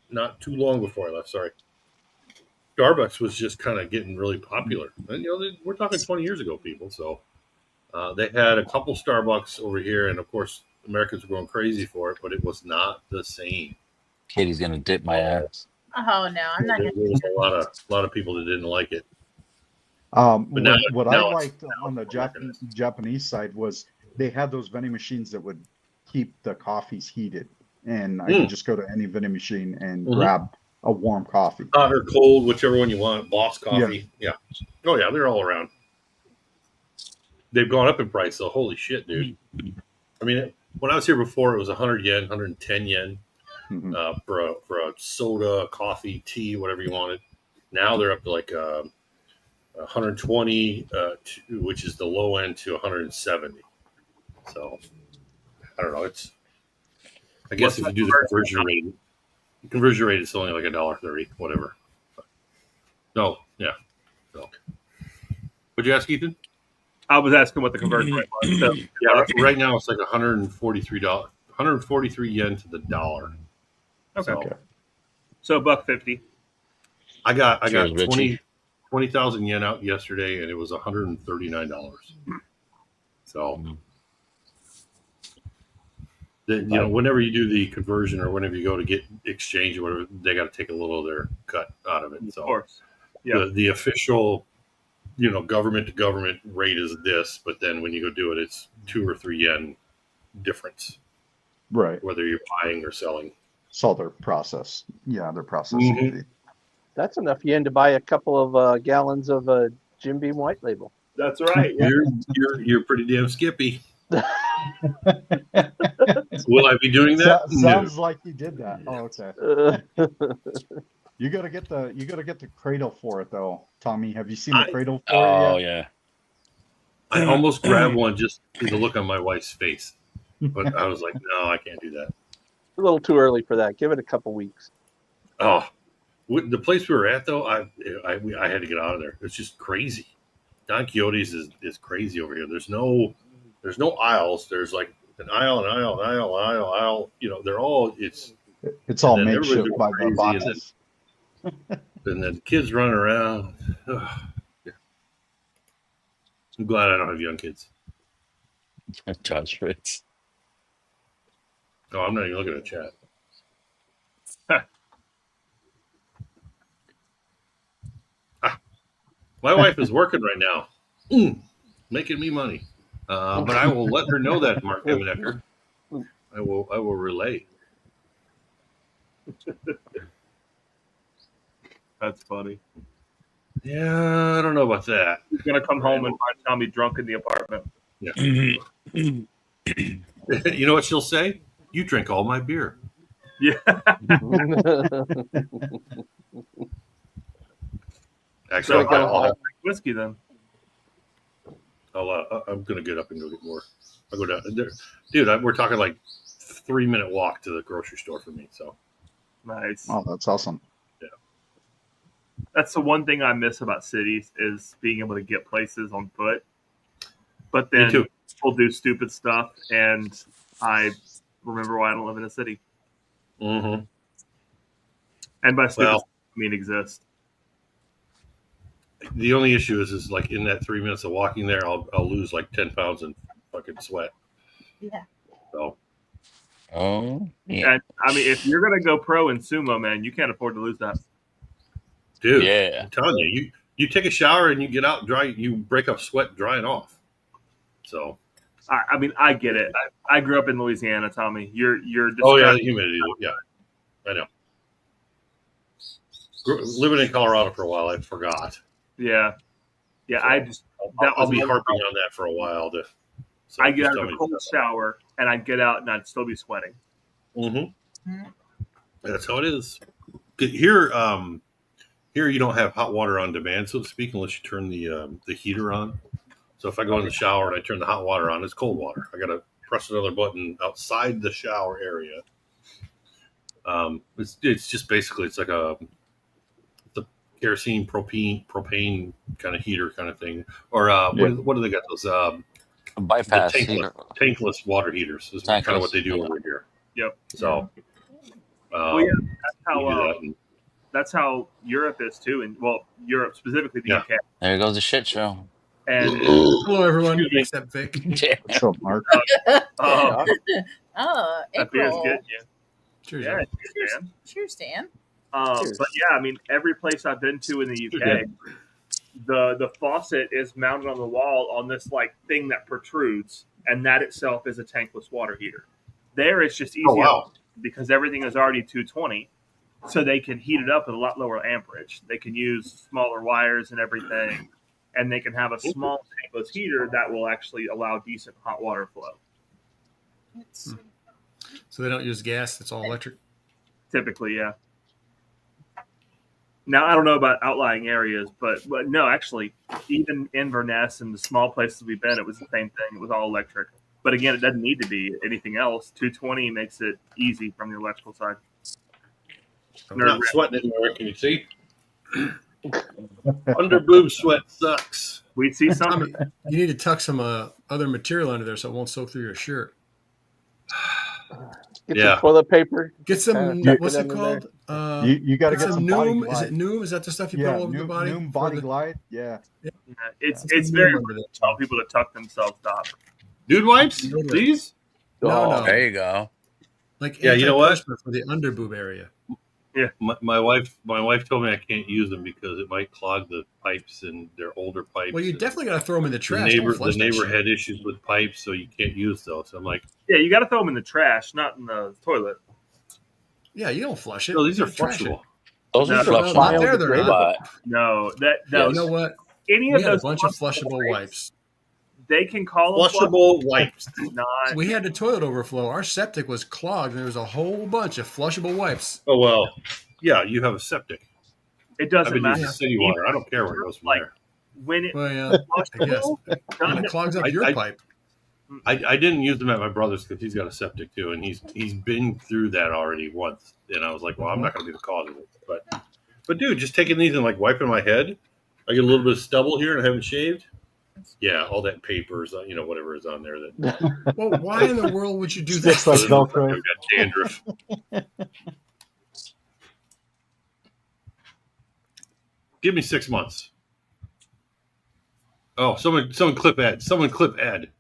not too long before I left, sorry. Starbucks was just kind of getting really popular. And, we're talking 20 years ago, people. So they had a couple Starbucks over here. And of course, Americans were going crazy for it, but it was not the same. Katie's gonna dip my ass. Oh no, I'm not There gonna. was a lot of people that didn't like it. What now I it's- liked on the Japanese side was they had those vending machines that would keep the coffees heated, and I could just go to any vending machine and grab a warm coffee. Hot or cold, whichever one you want. Boss Coffee. Yeah. Oh, yeah, they're all around. They've gone up in price, so holy shit, dude. I mean, when I was here before, it was 100 yen, 110 yen Mhm. for a soda, coffee, tea, whatever you wanted. Now they're up to like 120, which is the low end, to 170. So I don't know. I guess if you do the conversion rate is only like $1.30, whatever. No, yeah. So, what'd you ask, Ethan? I was asking what the conversion rate was. So, Yeah, right now it's like $143, 143 yen to the dollar. okay. So, So $1.50. I got Cheers, Richie. 20,000 yen out yesterday, and it was $139. So, whenever you do the conversion or whenever you go to get exchange or whatever, they got to take a little of their cut out of it. Of So, course. Yeah. the official, government to government rate is this, but then when you go do it, it's 2 or 3 yen difference, Right. whether you're buying or selling. Saw their process. Yeah, their processing Mhm. fee. That's enough yen to buy a couple of gallons of Jim Beam White Label. That's right. Yeah. You're pretty damn skippy. Will I be doing that? Sounds like you did that. Oh, okay. Uh, You gotta get the cradle for it though, Tommy. Have you seen the cradle for Oh it yet? yeah. I almost grabbed one just to see the look on my wife's face, but I was like, no, I can't do that. a little too early for that. Give it a couple weeks. Oh, the place we were at though, I had to get out of there. It's just crazy. Don Quixote's is crazy over here. There's no aisles. There's like an aisle, an aisle, an aisle, an aisle, aisle. You know, they're all It's and all then everybody's makeshift going by the crazy, boxes. and then kids running around. Ugh. I'm glad I don't have young kids. Josh Fritz. Oh, I'm not even looking at chat. My wife is working right now, making me money. But I will let her know that, Mark Eminecker. I will relay. That's funny. Yeah, I don't know about that. He's gonna come home and find Tommy drunk in the apartment. Yeah. You know what she'll say? You drink all my beer. Yeah. Actually, So I'll drink whiskey then. I'm gonna get up and go get more. I'll go down there, dude. We're talking like 3-minute walk to the grocery store for me. So Nice. Oh, that's awesome. yeah, That's the one thing I miss about cities is being able to get places on foot. But me then too. people do stupid stuff, and I remember why I don't live in a city. Mm-hmm. And by stupid, Well, stuff, I mean exist. the only issue is like in that 3 minutes of walking there, I'll lose like 10 pounds in fucking sweat. Yeah. So Oh, yeah. And I mean, if you're gonna go pro in sumo, man, you can't afford to lose that. dude, Yeah. I'm telling you, you take a shower and you get out dry, you break up sweat drying off. So I mean, I get it. I grew up in Louisiana, Tommy. You're oh yeah, describing- the humidity. Yeah, I know. Living in Colorado for a while, I forgot. yeah. So I just I'll be harping on that for a while. So I get just out tell of a me. cold shower and I'd get out and I'd still be sweating. Mm-hmm. That's how it is. Here, here you don't have hot water on demand, so to speak, unless you turn the heater on. So if I go in the shower and I turn the hot water on, it's cold water. I got to press another button outside the shower area. It's just basically it's like the kerosene propane kind of heater kind of thing, or what do they got those Bypass the heater. tankless water heaters is kind of what they do Tankless, over here. Yep. So Well, yeah, that's you do how that and- that's how Europe is too, and well, Europe specifically the Yeah. UK. There goes the shit show. And Hello, everyone, Excuse me. except Vic. Yeah. What's up, Mark? Oh, that beer's April. getting you. Cheers. Yeah, y'all. cheers, man. Cheers, Dan. But yeah, I mean, every place I've been to in the UK, the faucet is mounted on the wall on this like thing that protrudes, and that itself is a tankless water heater. There, it's just easy wow. because everything is already 220, so they can heat it up at a lot lower amperage. They can use smaller wires and everything, and they can have a small tankless heater that will actually allow decent hot water flow. So they don't use gas; it's all electric. Typically, yeah. Now, I don't know about outlying areas, but no, actually, even Inverness and the small places we've been, it was the same thing. It was all electric. But again, it doesn't need to be anything else. 220 makes it easy from the electrical side. I'm not sweating anymore. Can you see? Under boob sweat sucks. We see some. Tommy, you need to tuck some other material under there so it won't soak through your shirt. Get Yeah. some toilet paper. Get some. Kinda tuck What's it it under called? You got to Get get some some body Noom. glide. Is it Noom? Is that the stuff you Yeah, put all over the body? Noom for body the- glide. Yeah. It's some it's very Noom hard under to tell people to tuck themselves up. Dude wipes, Dude please. No. There you go. Like Yeah, you know what? antiperspirant for the underboob area. My wife told me I can't use them because it might clog the pipes, and they're older pipes. Well, you and definitely got to throw them in the the trash. neighbor Don't flush the that neighbor shit. had issues with pipes, so you can't use those. So I'm like, Yeah, you got to throw them in the trash, not in the toilet. Yeah, you don't flush it. no, these are You trash it. flushable. Those No, are no, Not flushable. there, they're not. But No, Yes. You know what? any We of had a those bunch of flushable wipes. They can call them Flushable wipes. not. We had the toilet overflow. Our septic was clogged, and there was a whole bunch of flushable wipes. Oh well, yeah, you have a septic. It I've doesn't been matter. using city water. I don't care where it goes from there. When it Well, yeah, I guess. flushable, And it clogs up your pipe. I didn't use them at my brother's because he's got a septic too, and he's been through that already once. And I was like, well, I'm not going to be the cause of it. But dude, just taking these and like wiping my head, I get a little bit of stubble here and I haven't shaved. Yeah, all that papers, whatever is on there. That Well, why in the world would you do Sticks that? like I've Velcro. got dandruff. Give me 6 months. Oh, someone clip Ed. Someone clip Ed.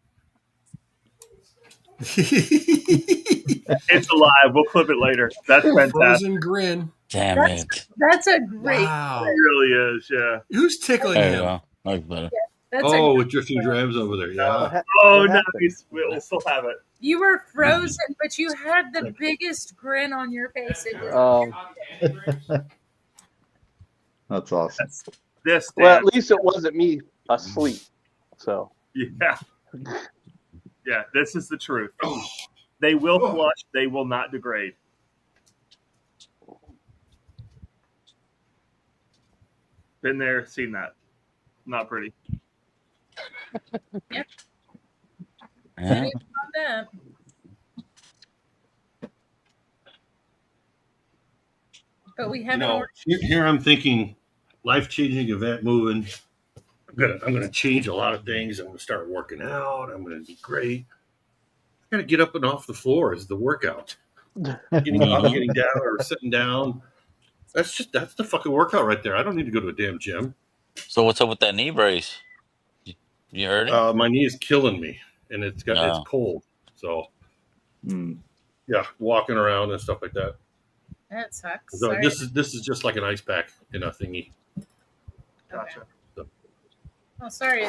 It's alive. We'll clip it later. That's fantastic. Frozen grin. Damn it. That's a great. It Wow. really is. Yeah. Who's tickling There you him? go. That's better. That's Oh, a, with drifting drams over there. Yeah. Oh, What happened? nice. We'll still have it. you were frozen, but you had the biggest grin on your face. It was That's awesome. This. well, Dan, at least it wasn't me asleep. So yeah. Yeah. This is the truth. They will flush. They will not degrade. Been there, seen that. Not pretty. Yeah. on that. But we haven't ordered. Here I'm thinking, life-changing event moving. I'm gonna change a lot of things. I'm gonna start working out. I'm gonna be great. I gotta get up and off the floor is the workout. Getting up, getting down, or sitting down. That's the fucking workout right there. I don't need to go to a damn gym. So what's up with that knee brace? You heard it? My knee is killing me, and it's cold. So yeah, walking around and stuff like that. That sucks. So Sorry. this is just like an ice pack in a thingy. Gotcha. Oh, sorry.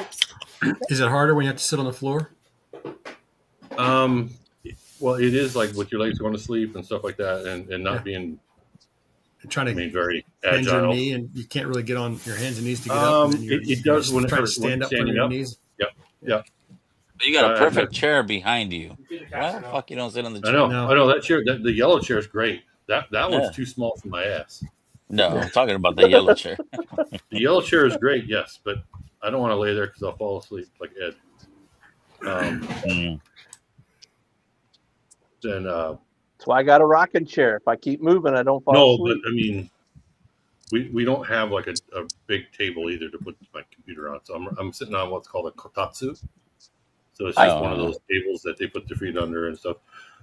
Is it harder when you have to sit on the floor? Well, it is like with your legs going to sleep and stuff like that, and not being Trying to very bend your agile. knee, and you can't really get on your hands and knees to get up. And then It does when try to stand up on standing your up. knees. Yep. You got a perfect chair behind you. Why the fuck you don't sit on the chair? I know that chair. The yellow chair is great. That one's too small for my ass. No, I'm talking about the yellow chair. The yellow chair is great, yes, but I don't want to lay there because I'll fall asleep like Ed. Then that's why I got a rocking chair. If I keep moving, I don't fall asleep. But I mean, we don't have like a big table either to put my computer on. So I'm sitting on what's called a kotatsu. So it's just one of those tables that they put their feet under and stuff.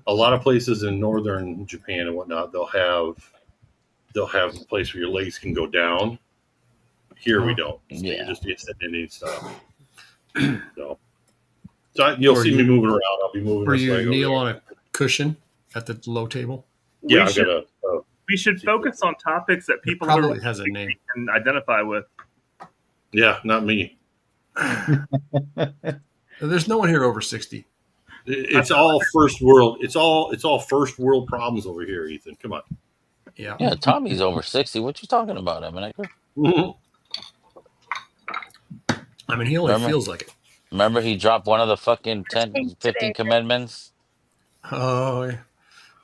A lot of places in northern Japan and whatnot, they'll have a place where your legs can go down. Here we don't. So you just get sitting in and stuff. So you'll see me moving around. I'll be moving. Where you kneel on a cushion at the low table. Yeah, we should focus on topics that people probably has a name can identify with. Yeah, not me. There's no one here over 60. It's all first world. It's all first world problems over here, Ethan. Come on. Yeah. Yeah, Tommy's over 60. What you talking about, Eminaker? I mean, he only feels like it. Remember he dropped one of the fucking 10, 15 commandments? Oh, yeah.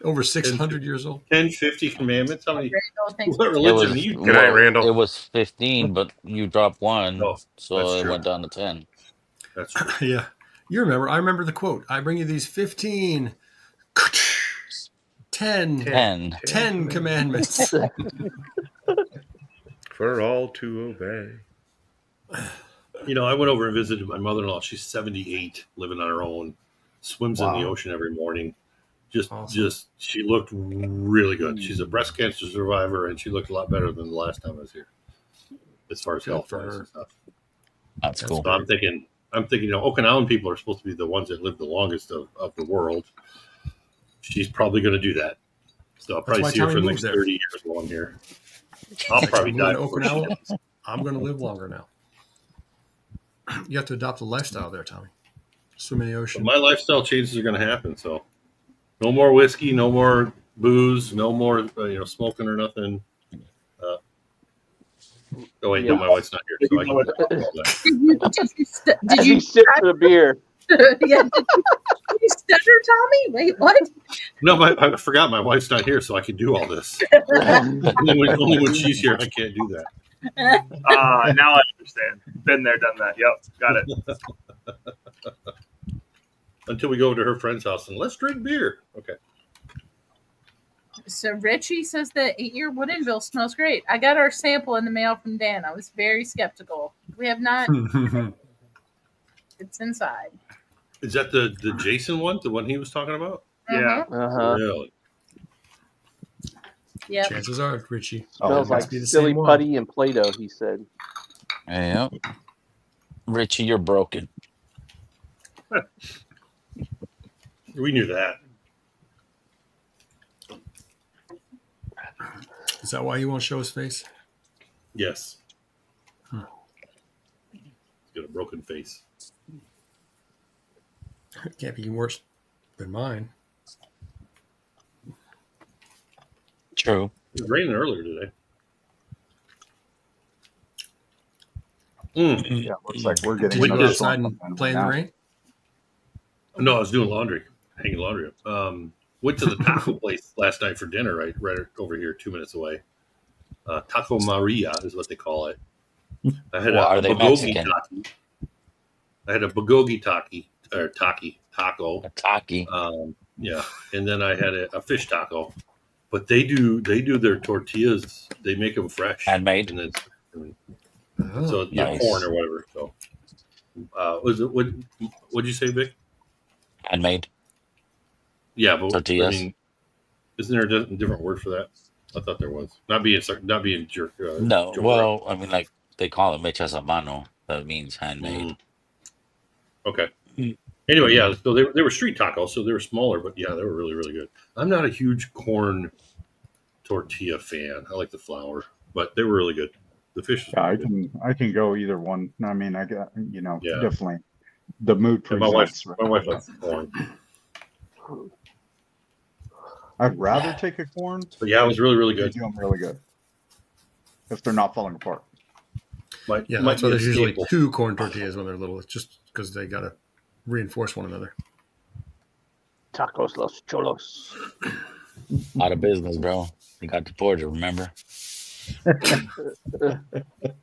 Over 600 years old. 10, 50 commandments? How many? What It religion are you? was, Randall. It was 15, but you dropped one, so it went down to 10. That's true. Yeah. You remember. I remember the quote. I bring you these 10 commandments. For all to obey. I went over and visited my mother-in-law. She's 78, living on her own, swims in the ocean every morning. Just she looked really good. She's a breast cancer survivor, and she looked a lot better than the last time I was here, as far as health and stuff. That's cool. So I'm thinking, Okinawan people are supposed to be the ones that live the longest of the world. She's probably going to do that. So I'll probably see her for the next 30 years while I'm here. I'll probably die before she does. I'm going to live longer now. You have to adopt a lifestyle there, Tommy. Swim in the ocean. But my lifestyle changes are going to happen. So no more whiskey, no more booze, no more smoking or nothing. No, my wife's not here, so I can. Did you sip the beer? Yeah. Did you stutter, Tommy? Wait, what? No, I forgot my wife's not here, so I can do all this. only when she's here, I can't do that. Now I understand. Been there, done that. Yep, got it. Until we go over to her friend's house and let's drink beer. Okay. So Richie says the 8-year Woodinville smells great. I got our sample in the mail from Dan. I was very skeptical. We have not. It's inside. Is that the Jason one? The one he was talking about? Yeah. Really? Yeah. Chances are, Richie. Smells it must like be the silly same one. putty and Play-Doh, he said. Yeah. Richie, you're broken. We knew that. Is that why he won't show his face? Yes. He's got a broken face. Can't be worse than mine. True. It was raining earlier today. Mm. Yeah, looks like we're getting Did you go another outside storm and play in the rain? No, I was doing laundry, hanging laundry up. Went to the taco place last night for dinner, right over here, 2 minutes away. Taco Maria is what they call it. I had Well, a are they bulgogi Mexican? taki. I had a bulgogi taco. A taki. Yeah, and then I had a fish taco. But they do their tortillas. They make them fresh, Handmade? and it's Oh, so Nice. corn or whatever. So, was it what'd you say, Vic? Handmade Yeah, but tortillas. I mean, isn't there a different word for that? I thought there was. Not being jerk. No, joke well, I mean, like they call it mechas a mano. That means handmade. around. Okay. Anyway, yeah. So they were street tacos, so they were smaller, but yeah, they were really really good. I'm not a huge corn tortilla fan. I like the flour, but they were really good. The fish was Yeah, really good. I can go either one. I mean, I got Yeah. definitely the mood And my wife presents. likes corn. I'd rather take a corn. But yeah, it was really really They good. do them really good if they're not falling apart. Might yeah, might that's why be a there's usually staple. 2 corn tortillas when they're little. It's just because they got to reinforce one another. Tacos Los Cholos. Out of business, bro. They got deported, remember?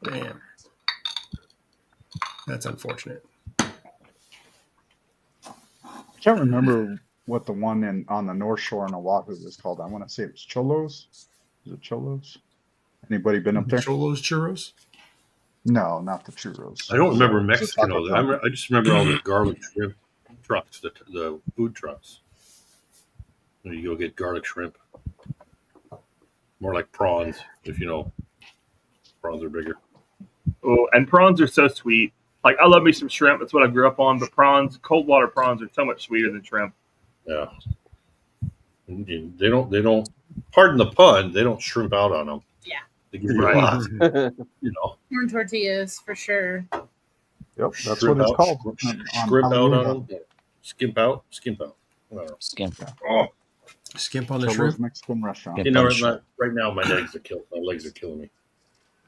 Damn. That's unfortunate. I can't remember what the one on the North Shore in Oahu was called. I want to say it was Cholos. Is it Cholos? Anybody been up there? Cholos churros? No, not the churros. I don't remember It's a Mexican. taco I just remember all the garlic shrimp trucks, the food trucks. Where you go get garlic shrimp. More like prawns, if you know. Prawns are bigger. Oh, and prawns are so sweet. Like I love me some shrimp. That's what I grew up on. But prawns, cold water prawns, are so much sweeter than shrimp. Yeah. And they don't. Pardon the pun. They don't shrimp out on them. Yeah. They give you a lot. You know. Corn tortillas for sure. Yep, that's Shrimp what it's out, called. Scrimp out on them. Skimp out. Skimp. Oh, Skimp on the Cholos shrimp? Mexican restaurant. Yeah. Punch. right now my legs are killing. My legs are killing me.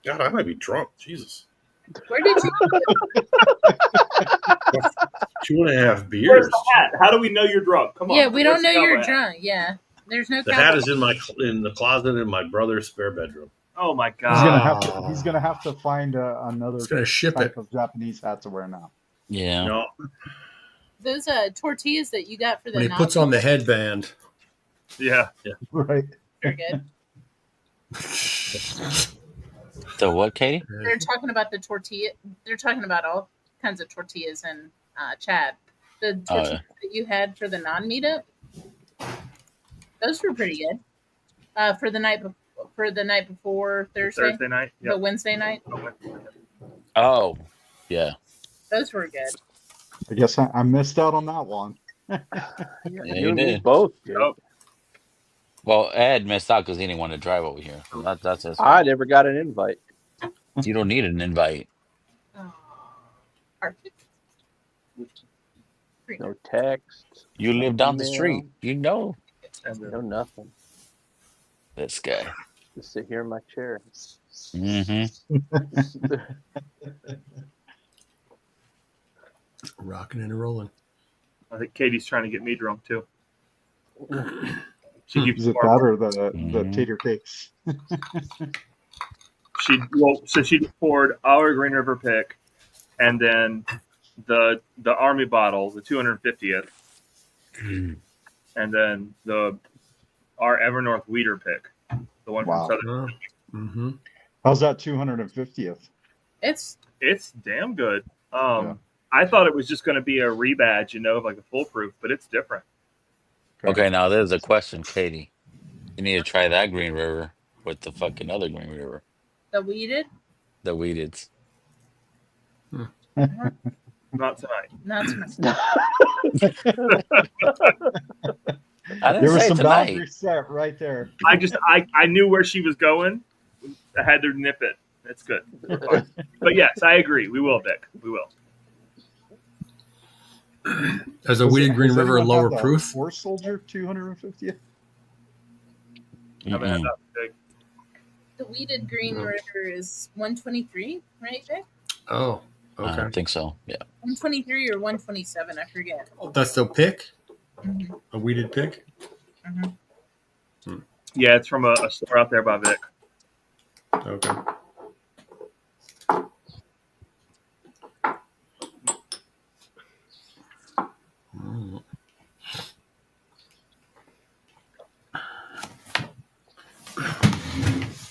God, I might be drunk. Jesus. Where did you 2.5 beers. Where's the hat? How do we know you're drunk? Come on. Yeah, we don't Where's know the you're cowboy hat? drunk. Yeah. There's no The cowboy. hat is in the closet in my brother's spare bedroom. Oh my He's gonna god. have to. He's gonna have to find another It's going to ship type it. of Japanese hat to wear now. Yeah. No, Those tortillas that you got for the When he puts on the headband. Yeah. Right. Very good. The what, Katie? They're talking about the tortilla. They're talking about all kinds of tortillas and Chad. The tortillas that you had for the non-meetup, those were pretty good. For the night before Thursday, night. the Wednesday night, Oh, yeah. those were good. I guess I missed out on that one. Yeah, You you and me did. both. Dude. Oh. Well, Ed missed out because he didn't want to drive over here. That's his I fault. never got an invite. You don't need an invite. Oh, Arctic. No text. You live down the Email. street. You know No nothing. this guy. Just sit here in my chair. Mm-hmm. Rocking and rolling. I think Katie's trying to get me drunk too. She keeps Is it that or the Tater Cakes? so she poured our Green River pick, and then the Army bottle, the 250th, and then our Evernorth Weeder pick, the one Wow. from Southern. How's that 250th? It's It's damn good. Yeah. I thought it was just going to be a rebadge, like a foolproof, but it's different. Okay, now there's a question, Katie. You need to try that Green River with the fucking other Green River, The weeded? the weeded. Not tonight. Not tonight. I didn't There was say some tonight. boundary set right there. I knew where she was going. I had to nip it. It's good. We're fine. But yes, I agree. We will, Vic. We will. As a weeded Green River a lower proof? Force Soldier 250th? Haven't had that big. The weeded Green River is 123, right, Vic? Oh, I okay. think so. Yeah. 123 or 127, I forget. That's the pick? Mm-hmm. A weeded pick? Mm-hmm. Yeah, it's from a store out there by Vic. Okay.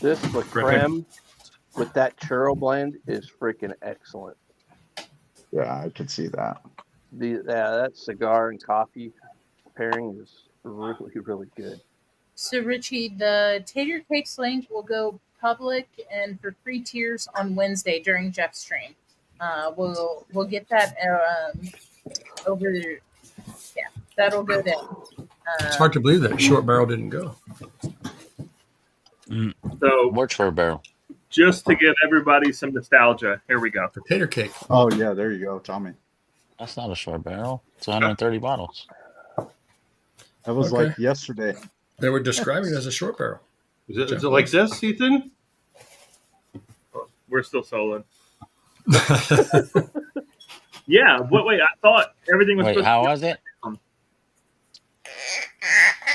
This La Creme with that churro blend is freaking excellent. Yeah, I could see that. That cigar and coffee pairing is really, really good. So, Richie, the Tater Cakes link will go public and for free tiers on Wednesday during Jeff's stream. We'll get that over there. Yeah, that'll go down. It's hard to believe that Short Barrel didn't go. So Works for a barrel. just to give everybody some nostalgia, here we go. The Tater Cake. Oh, yeah, there you go, Tommy. That's not a short barrel. It's 130 bottles. That was Okay. like yesterday. They were describing it as a short barrel. Is it like this, Ethan? We're still soloing. Yeah, wait, I thought everything was Wait, supposed how to was it? Oh,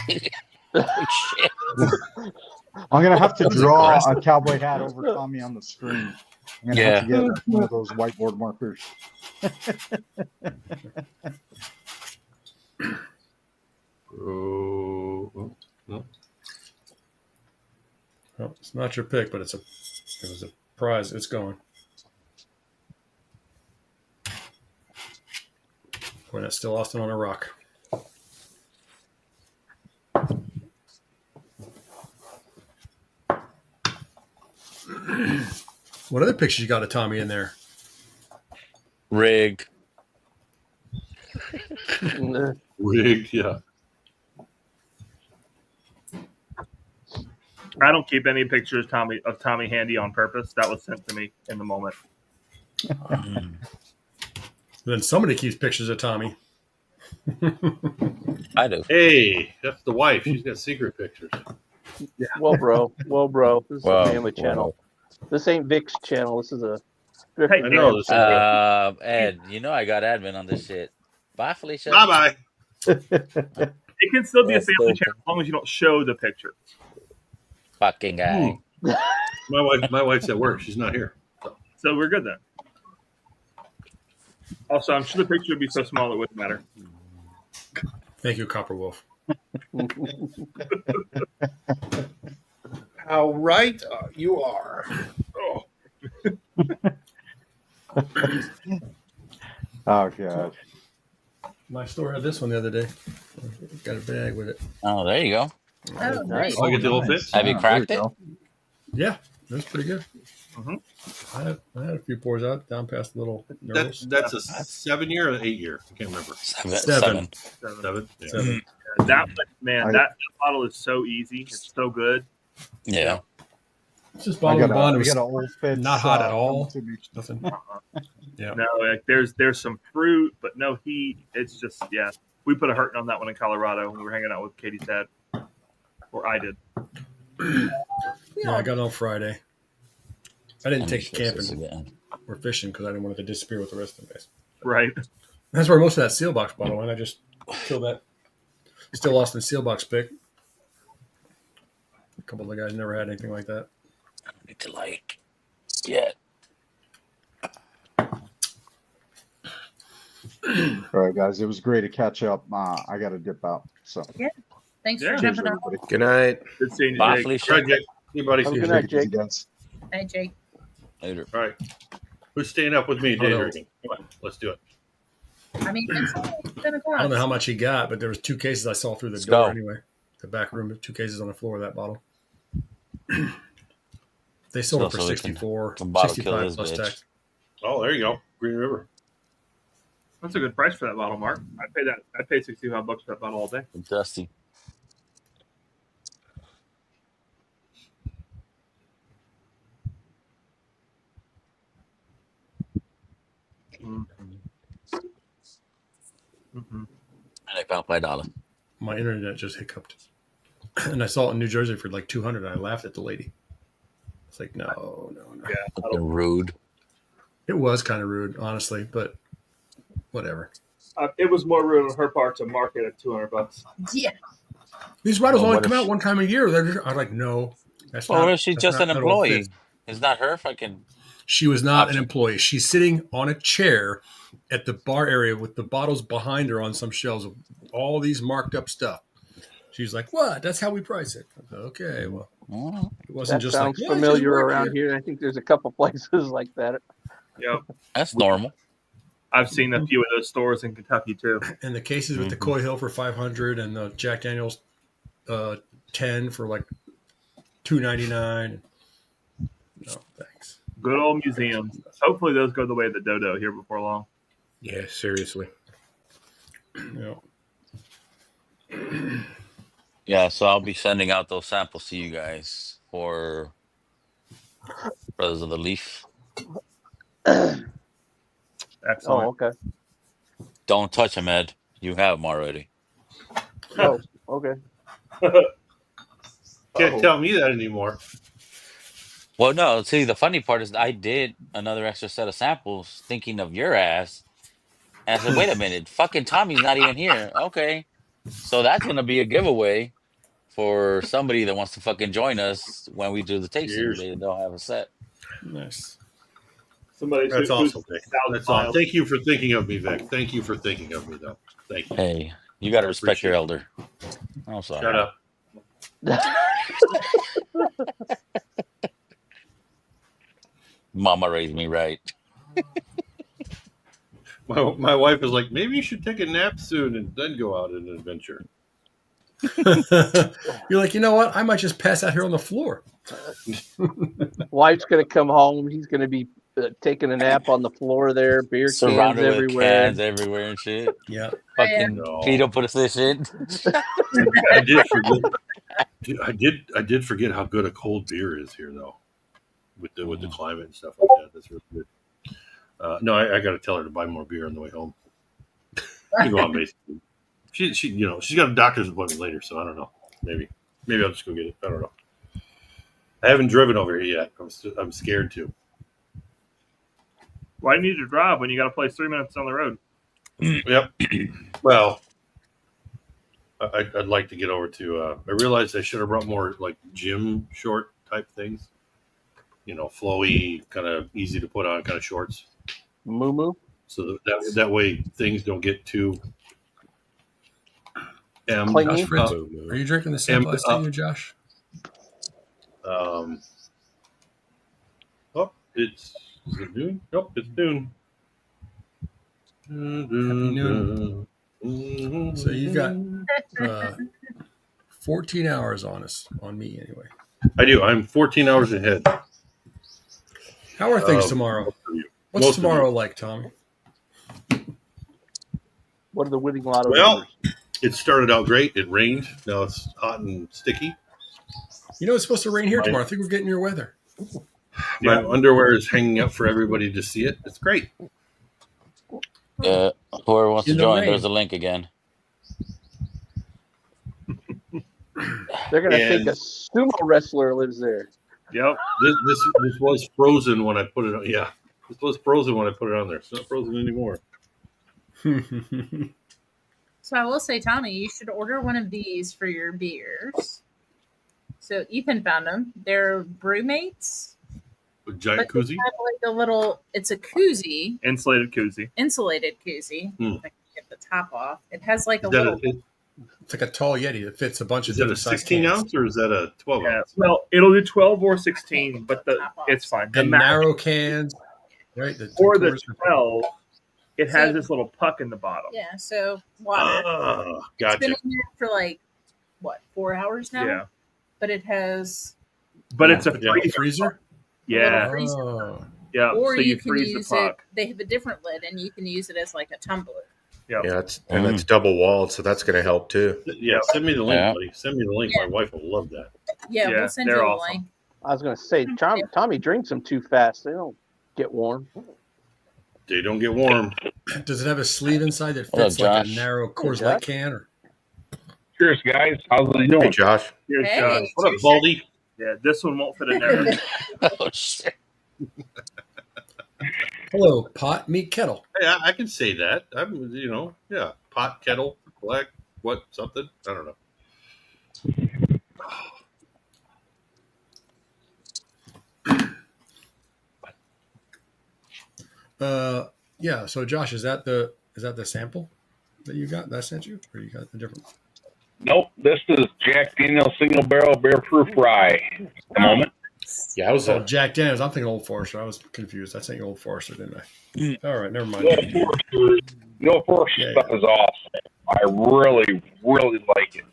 shit. I'm going to have to That was draw aggressive. a cowboy hat over Tommy on the screen. I'm going to have to get one of those whiteboard markers. Oh, no. Well, it's not your pick, but it was a prize. It's going. Boy, that's still Austin on a rock. What other pictures you got of Tommy in there? Rig. Rigged, yeah. I don't keep any pictures of Tommy handy on purpose. That was sent to me in the moment. Then somebody keeps pictures of Tommy. I do. Hey, that's the wife. She's got secret pictures. Yeah. Well, bro. This is Whoa, a family channel. This ain't Vic's channel. This is a. Hey, I know this. Ed, you know I got admin on this shit. Bye, Felicia. Bye bye. It can still be a That's family cool. channel as long as you don't show the picture. Fucking guy. My wife's at work. She's not here. So we're good then. Also, I'm sure the picture would be so small it wouldn't matter. Thank you, Copper Wolf. How right you are. Oh, Oh, God. My store had this one the other day. Got a bag with it. Oh, there you go. Oh, nice. I'll get the old fits. Have you cracked there it? you go. Yeah, it was pretty good. Mhm. I had a few pours out down past the little That's nurdles. a 7-year or 8-year. I can't remember. Seven. 7. Yeah. 7. that that bottle is so easy. It's so good. Yeah. It's just I bottle got and bond. It I was got an old Fitz, not hot at all. coming to me. nothing. Yeah. No, like there's some fruit, but no heat. It's just We put a hurting on that one in Colorado when we were hanging out with Katie's dad, or I did. Yeah, I got it on Friday. I didn't take it This camping again. or fishing because I didn't want it to disappear with the rest of the guys. Right. That's where most of that seal box bottle went. I just killed that. Still lost in seal box pick. A couple of the guys never had anything like that. I don't need to like. Yeah. All right, guys. It was great to catch up. I got to dip out. So, Thanks Yeah. for cheers, jumping on. everybody. Good night. Good seeing you, Bye, Jake. Felicia. All right, Jake. See you, buddy. Have a See good you. night, Take it easy, Jake. guys. Hi, Jake. Later. All right. Who's staying up with me, Oh, no. Tater? Come on, let's do it. I mean, it's gonna cost. I don't know how much he got, but there was 2 cases I saw through the Let's door go. anyway. The back room, 2 cases on the floor of that bottle. They sold it for So we can 64, bottle kill 65 this plus bitch. tax. Oh, there you go. Green River. That's a good price for that bottle, Mark. I'd pay that. I'd pay $65 for that bottle all day. Dusty. Mm-hmm. And I found $5. My internet just hiccuped. And I saw it in New Jersey for like 200. I laughed at the lady. It's like, no. Yeah, Fucking rude. It was kind of rude, honestly, but whatever. it was more rude on her part to market at $200. Yeah. These bottles Well, only what come if out she- one time a year. I'm like, no. That's Well, not. what if she's that's just not an how it all employee? fits. It's not her fucking. She was not option. an employee. She's sitting on a chair at the bar area with the bottles behind her on some shelves of all these marked up stuff. She's like, "What? That's how we price it." I said, okay, well, Oh. it wasn't That just like sounds "Yeah, I just familiar work around here. I think there's a couple places like that. Yep. That's normal. I've seen a few of those stores in Kentucky too. And the cases with the Mhm. Coy Hill for $500 and the Jack Daniels 10 for like $2.99. No, thanks. Good old museums. Hopefully those go the way of the dodo here before long. Yeah, seriously. Yeah. Yeah, so I'll be sending out those samples to you guys for Brothers of the Leaf. Excellent. Oh, okay. Don't touch them, Ed. You have them already. Oh, okay. Can't tell me that anymore. Well, no, see, the funny part is I did another extra set of samples thinking of your ass. And I said, wait a minute, fucking Tommy's not even here. Okay. So that's going to be a giveaway for somebody that wants to fucking join us when we do the tasting. Cheers. They don't have a set. Nice. Somebody That's who's awesome, Vic. 1,000 That's all. miles. Thank you for thinking of me, Vic. Thank you for thinking of me, though. Thank you. Hey, you got to I respect your appreciate elder. I'm sorry. Shut up. Mama raised me right. My wife is like, maybe you should take a nap soon and then go out on an adventure. You're like, you know what? I might just pass out here on the floor. Wife's gonna come home. He's gonna be taking a nap on the floor there. Beer cans Surrounded with everywhere. cans everywhere and shit. Yeah. Fucking No. fetal position. I did forget. I did forget how good a cold beer is here, though, with the climate and stuff like that. That's really good. No, I got to tell her to buy more beer on the way home. You go on, Mason. She's got a doctor's appointment later, so I don't know. Maybe I'll just go get it. I don't know. I haven't driven over here yet. I'm scared to. Why do you need to drive when you got a place 3 minutes down the road? Yep. Well, I'd like to get over to. I realized I should have brought more like gym short type things. Flowy, kind of easy to put on, kind of shorts. Moo. So that way things don't get too. Clingy. Josh Fritz, are you drinking the same last thing, Josh? Oh, is it noon? Nope, it's noon. Happy noon. So you got 14 hours on me anyway. I do. I'm 14 hours ahead. How are things tomorrow? What's Most of tomorrow you. like, Tommy? What are the winning lotto Well, numbers? it started out great. It rained. Now it's hot and sticky. You know it's supposed to rain here tomorrow. I think we're getting your weather. My underwear is hanging up for everybody to see it. It's great. Whoever wants to In the join, rain. there's a link again. They're gonna and- think a sumo wrestler lives there. Yep. This was frozen when I put it on. Yeah, this was frozen when I put it on there. It's not frozen anymore. So I will say, Tommy, you should order one of these for your beers. So Ethan found them. They're brewmates. A giant But they koozie. have like a little. It's a koozie, Insulated koozie. insulated koozie. Hmm. If I can get the top off. It has like a Is that little. It's like a tall Yeti that fits a bunch of a different sized 16 cans. ounce or is that a 12 Yeah. ounce? Well, it'll do 12 or 16, but it's fine. The narrow cans, right? For the 12, it has So- this little puck in the bottom. Yeah, so water. Oh, It's been gotcha. in there for like what, 4 hours now? Yeah, But it has but it's a Yeah. freezer. Freezer? Yeah, freezer. Oh. yeah. Or So you you can freeze the use it. puck. They have a different lid, and you can use it as like a tumbler. Yeah. Yeah, it's double walled, so that's going to help too. Yeah, send me the link, Yeah. buddy. Send me the link. My wife will love that. Yeah, Yeah, we'll send you they're the awesome. link. I was gonna say, Tommy drinks them too fast. They don't get warm. They don't get warm. Does it have a sleeve inside that What up, fits like a Josh? narrow Coors Hey, Light Josh. can? Or Cheers, guys. How's it Hey, doing? Josh. Here's Hey. Josh. What up, Baldy? Yeah, this one won't fit in there. Oh shit! hello, pot, meat, kettle. Hey, I can say that. I'm, yeah. Pot, kettle, black, what, something. I don't know. Yeah. So Josh, is that the sample that you got that I sent you, or you got a different? Nope, this is Jack Daniel's Single Barrel Bear Proof Rye at the moment. Yeah, I was Oh, Jack Daniels. I'm thinking Old Forester. I was confused. I sent you Old Forester, didn't I? All right, never mind. The Old Forester Yeah, stuff is awesome. I really, really like it.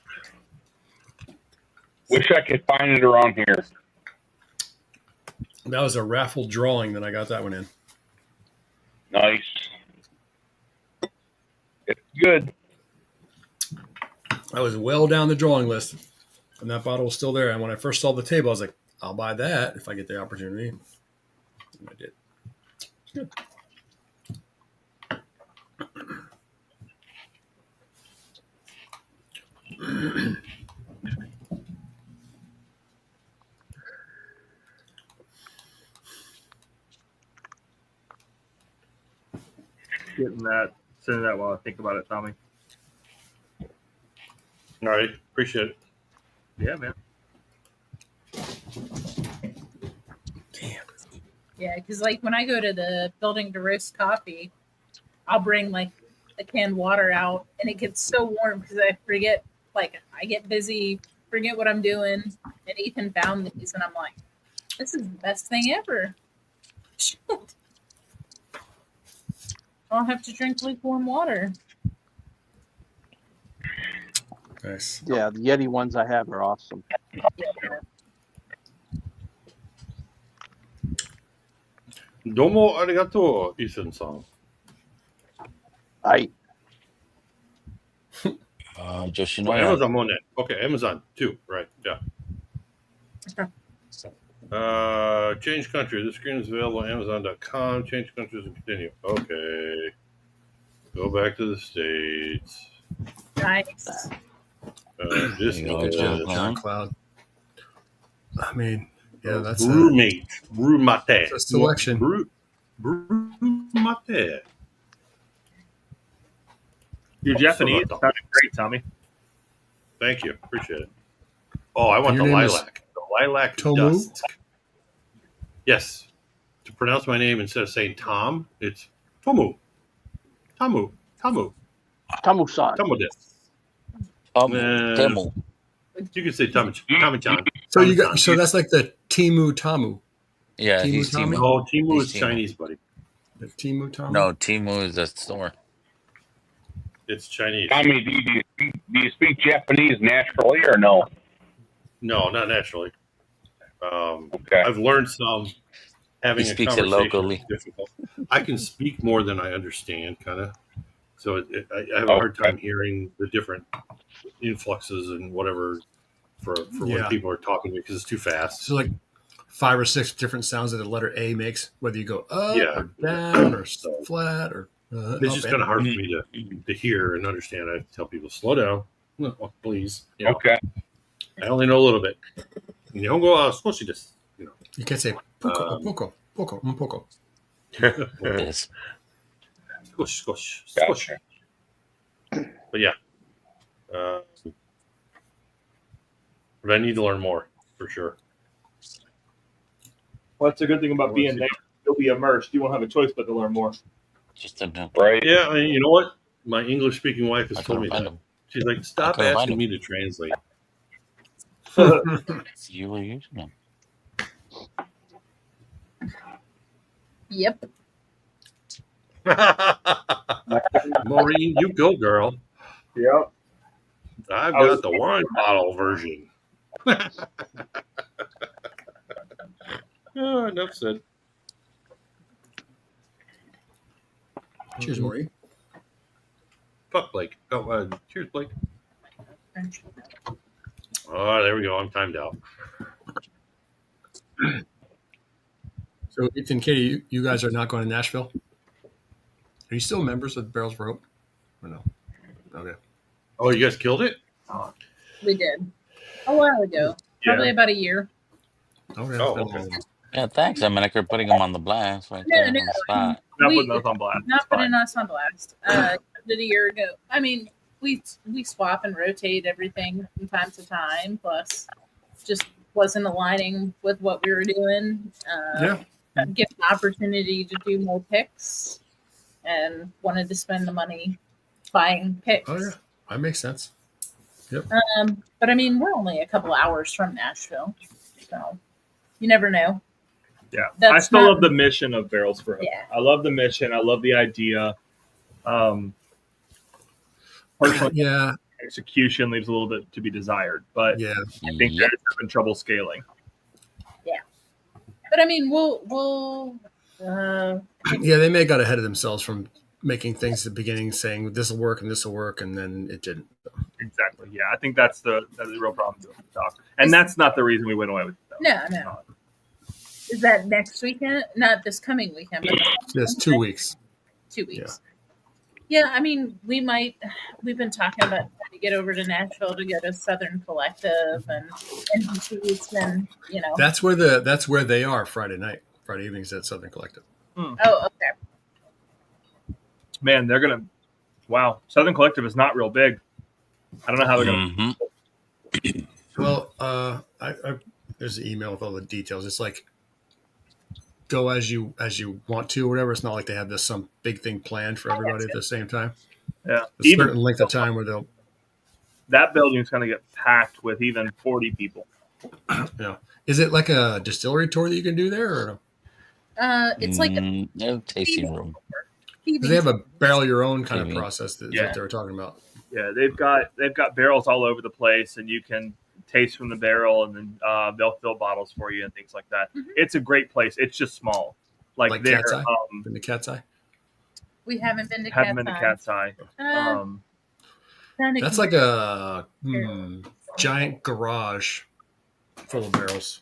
Wish I could find it around here. That was a raffle drawing that I got that one in. Nice. It's good. I was well down the drawing list, and that bottle was still there. And when I first saw the table, I was like, "I'll buy that if I get the opportunity." And I did. It's good. Sending that while I think about it, Tommy. All right. Appreciate it. Yeah, man. Damn. Yeah, because like when I go to the building to roast coffee, I'll bring like a canned water out, and it gets so warm because I forget. Like I get busy, forget what I'm doing, and Ethan found these, and I'm like, "This is the best thing ever." Shit. I don't have to drink lukewarm water. Nice. Yeah, the Yeti ones I have are awesome. Domo arigato, Ethan-san. I Oh, Oh, Yoshinoya. Amazon Monet. Okay, Amazon too. Right. Yeah. Change country. This screen is available on Amazon.com. Change countries and continue. Okay. Go back to the States. Nice. This There you go, is John. John Cloud. I mean, yeah, that's Brewmate. Brew mate. a selection. Brew mate. Your Japanese sounded great, Tommy. Thank you. Appreciate it. Oh, I want Your the name is lilac. The lilac Tomu? dust. Yes. To pronounce my name instead of saying Tom, it's Tomu. Tamu. Tamu. Tamu-san. Tamu des. Temu. You can say Tommy-chan. So you got so that's like the Timu Tamu. Yeah, Timu he's Tommy? Timu. No, Timu He's is Timu. Chinese, buddy. The Timu Tamu. No, Timu is the store. It's Chinese. Tommy, do you speak Japanese naturally or no? No, not naturally. Okay. I've learned some. Having He a speaks it conversation locally. is difficult. I can speak more than I understand, kind of. So I have a hard time hearing the different influxes and whatever for Yeah. when people are talking to me because it's too fast. So like 5 or 6 different sounds that the letter A makes, whether you go up Yeah. or down or So- flat or It's up just and- kind of hard for me to hear and understand. I have to tell people, slow down, please. You know, Okay. I only know a little bit. Nihongo wa skoshi desu. You can't say poco, poco, poco, poco. Yes. Skoshi. Gotcha. But yeah. But I need to learn more, for sure. Well, that's a good thing about being there. You'll be immersed. You won't have a choice but to learn more. Just a no. Right. Yeah, I mean, you know what? My English-speaking wife has I told me couldn't find that. him. She's like, stop couldn't find asking him. me to translate. You were using them. Yep. Maureen, you go, girl. Yep. I've I was- got the wine bottle version. Oh, enough said. Cheers, Maureen. Fuck Blake. Oh, cheers, Blake. Oh, there we go. I'm timed out. So, Ethan, Katie, you guys are not going to Nashville? Are you still members of Barrels for Hope? Or no? Okay. Oh, you guys killed it? We did a while ago, probably about a year. Okay. Oh, okay. Yeah, thanks, Dominic, for putting them on the blast right there on the spot. Not putting us on blast. Not It's fine. putting us on blast. Did a year ago. I mean, we swap and rotate everything from time to time. Plus, just wasn't aligning with what we were doing. Yeah. Get an opportunity to do more picks, and wanted to spend the money buying picks. Oh, yeah. That makes sense. Yep. But I mean, we're only a couple hours from Nashville, so you never know. Yeah, That's I still not- love the mission of Barrels for Hope. Yeah. I love the mission. I love the idea. Personally, Yeah. execution leaves a little bit to be desired, but Yeah. I think they're just having trouble scaling. But I mean, we'll. Yeah, they may have got ahead of themselves from making things at the beginning, saying this will work and this will work, and then it didn't. Exactly. Yeah, I think that's the real problem with the talk, and that's not the reason we went away with it. Though. No. Is that next weekend? Not this coming weekend, but Just 2 weeks. 2 weeks. Yeah, I mean, we've been talking about trying to get over to Nashville to go to Southern Collective and NBC's and That's where they are Friday evenings at Southern Collective. Oh, okay. Man, they're gonna. Wow, Southern Collective is not real big. I don't know how they're gonna. Well, I there's an email with all the details. It's like go as you want to, or whatever. It's not like they have some big thing planned for everybody at the same time. Yeah, A certain length of time where they'll. That building's going to get packed with even 40 people. Yeah, is it like a distillery tour that you can do there, or? It's like a tasting room. They have a barrel your own kind of Mhm. process that Yeah. they were talking about. Yeah, they've got barrels all over the place, and you can taste from the barrel, and then they'll fill bottles for you and things like that. Mhm. It's a great place. It's just small, like they're Cat's Eye? Been to Cat's Eye? we haven't been to haven't been to Cat's Eye. That's like a giant garage full of barrels.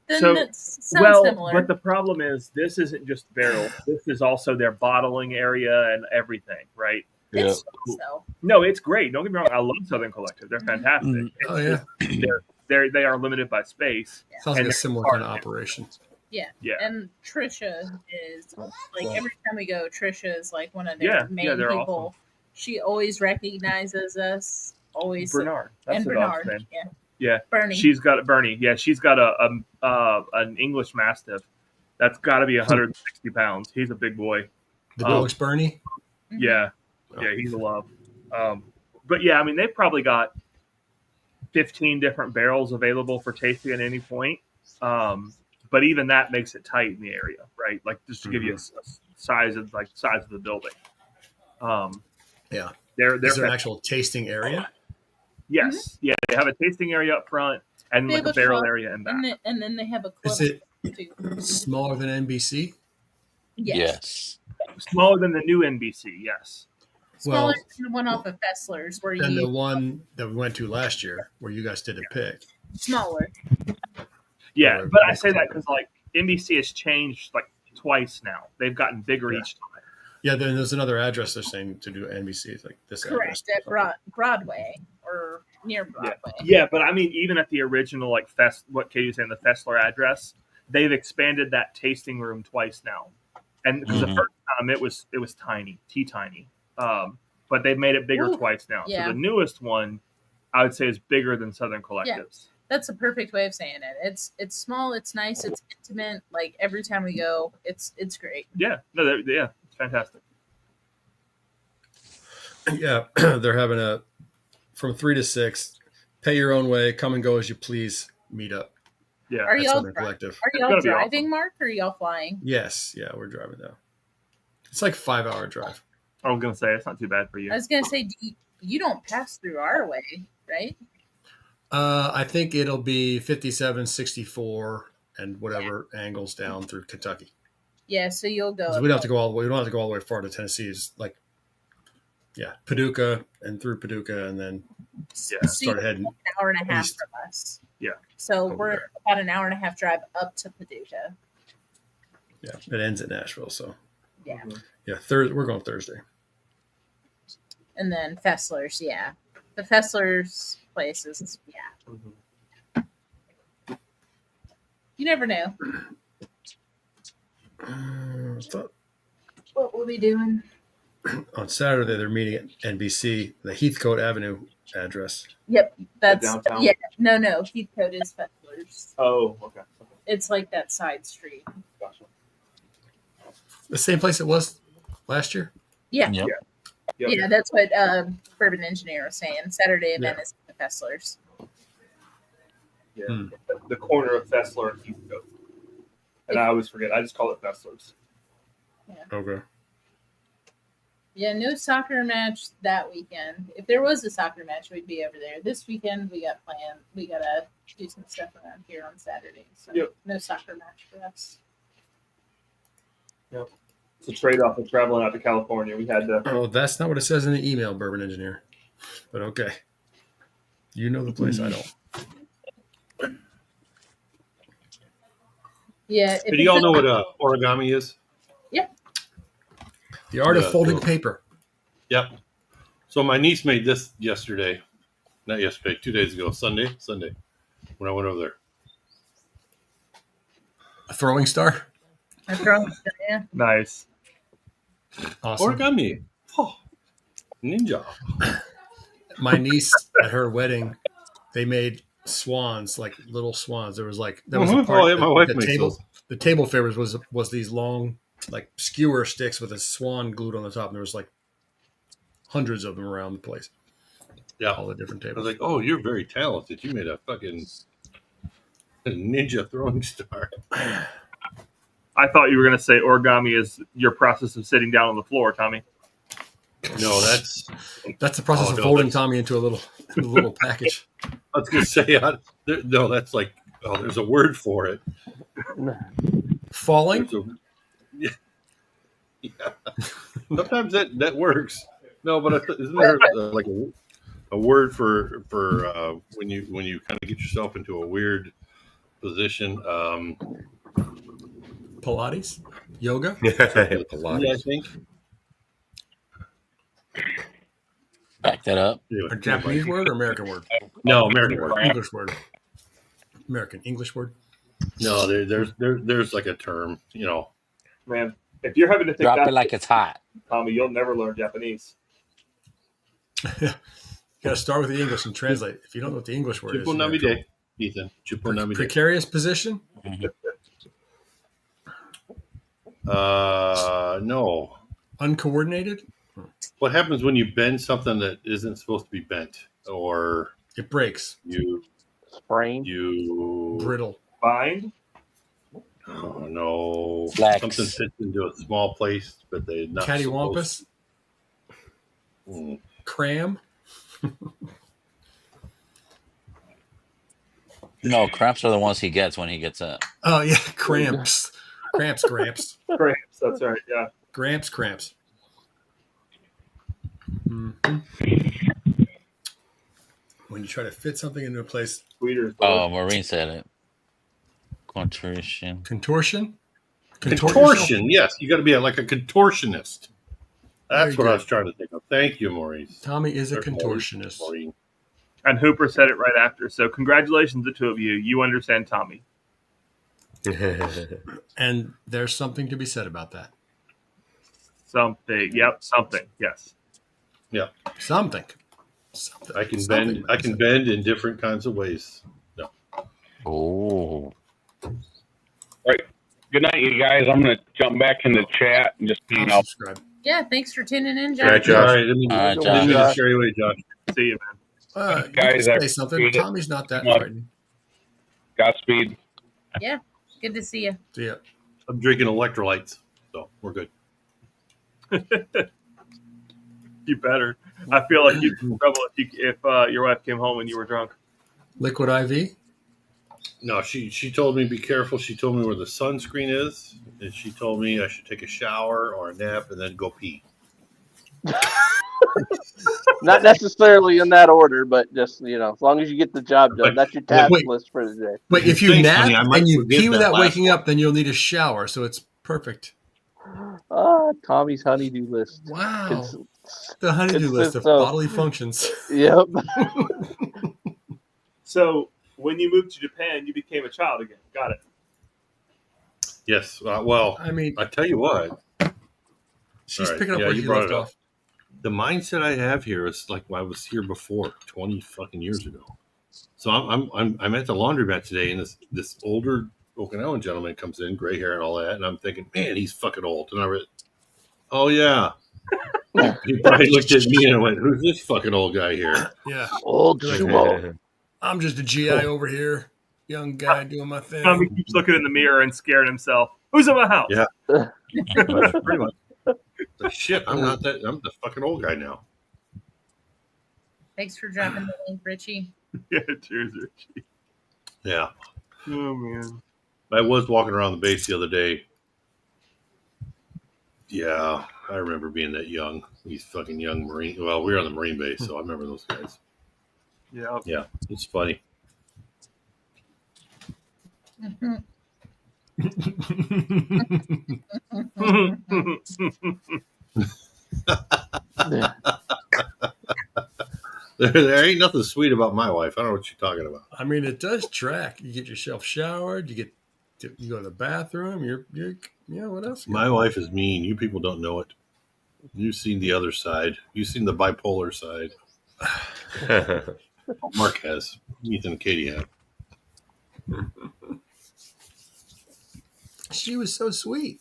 Then So, that sounds similar. but the problem is this isn't just barrel. This is also their bottling area and everything, right? Yeah. So No, it's great. Don't get me wrong. I love Southern Collective. They're fantastic. Mm. Oh, yeah. They are limited by space. Sounds like And a they're similar hard kind of to do. operation. yeah. Yeah. And Trisha is like every time we go, Trisha is like one of their main they're people. awesome. She always recognizes us. Always Bernard. That's and the dog's Bernard. name. Yeah. Yeah. Bernie. She's got Bernie. Yeah, she's got an English Mastiff. That's got to be 160 pounds. He's a big boy. The dog's Bernie? Mhm. Yeah, yeah, he's a love. But yeah, I mean, they've probably got 15 different barrels available for tasting at any point. But even that makes it tight in the area, right? Like just to give you a size of the building. Yeah. They're Is there an actual tasting area? yes, yeah, they have a tasting area up front and They like have a barrel club, area in back. and then they have a club Is it too. smaller than NBC? Yes. Smaller than the new NBC, yes. Smaller Well, than the one off of Fessler's where than the you one that we went to last year where you guys did a pick. smaller. Yeah, Or- but I say that because like NBC has changed like twice now. They've gotten bigger each time. Yeah, then there's another address they're saying to do NBC. It's like this Correct. At address. Broadway or near Broadway. Yeah, but I mean, even at the original like what Katie was saying, the Fessler address, they've expanded that tasting room twice now, and because the first time it was tiny, tiny, but they've made it bigger Ooh, twice now. yeah. So the newest one, I would say, is bigger than Southern Collectives. That's a perfect way of saying it. It's small, it's nice, it's intimate. Like every time we go, it's great. Yeah, no, it's fantastic. Yeah, they're having from 3 to 6, pay your own way, come and go as you please, meet up. Yeah, Are at y'all Southern Collective. Are It's y'all gonna be driving, awesome. Mark, or are y'all flying? Yes, yeah, we're driving down. It's like 5-hour drive. I was gonna say it's not too bad for you. I was gonna say you don't pass through our way, right? I think it'll be 57, 64, and whatever angles down through Kentucky. Yeah, so you'll go. We don't have to go all the way. We don't have to go all the way far to Tennessee. It's like, yeah, Paducah and through Paducah, and then start heading an hour and a half east. from us. Yeah. So we're about an hour and a half drive up to Paducah. Yeah, it ends at Nashville. So Yeah. yeah, we're going Thursday. And then Fessler's, yeah. The Fessler's place is, yeah. You never know what we'll be doing. On Saturday, they're meeting at NBC, the Heathcote Avenue address. Yep, that's downtown? yeah. No, Heathcote is Fessler's. Oh, okay. It's like that side street. Gotcha. The same place it was last year? Yeah. Yep. Yeah, that's what Bourbon Engineer was saying. Saturday event is the Fessler's. Yeah, the corner of Fessler and Heathcote. And I always forget. I just call it Fessler's. Yeah. Okay. Yeah, no soccer match that weekend. If there was a soccer match, we'd be over there. This weekend, we got planned. We got to do some stuff around here on Saturday. So no soccer match for us. Yep. It's a trade-off of traveling out to California. We had to. Oh, that's not what it says in the email, Bourbon Engineer. But okay. You know the place, I don't. Yeah. Do y'all know what origami is? Yeah. The art of folding paper. Yep. So my niece made this yesterday. Not yesterday, 2 days ago. Sunday, when I went over there. A throwing star? A throwing star, yeah. Nice. Awesome. Origami. Oh, ninja. My niece at her wedding, they made swans, like little swans. There was a part. Oh, yeah, my wife the makes table. those. The table favors was these long, like skewer sticks with a swan glued on the top, and there was like hundreds of them around the place. Yeah, all the different I tables. was like, "Oh, you're very talented. You made a fucking ninja throwing star." I thought you were going to say origami is your process of sitting down on the floor, Tommy. No, that's the process of folding Tommy into a little package. I was going to say, no, that's like, there's a word for it. Falling? Yeah. Sometimes that works. No, but isn't there like a word for when you kind of get yourself into a weird position? Pilates? Yoga? Pilates. Yeah, I think. Back that up. A Japanese word or American word? No, American word. English word. English word. No, there's like a term, Man, if you're having to think Drop that it like it's hot. Tommy, you'll never learn Japanese. You got to start with the English and translate. If you don't know what the English word is, Chuponamide, Ethan. Chuponamide. Precarious position? No. Uncoordinated? What happens when you bend something that isn't supposed to be bent, or it breaks? You sprain. You brittle. Bind. Oh no! Flex. Something fits into a small place, but they're not. Cattywampus. Cram. No, cramps are the ones he gets when he gets up. Oh yeah, cramps. Cramps. Cramps. That's right. Yeah. Cramps. Mm-hmm. When you try to fit something into a place. Oh, Maureen said it. Contortion. Contortion. Yes, you got to be like a contortionist. That's what I was trying to think of. Thank you, Maurice. Tommy is a contortionist. Maureen. And Hooper said it right after. So congratulations, the two of you. You understand Tommy. And there's something to be said about that. Something. Yep. Something. Yes. Yeah. Something. I can bend. I can bend in different kinds of ways. No. Oh. All right. Good night, you guys. I'm going to jump back in the chat and just subscribe. Yeah, thanks for tuning in, Josh. All right, Josh. All right, Josh. Let me carry away, Josh. See you, man. Guys, say something. Tommy's not that frightening. Godspeed. Yeah, good to see you. See ya. I'm drinking electrolytes, so we're good. You better. I feel like you'd be in trouble if your wife came home and you were drunk. Liquid IV? No, she told me be careful. She told me where the sunscreen is, and she told me I should take a shower or a nap and then go pee. Not necessarily in that order, but just as long as you get the job done, that's your task list for the day. But if you Thanks, nap honey, I might and you forget pee that without last waking one. up, then you'll need a shower. So it's perfect. Tommy's honeydew list. Wow. The honeydew list of bodily functions. Yep. So when you moved to Japan, you became a child again. Got it. Yes. Well, I mean, I tell you what. She's All right, picking up yeah, where you he brought left it up. off. The mindset I have here is like when I was here before, 20 fucking years ago. So I'm at the laundromat today, and this older Okinawan gentleman comes in, gray hair and all that, and I'm thinking, man, he's fucking old. And I read, oh yeah. He probably looked at me and went, who's this fucking old guy here? Yeah. Old sumo. I'm just a GI over here. Young guy doing my thing. Tommy keeps looking in the mirror and scaring himself. Who's in my house? Yeah. Pretty much. Like, shit, I'm not that. I'm the fucking old guy now. Thanks for dropping the link, Richie. Yeah, cheers, Richie. Yeah. Oh man. I was walking around the base the other day. Yeah, I remember being that young. These fucking young Marine. Well, we were on the Marine base, so I remember those guys. Yeah. Yeah, it's funny. There ain't nothing sweet about my wife. I don't know what you're talking about. I mean, it does track. You get yourself showered. You go to the bathroom. You're what else? My wife is mean. You people don't know it. You've seen the other side. You've seen the bipolar side. Mark has. Ethan and Katie have. She was so sweet.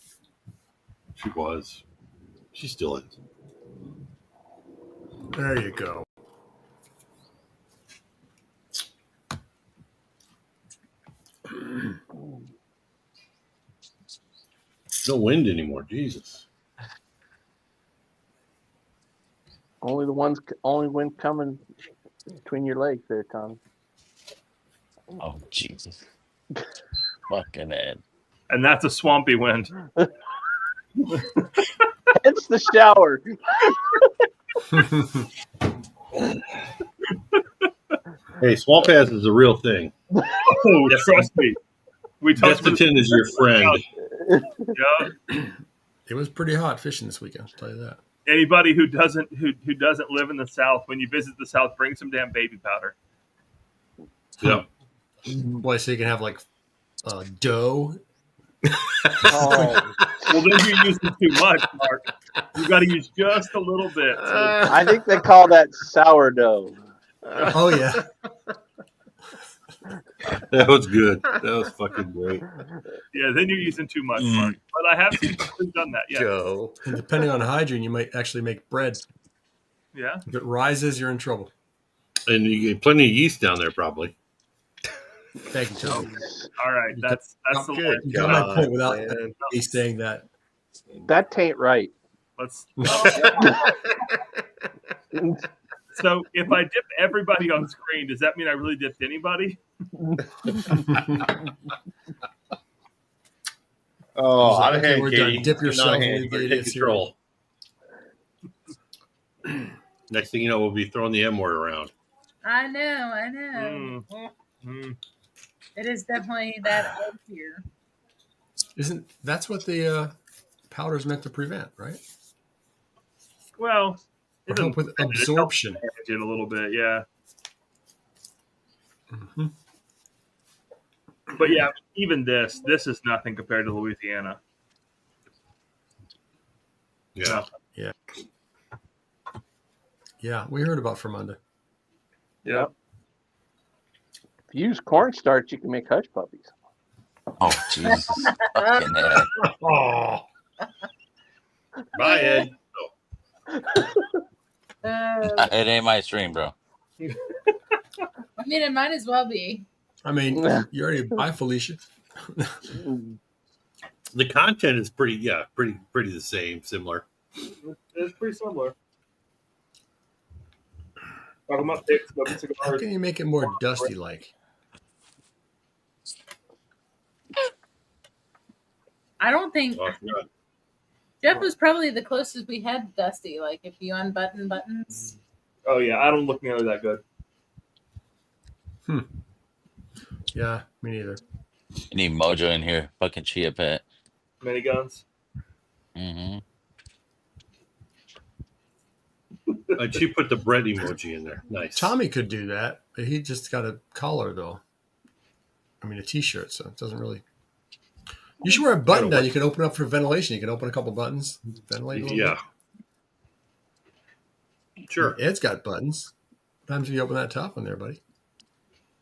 She was. She still is. There you go. No wind anymore. Jesus. Only wind coming between your legs there, Tom. Oh, Jesus. Fucking Ed. And that's a swampy wind. Hence the shower. Hey, swamp ass is a real thing. Oh, trust me. We talked about Destin is your friend. Yeah. It was pretty hot fishing this weekend. I'll tell you that. Anybody who doesn't live in the South, when you visit the South, bring some damn baby powder. Yeah. Boy, so you can have like dough. Oh. Well, then you're using too much, Mark. You got to use just a little bit. I think they call that sourdough. Oh yeah. That was good. That was fucking great. Yeah, then you're using too much, Mark. But I have seen people who've done that. Yeah. Joe. And depending on hygiene, you might actually make bread. Yeah. If it rises, you're in trouble. And you get plenty of yeast down there, probably. Thank you, Tony. All right. That's the Good line. You got my point without man. me saying that. That tain't right. Let's. So if I dip everybody on screen, does that mean I really dipped anybody? Oh, out of Okay, hand, we're Katie. done. Dip Not yourself a and hand. leave the Take idiots here. control. Next thing you know, we'll be throwing the M word around. I know. It is definitely that old here. That's what the powder is meant to prevent, right? Well, Or help with absorption. Manage it a little bit, yeah. Mm-hmm. But yeah, even this is nothing compared to Louisiana. Yeah. Yeah, we heard about Fermunda. Yep. If you use cornstarch, you can make hush puppies. Oh, Jesus. Fucking Ed. Oh, Bye, Ed. It ain't my stream, bro. I mean, it might as well be. I mean, you already bye, Felicia. The content is pretty the same, similar. It's pretty similar. Talking about picks, smoking How cigars. can you make it more dusty like? I don't think Oh, I forgot. Jeff was probably the closest we had to Dusty. Like if you unbutton buttons. Oh yeah, I don't look nearly that good. Yeah, me neither. You need Mojo in here. Fucking Chia Pet. Miniguns. Mm-hmm. She put the bread emoji in there. Nice. Tommy could do that, but he just got a collar though. I mean, a T-shirt, so it doesn't really. You should wear a button down. You can open up for ventilation. You can open a couple buttons, ventilate a little Yeah. bit. Sure. Ed's got buttons. Sometimes you open that top one there, buddy.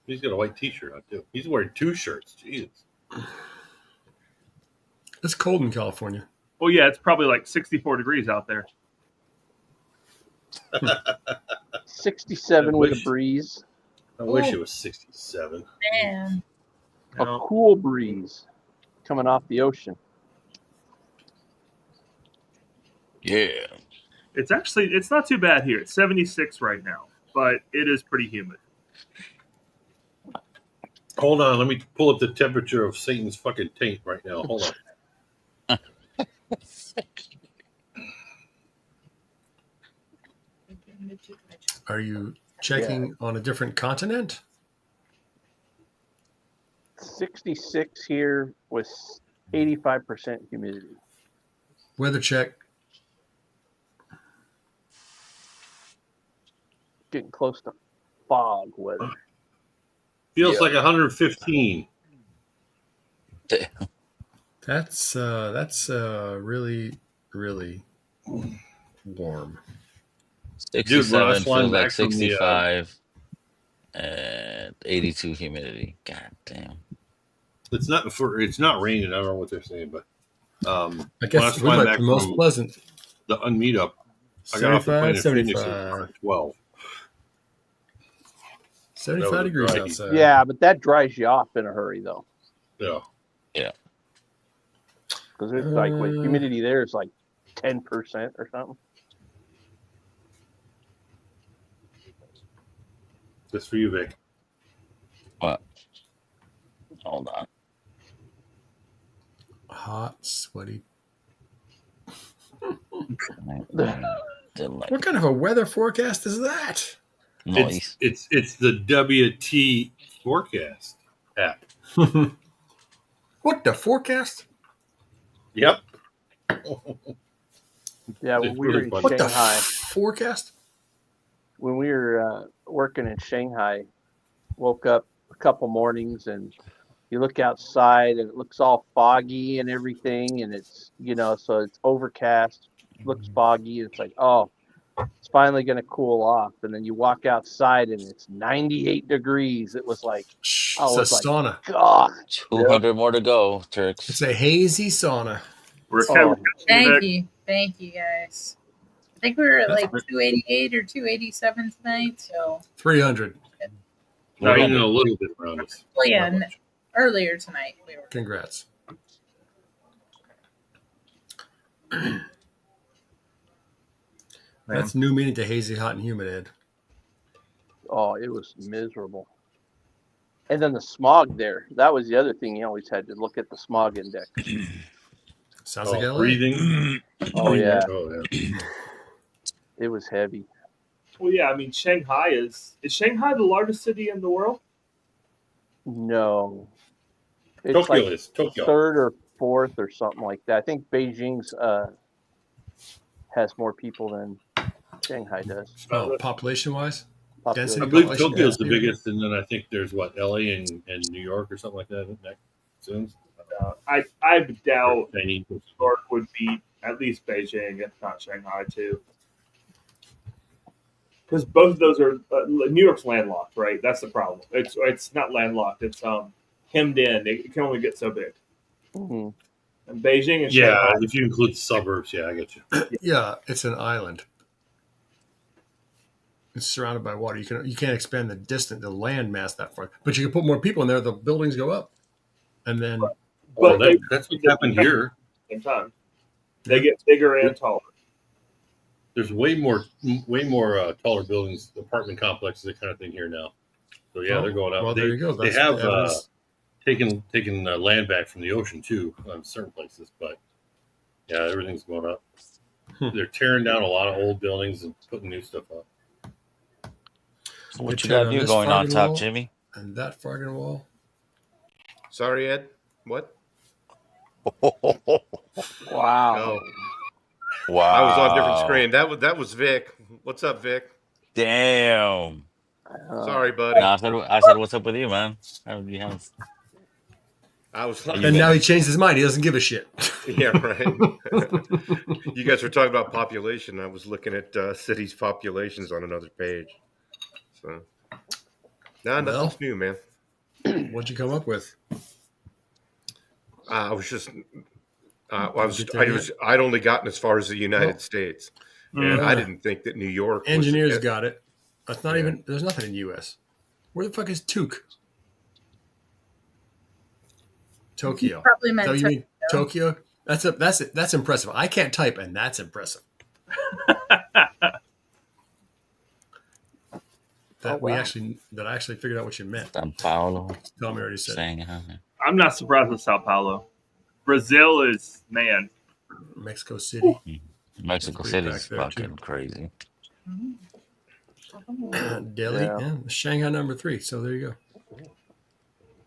He's got a white T-shirt on too. He's wearing 2 shirts. Jesus. It's cold in California. Well, yeah, it's probably like 64 degrees out there. 67 with a breeze. I wish it was 67. Man. A cool breeze coming off the ocean. Yeah. It's not too bad here. It's 76 right now, but it is pretty humid. Hold on. Let me pull up the temperature of Satan's fucking taint right now. Hold on. Are you checking on a different continent? 66 here with 85% humidity. Weather check. Getting close to fog weather. Feels like 115. That's really, really warm. 67 Dude, when I feels like back from the, 65 and 82 humidity. God damn. It's not raining. I don't know what they're saying, but I guess it was like the most pleasant. The unmeetup. I got off the plane in 75, Phoenix at 12. 75 degrees dry. outside. Yeah, but that dries you off in a hurry, though. Yeah. Yeah. Because it's like what humidity there is like 10% or something. This for you, Vic. What? Hold on. Hot, sweaty. Didn't like What kind of a weather forecast is that? noise. It's the WT forecast app. What the forecast? Yep. Yeah, when we were in What the Shanghai, forecast? when we were working in Shanghai, woke up a couple mornings and you look outside and it looks all foggy and everything, and it's so it's overcast, looks foggy. It's like, oh, it's finally going to cool off, and then you walk outside and it's 98 degrees. It was like, It's oh, a it's like, sauna. God, 200 more to go, Turks. It's a hazy sauna. Thank you guys. I think we were at like 288 or 287 tonight. So 300. Raining a little bit around us. well, yeah, earlier tonight we were. Congrats. That's new meaning to hazy, hot, and humid, Ed. oh, it was miserable. And then the smog there. That was the other thing you always had to look at the smog index. Sounds like LA. Breathing. Oh, yeah. Oh, yeah. It was heavy. Well, yeah, I mean, Shanghai is Shanghai the largest city in the world? No. It's Tokyo like is. Tokyo. third or fourth or something like that. I think Beijing's has more people than Shanghai does. Oh, population-wise? Density? I believe population Tokyo's the density? biggest, and then I think there's LA and New York or something like that next soon. I doubt New York would beat at least Beijing, if not Shanghai too. Because both of those are New York's landlocked, right? That's the problem. It's not landlocked. It's hemmed in. It can only get so big. Mm-hmm. And Beijing and Yeah, Shanghai, if you include suburbs, yeah, I get you. Yeah, it's an island. It's surrounded by water. You can't expand the land mass that far, but you can put more people in there. The buildings go up, and then but that's what happened here. Same time, they get bigger and taller. there's way more taller buildings, apartment complexes, that kind of thing here now. So yeah, they're going up. Well, there you go. They That's have the evidence. taken land back from the ocean too on certain places, but yeah, everything's going up. They're tearing down a lot of old buildings and putting new stuff up. So what They you tear got down new this going on fucking top, wall Jimmy? and that fucking wall. Sorry, Ed. What? Wow. Oh, I was on a different Wow. screen. That was Vic. What's up, Vic? Damn. Sorry, buddy. No, I said, what's up with you, man? You have, I was Are like, you And been- now he changed his mind. He doesn't give a shit. yeah, right. You guys were talking about population. I was looking at cities' populations on another page. So, Well. nothing's new, man. What'd you come up with? I was just, Get there I'd only gotten as far as the United Oh. States, and I didn't think that New York. Engineers was, got it. That's not Yeah. even. There's nothing in the U.S. Where the fuck is Took? Tokyo. Probably Is meant that what you mean? Tokyo? That's impressive. I can't type, and that's impressive. Oh, wow. I actually figured out what you meant. Sao Paulo. Tommy already said Saying, I'm not surprised with Sao Paulo. Brazil is, man. Mexico City. Mexico Pretty City's back there, fucking too. crazy. Delhi. Yeah. Yeah. Shanghai number 3. So there you go.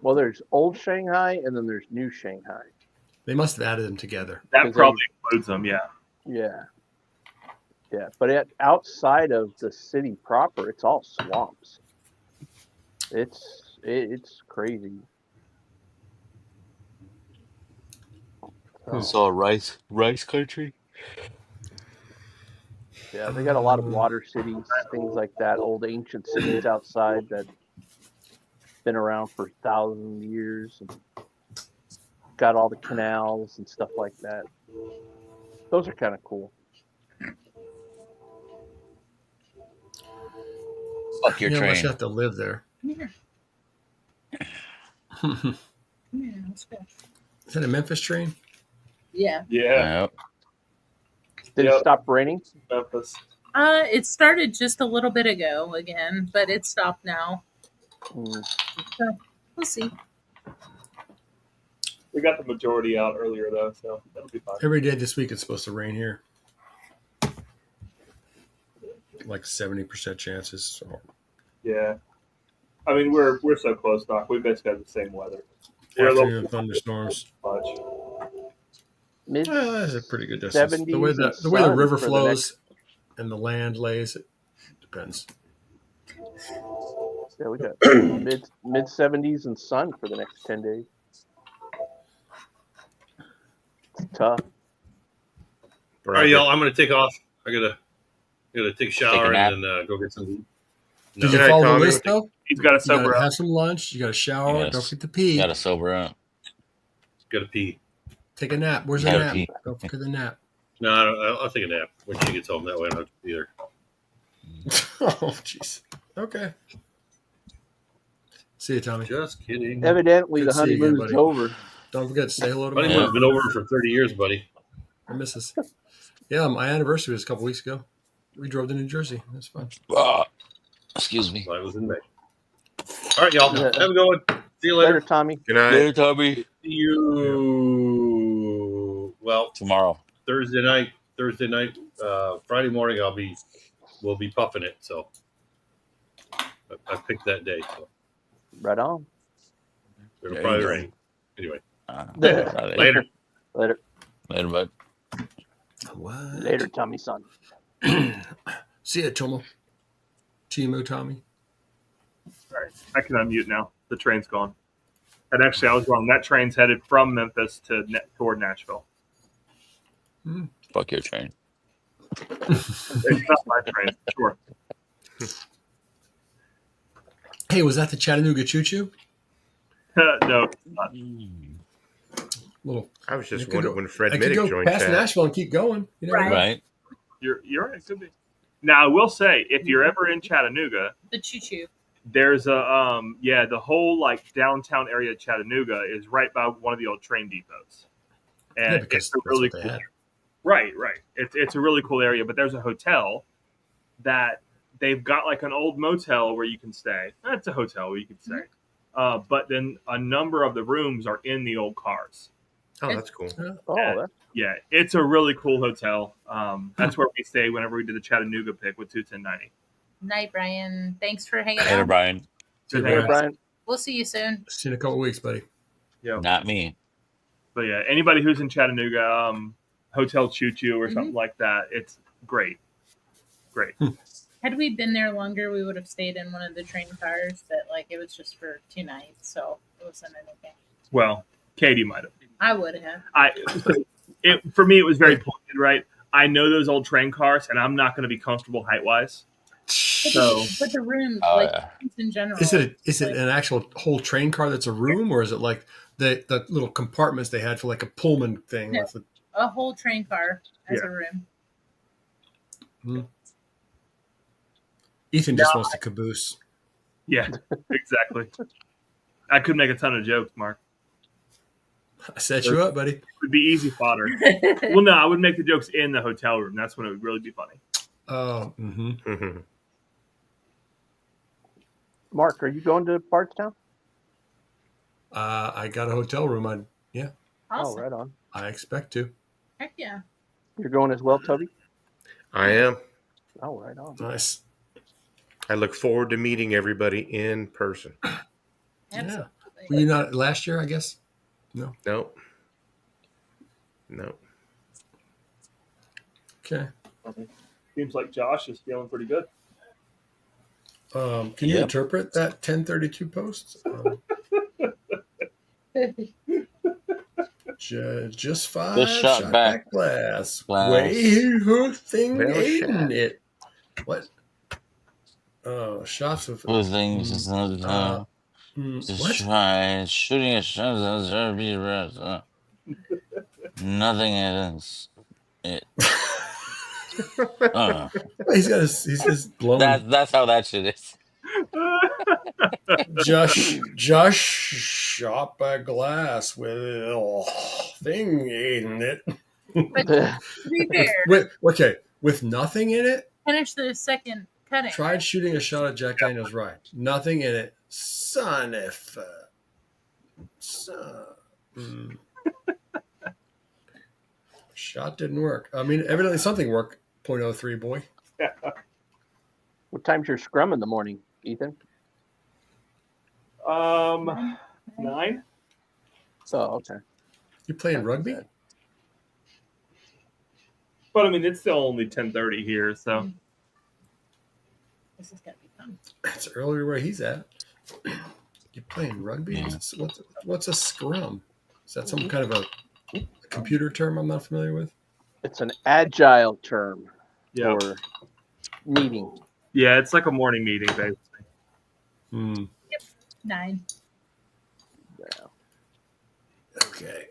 Well, there's old Shanghai and then there's new Shanghai. They must have added them together. That Because probably includes them, yeah. Yeah. Yeah. But outside of the city proper, it's all swamps. It's crazy. So rice country. Yeah, they got a lot of water cities, things like that, old ancient cities outside that been around for thousands of years and got all the canals and stuff like that. Those are kind of cool. Fuck your Yeah, train. unless you have to live there. Yeah, let's go. Is that a Memphis train? Yeah. Yeah. Yep. Did it stop raining? Memphis. It started just a little bit ago again, but it stopped now. Mm. So we'll see. We got the majority out earlier, though, so that'll be fine. Every day this week it's supposed to rain here. Like 70% chances. So. Yeah. I mean, we're so close, Doc. We basically have the same weather. We're a Afternoon little thunderstorms. much. Mid That's a pretty good distance. 70s The way the and way the sun river for the flows and the land lays, it depends. Yeah, we got mid 70s and sun for the next 10 days. It's tough. All right, y'all. I'm gonna take off. I gotta take a shower nap. and then go get some. Did No. you Good night, follow the Tommy. list though? He's got to You sober gotta up. have some lunch. You got to shower. Yes. Don't forget to pee. You gotta sober up. Gotta pee. Take a nap. Where's the Gotta nap? pee. Don't forget the nap. No, I'll take a nap when she gets home. That way I don't have to be there. Oh, jeez. Okay. See you, Tommy. Just kidding. Evidently, Good the to see you again, honeymoon's buddy. over. Don't forget to say hello to Honeymoon's my been over for 30 years, buddy. missus. Yeah, my anniversary was a couple weeks ago. We drove to New Jersey. It was fun. Excuse me. I was in May. All right, y'all. Yeah. Have a good one. See you Later, later. Tommy. Good night. Later, Tommy. See you. Well, Tomorrow. Thursday night, Friday morning, we'll be puffing it. So I picked that day. So Right on. it'll There probably you go. rain. Anyway, Later. later. Later. Bud. What? Later, Tommy son. See ya, Tomo. Timo, Tommy. All right. I can unmute now. The train's gone. And actually, I was wrong. That train's headed from Memphis toward Nashville. Fuck your train. It's not my train, sure. Hey, was that the Chattanooga Choo Choo? No, it's not. Little. I was just It could wondering go- when Fred I could Middick go joined past chat. Nashville and keep going. You never know. Right. You're right. It could be. Now, I will say, if you're ever in Chattanooga, The choo-choo. there's a the whole like downtown area of Chattanooga is right by one of the old train depots, Yeah, and because it's a that's really what they cool. had. Right. It's a really cool area, but there's a hotel that they've got like an old motel where you can stay. It's a hotel where you can stay. But then a number of the rooms are in the old cars. Oh, that's cool. Yeah, it's a really cool hotel. That's where we stay whenever we did the Chattanooga pick with 21090. Night, Brian. Thanks for hanging Later, out. Brian. Good Hey, night. Brian. We'll see you soon. See you in a couple weeks, buddy. Yeah. Not me. But yeah, anybody who's in Chattanooga, Hotel Choo Choo or something like that, it's great. Great. Had we been there longer, we would have stayed in one of the train cars that like it was just for 2 nights, so it wasn't anything. Well, Katie might have. I would have. For me, it was very pointed, right? I know those old train cars, and I'm not going to be comfortable height wise. So, but the room, in general, Is it an actual whole train car that's a room, or is it like the little compartments they had for like a Pullman thing? No, a whole train car as a room. Ethan just wants to caboose. Yeah, exactly. I could make a ton of jokes, Mark. I set you up, buddy. It would be easy fodder. Well, no, I would make the jokes in the hotel room. That's when it would really be funny. Oh, Mark, are you going to Bardstown? I got a hotel room. Yeah. Awesome. Oh, right on. I expect to. Heck yeah. You're going as well, Toby? I am. Oh, right on. Nice. I look forward to meeting everybody in person. Yeah. Were you not last year, I guess? No. No. Okay. Seems like Josh is feeling pretty good. Can you interpret that 1032 post? Just five. Just shot back glass. glass. Way her thing Well ain't shot. it? What? Oh, shots of Those things is what? just try shooting a shot. Nothing is it. He's just blown. That's how that shit is. Just shot by glass with a thing in it. But to be fair, with nothing in it. finish the second cutting. Tried shooting a shot at Jack Daniels right. Nothing in it. Son if shot didn't work. I mean, evidently something worked. 0.03 boy. What time's your scrum in the morning, Ethan? 9. Oh, okay. You playing rugby? But I mean, it's still only 10:30 here, so This is gonna be fun. It's earlier where he's at. You playing rugby? Yeah. What's a scrum? Is that some kind of a computer term I'm not familiar with? It's an agile term yeah, for meeting. yeah, it's like a morning meeting, basically. 9. Okay.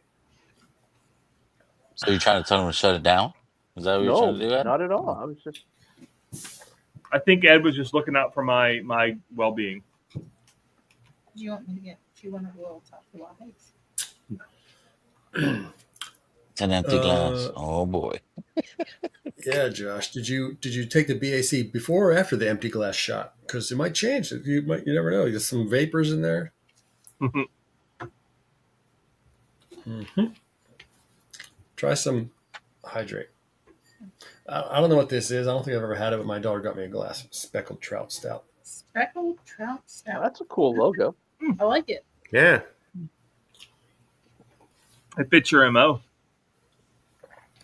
So you're trying to tell him to shut it down? Is that what you're No, trying to do? Ed? not at all. I was just I think Ed was just looking out for my well-being. Do you want me to get you one of the little top lights? It's an empty glass. Oh boy. Yeah, Josh. Did you take the BAC before or after the empty glass shot? Because it might change. You never know. There's some vapors in there. Try some hydrate. I don't know what this is. I don't think I've ever had it, but my daughter got me a glass of speckled trout stout. Speckled trout stout. that's a cool logo. I like it. Yeah. It fits your MO.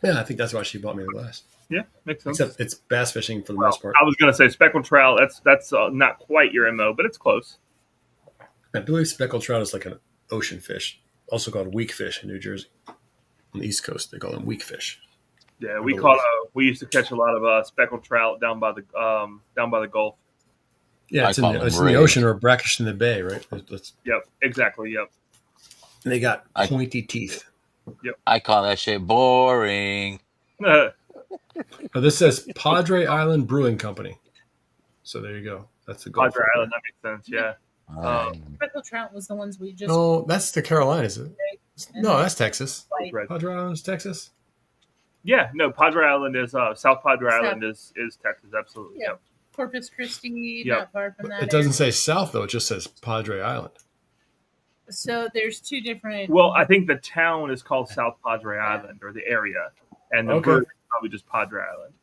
Yeah, I think that's why she bought me the glass. Yeah, makes sense. Except it's bass fishing for the most part. I was going to say speckled trout. That's not quite your MO, but it's close. I believe speckled trout is like an ocean fish, also called weak fish in New Jersey. On the East Coast, they call them weak fish. Yeah, we used to catch a lot of speckled trout down by the Gulf. Yeah, it's in the ocean or brackish in the bay, right? Yep, exactly. Yep. And they got pointy teeth. Yep. I call that shit boring. Now, this says Padre Island Brewing Company. So there you go. That's the Gulf. Padre Island. That makes sense. Yeah. Speckled trout was the ones we just. No, that's the Carolinas. No, that's Texas. Right. Padre Island's Texas. Yeah, no, Padre Island is South Padre South. Island is Texas, absolutely. Yeah. Yep. Corpus Christi, Yep. not far from that. It doesn't area. say south though; it just says Padre Island. So there's two different. Well, I think the town is called South Padre Island, or the area, and the Okay. brewery is probably just Padre Island.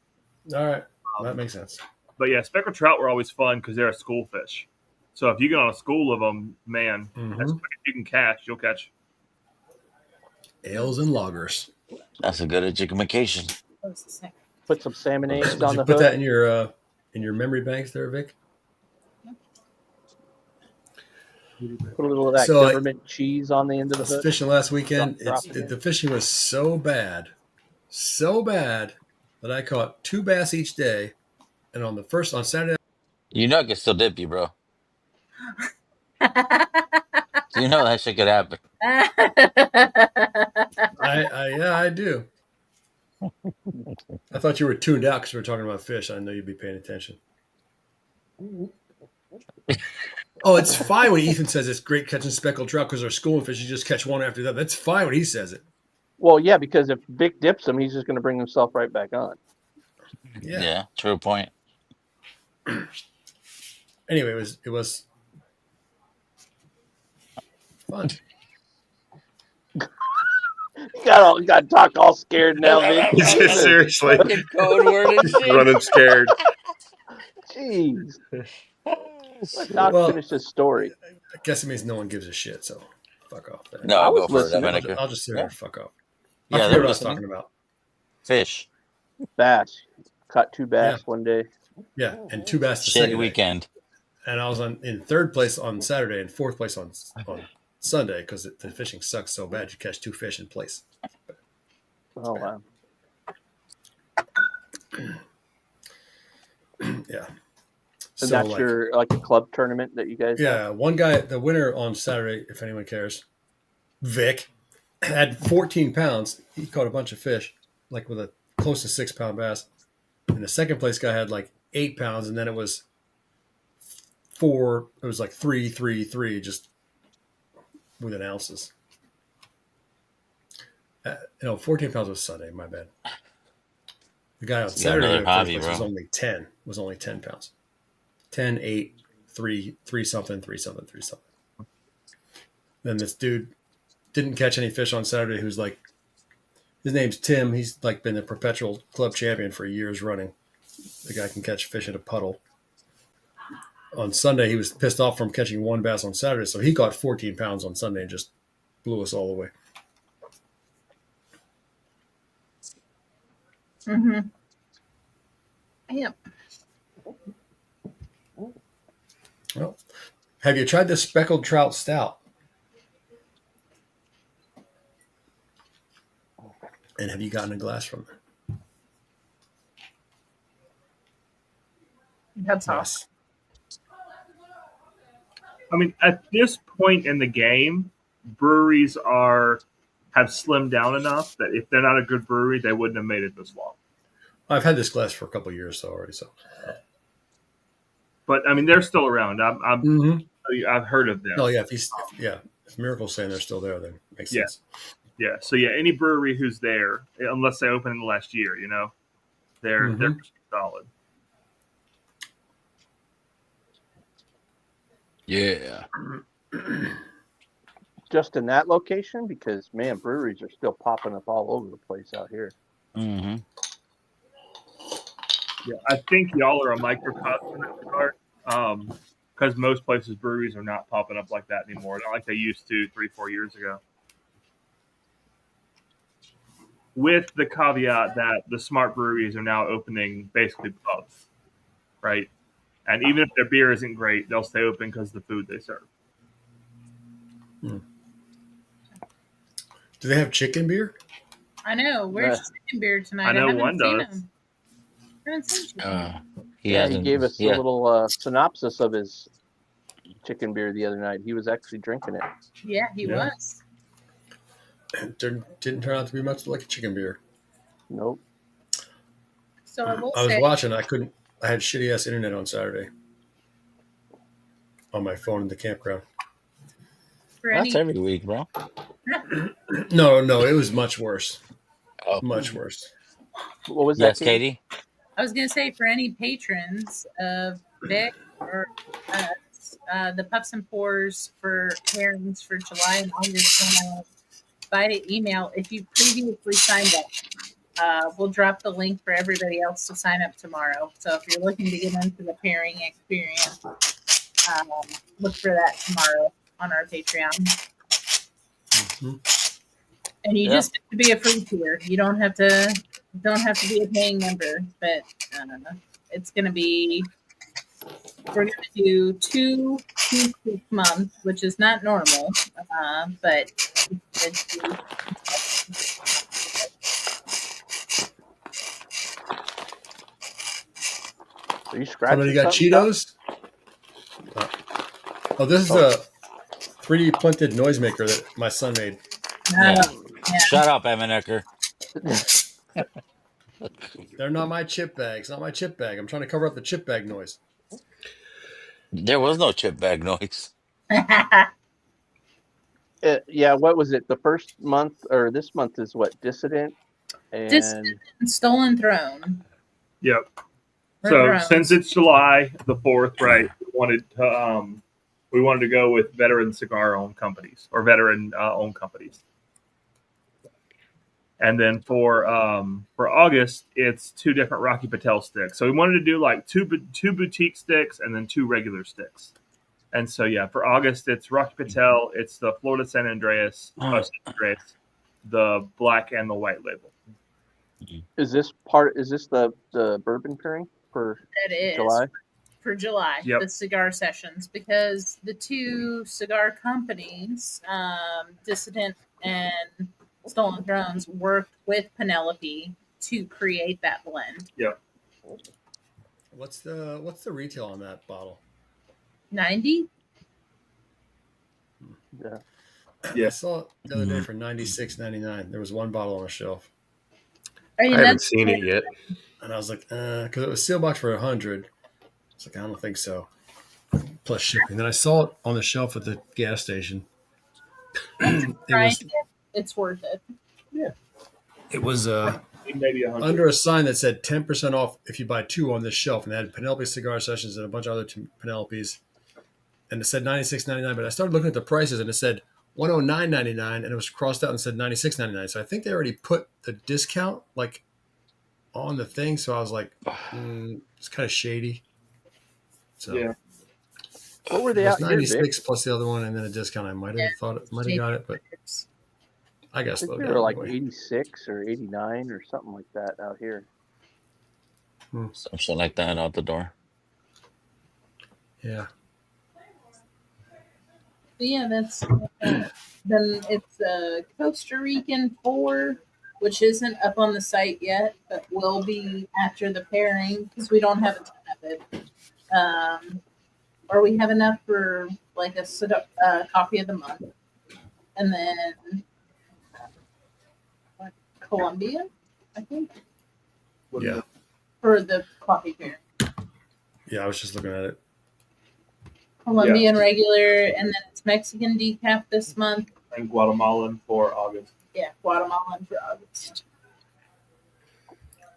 All right, that makes sense. But yeah, speckled trout were always fun because they're a school fish. So if you get on a school of them, man, as quick as you can catch, you'll catch. Ales and lagers. That's a good education. Put some salmon eggs Did on you the put hook. that in your memory banks there, Vic? Put a little of that So, government cheese on the end of I the was hook. fishing last weekend. Drop it in. The fishing was so bad that I caught 2 bass each day, and on Saturday. You know I can still dip you, bro. You know that shit could happen. I do. I thought you were tuned out because we were talking about fish. I know you'd be paying attention. Oh, it's fine when Ethan says it's great catching speckled trout because they're schooling fish. You just catch one after the other. That's fine when he says it. Well, yeah, because if Vic dips him, he's just going to bring himself right back on. Yeah, true point. Anyway, it was fun. You got to talk all scared now, Vic. Seriously. Fucking code word and shit. Running scared. Jeez. Let Doc finish his story. I guess it means no one gives a shit, so fuck off. Then. No, I I'll was go for it, listening. Domenico. I'll just sit there and fuck off. Yeah, I they're forget what I was listening. talking about. Fish. Bass. Caught 2 bass one day. Yeah, and 2 bass the Shitty second day. weekend. And I was in 3rd place on Saturday and 4th place on Sunday because the fishing sucks so bad. You catch 2 fish in place. Oh, wow. Yeah. So that's your a club tournament that you guys have? One guy, the winner on Saturday, if anyone cares, Vic, had 14 pounds. He caught a bunch of fish, like with a close to 6-pound bass. And the second place guy had like 8 pounds, and then it was 3, 3, 3, just within ounces. 14 pounds was Sunday, my bad. The guy on Saturday was only 10 pounds. 10, 8, 3 something, 3 something, 3 something. Then this dude didn't catch any fish on Saturday who's like, his name's Tim. He's like been the perpetual club champion for years running. The guy can catch fish in a puddle. On Sunday, he was pissed off from catching 1 bass on Saturday, so he caught 14 pounds on Sunday and just blew us all away. Mm-hmm. Yep. Well, have you tried the speckled trout stout? And have you gotten a glass from there? That's awesome. I mean, at this point in the game, breweries have slimmed down enough that if they're not a good brewery, they wouldn't have made it this long. I've had this glass for a couple of years already, so. But I mean, they're still around. I've heard of them. Oh yeah, if Miracle's saying they're still there, then it makes sense. Yeah. So yeah, any brewery who's there, unless they opened in the last year, they're solid. Yeah. Just in that location? Because, man, breweries are still popping up all over the place out here. Mm-hmm. Yeah, I think y'all are a microcosm in that regard, because most places breweries are not popping up like that anymore, not like they used to 3-4 years ago. With the caveat that the smart breweries are now opening basically pubs, right? And even if their beer isn't great, they'll stay open because of the food they serve. Do they have chicken beer? I know. Where's chicken beer tonight? I know haven't one seen does. him. I haven't seen chicken. He gave us a little synopsis of his chicken beer the other night. He was actually drinking it. Yeah, he was. It didn't turn out to be much like a chicken beer. Nope. So I was watching. I had shitty ass internet on Saturday on my phone in the campground. That's every week, bro. No, it was much worse. Oh. Much worse. What was Yes, that, Katie? Katie. I was going to say for any patrons of Vic or the Puffs and Pours for pairings for July and August by email, if you previously signed up, we'll drop the link for everybody else to sign up tomorrow. So if you're looking to get into the pairing experience, look for that tomorrow on our Patreon. And you just have to be a free tier. You don't have to be a paying member, but it's going to be. We're going to do 2 6 months, which is not normal, but Are you scratching? Somebody got Cheetos? Oh, this is a 3D printed noisemaker that my son made. Yeah. Shut up, Eminecker. They're not my chip bag. It's not my chip bag. I'm trying to cover up the chip bag noise. There was no chip bag noise. Yeah, what was it? The first month or this month is what? Dissident and Stolen Throne. Yep. So since it's July the 4th, right? We wanted to go with veteran cigar owned companies or veteran owned companies. And then for August, it's 2 different Rocky Patel sticks. So we wanted to do like two boutique sticks and then 2 regular sticks. And so yeah, for August, it's Rocky Patel, it's the Florida San Andreas, the black and the white label. Is this the bourbon pairing for July? For July, yep. The cigar sessions, because the 2 cigar companies, Dissident and Stolen Thrones, worked with Penelope to create that blend. Yep. What's the retail on that bottle? 90. Yeah. I saw it the other day for $96.99. There was 1 bottle on the shelf. I haven't seen it yet. And I was like, because it was sealed box for $100. It's like, I don't think so. Plus shipping. Then I saw it on the shelf at the gas station. It's worth it. Yeah. It was maybe under a sign that said 10% off if you buy 2 on this shelf, and they had Penelope Cigar Sessions and a bunch of other Penelopes, and it said $96.99. But I started looking at the prices, and it said $109.99, and it was crossed out and said $96.99. So I think they already put the discount like on the thing. So I was like, it's kind of shady. So yeah. What were they out 96 plus the other one, and then a discount. I might have got it, but I guess they were like 86 or 89 or something like that out here. Something like that out the door. Yeah. But yeah, that's then it's a Costa Rican 4, which isn't up on the site yet, but will be after the pairing because we don't have a ton of it. Or we have enough for like a coffee of the month, and then Colombian, I think. Yeah. For the coffee pair. Yeah, I was just looking at it. Colombian regular, and then it's Mexican decaf this month. And Guatemalan for August. Yeah, Guatemalan for August.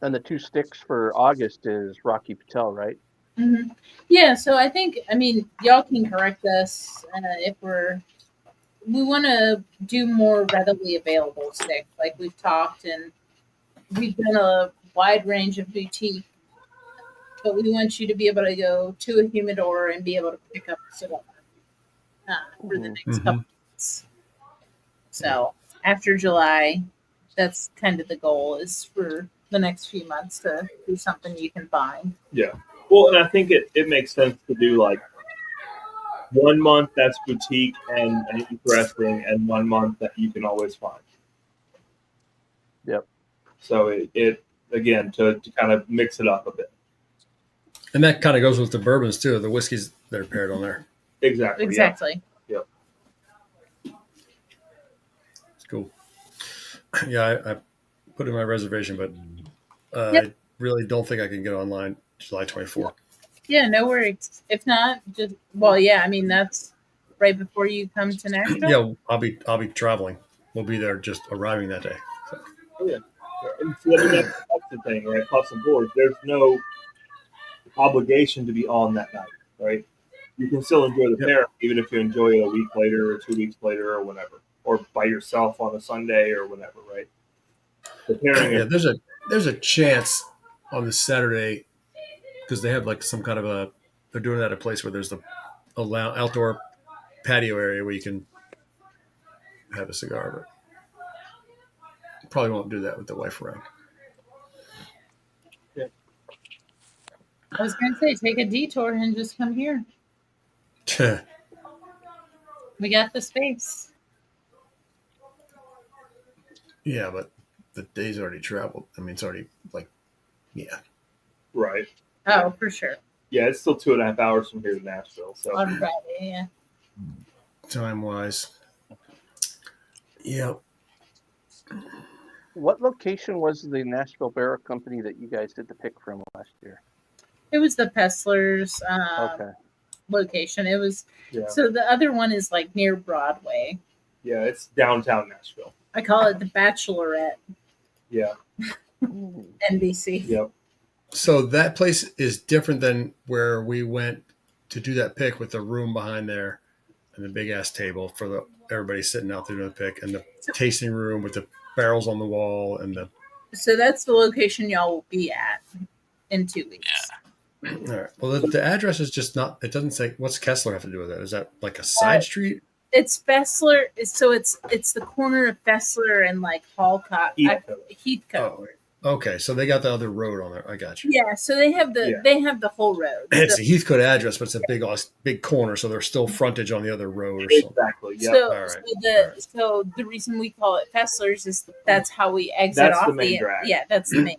And the 2 sticks for August is Rocky Patel, right? Mm-hmm. Yeah, so I mean, y'all can correct us if we want to do more readily available sticks, like we've talked, and we've done a wide range of boutique, but we want you to be able to go to a humidor and be able to pick up a cigar for the next couple months. So after July, that's kind of the goal, is for the next few months to do something you can find. Yeah. Well, and I think it makes sense to do like 1 month that's boutique and interesting, and 1 month that you can always find. Yep. So it again to kind of mix it up a bit. And that kind of goes with the bourbons too, the whiskeys that are paired on there. Exactly. Yeah. Yep. It's cool. Yeah, I put in my reservation, but I really don't think I can get online July 24th. Yeah, no worries. If not, just I mean that's right before you come to Nashville. Yeah, I'll be traveling. We'll be there just arriving that day. So. Oh yeah. And so, I mean, that's the thing, right? Puffs and boards. There's no obligation to be on that night, right? You can still enjoy the Yep. pair, even if you enjoy it a week later or 2 weeks later or whatever, or by yourself on a Sunday or whatever, right? The pairing Yeah, of there's a chance on the Saturday because they have like some kind of a they're doing it at a place where there's the outdoor patio area where you can have a cigar, but probably won't do that with the wife around. I was going to say, take a detour and just come here. We got the space. Yeah, but the day's already traveled. I mean, it's already like, yeah. right. Oh, for sure. Yeah, it's still 2.5 hours from here to Nashville. So On Friday, yeah. Time wise. Yeah. What location was the Nashville Barrel Company that you guys did the pick from last year? It was the Pestler's Okay. location. It was yeah, so the other one is like near Broadway. yeah, it's downtown Nashville. I call it the Bachelorette Yeah, NBC. yep. So that place is different than where we went to do that pick with the room behind there and the big ass table for everybody sitting out there doing the pick and the tasting room with the barrels on the wall and the. So that's the location y'all will be at in 2 weeks. All right. Well, the address is just not. It doesn't say. What's Kessler have to do with that? Is that like a side street? It's Fessler. So it's the corner of Fessler and like Hallcott, Heathcote. Oh, okay. So they got the other road on there. I got you. Yeah. So they have the whole road. It's So, a Heathcote address, but it's a big corner, so there's still frontage on the other road or something. Exactly. Yeah. so, All right. so the reason we call it Fessler's is that's how we exit That's off the main drag. Yeah, that's the main.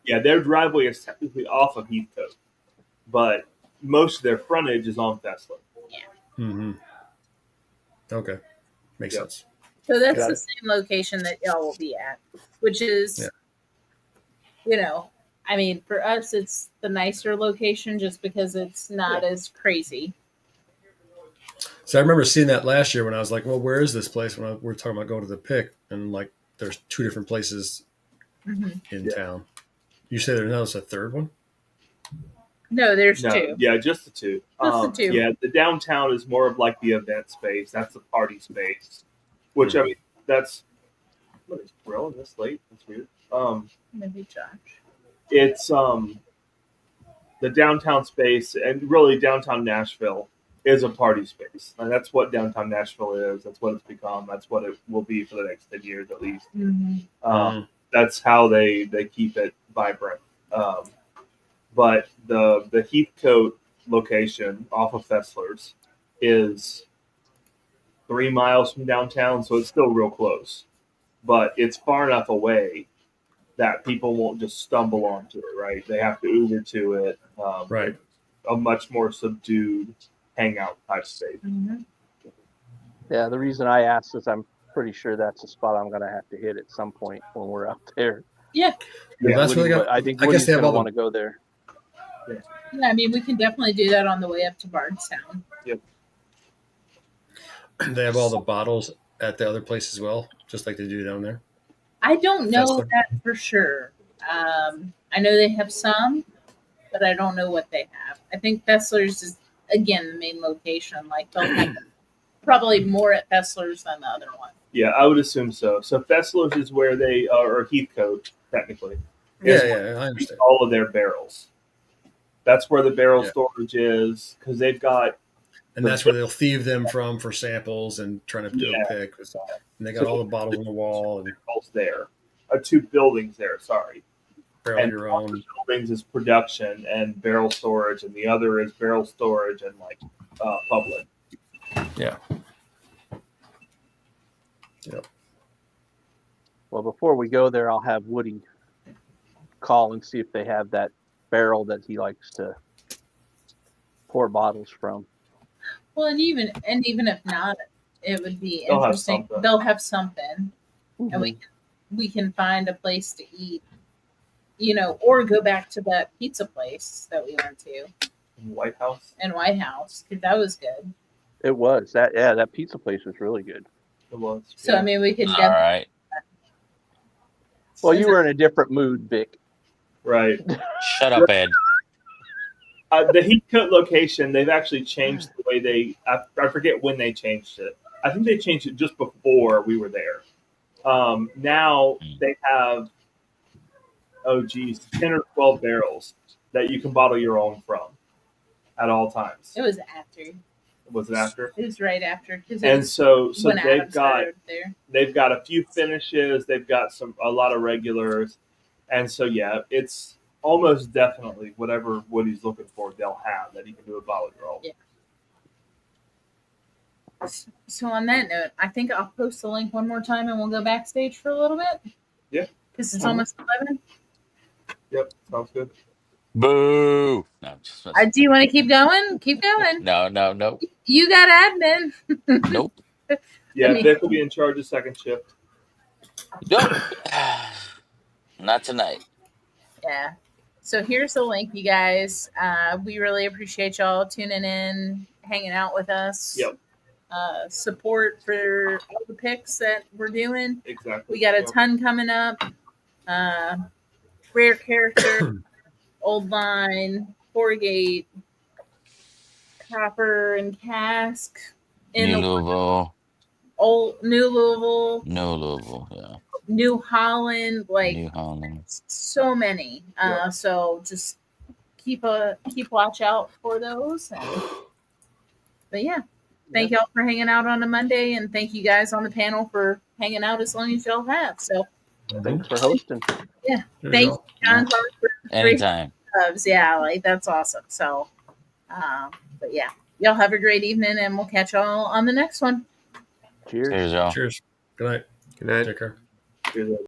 Yeah, their driveway is technically off of Heathcote, but most of their frontage is on Fessler. Mm-hmm. Okay. Makes Yep. sense. So that's Got the it. same location that y'all will be at, which is, I mean, for us, it's the nicer location just because it's not as crazy. So I remember seeing that last year when I was like, well, where is this place? When we were talking about going to the pick, and like there's 2 different places in town. You say there's a third one? No, there's No, 2. yeah, just the 2. Just the 2. Yeah, the downtown is more of like the event space. That's the party space, which I mean, that's what is grilling this late. That's weird. Maybe Josh. It's the downtown space, and really downtown Nashville is a party space, and that's what downtown Nashville is. That's what it's become. That's what it will be for the next 10 years at least. That's how they keep it vibrant. But the Heathcote location off of Fessler's is 3 miles from downtown, so it's still real close. But it's far enough away that people won't just stumble onto it, right? They have to Uber to it. Right. A much more subdued hangout type space. Yeah, the reason I asked is I'm pretty sure that's a spot I'm going to have to hit at some point when we're out there. Yeah. Well, that's Woody, really good. I think I guess they have all want to go there. Yeah, I mean, we can definitely do that on the way up to Bardstown. Yep. They have all the bottles at the other place as well, just like they do down there. I don't know Fessler? that for sure. I know they have some, but I don't know what they have. I think Fessler's is, again, the main location. Like, they'll have probably more at Fessler's than the other one. Yeah, I would assume so. So Fessler's is where they are, or Heathcote, technically. is where Yeah, I understand. all of their barrels. That's where the barrel storage is, because they've got. And that's where they'll thieve them from for samples and trying to do a pick. And they got all the bottles on the wall and barrels there. 2 buildings there, sorry. barrel And your one own. of the buildings is production and barrel storage, and the other is barrel storage and like public. Yeah. Yep. Well, before we go there, I'll have Woody call and see if they have that barrel that he likes to pour bottles from. Well, and even if not, it would be They'll have interesting. something. They'll have something, and we can find a place to eat, or go back to that pizza place that we went to In White House. because that was good. It was that pizza place was really good. It was. So I mean, we could All right. Well, you were in a different mood, Vic. Right. Shut up, Ed. The Heathcote location, they've actually changed the way I forget when they changed it. I think they changed it just before we were there. Now they have, 10 or 12 barrels that you can bottle your own from at all times. It was after. Was it after? It was right after. And so when they've Adam got started there. they've got a few finishes. They've got a lot of regulars, and so yeah, it's almost definitely whatever Woody's looking for, they'll have that he can do a bottle roll. Yeah. So on that note, I think I'll post the link one more time, and we'll go backstage for a little bit. Yeah. Because it's almost 11. Yep, sounds good. Boo. No, Do you want to keep going? Keep going. No. You got admin. Nope. Yeah, Vic will be in charge of second shift. Nope. Not tonight. Yeah. So here's the link, you guys. We really appreciate y'all tuning in, hanging out with us. Yep. Support for all the picks that we're doing. Exactly. We got a ton coming up. Rare character, old line, Forgate, Copper and Cask, New Louisville. New Louisville, Yeah. New Holland, New Holland. so many. So just keep watch out for those. But yeah, thank y'all for hanging out on a Monday, and thank you guys on the panel for hanging out as long as y'all have. So thanks for hosting. Yeah, thank you, John. For anytime. Yeah, that's awesome. So, but yeah, y'all have a great evening, and we'll catch y'all on the next one. Cheers. Cheers, y'all. Cheers. Good night. Good night. Take care. Cheers.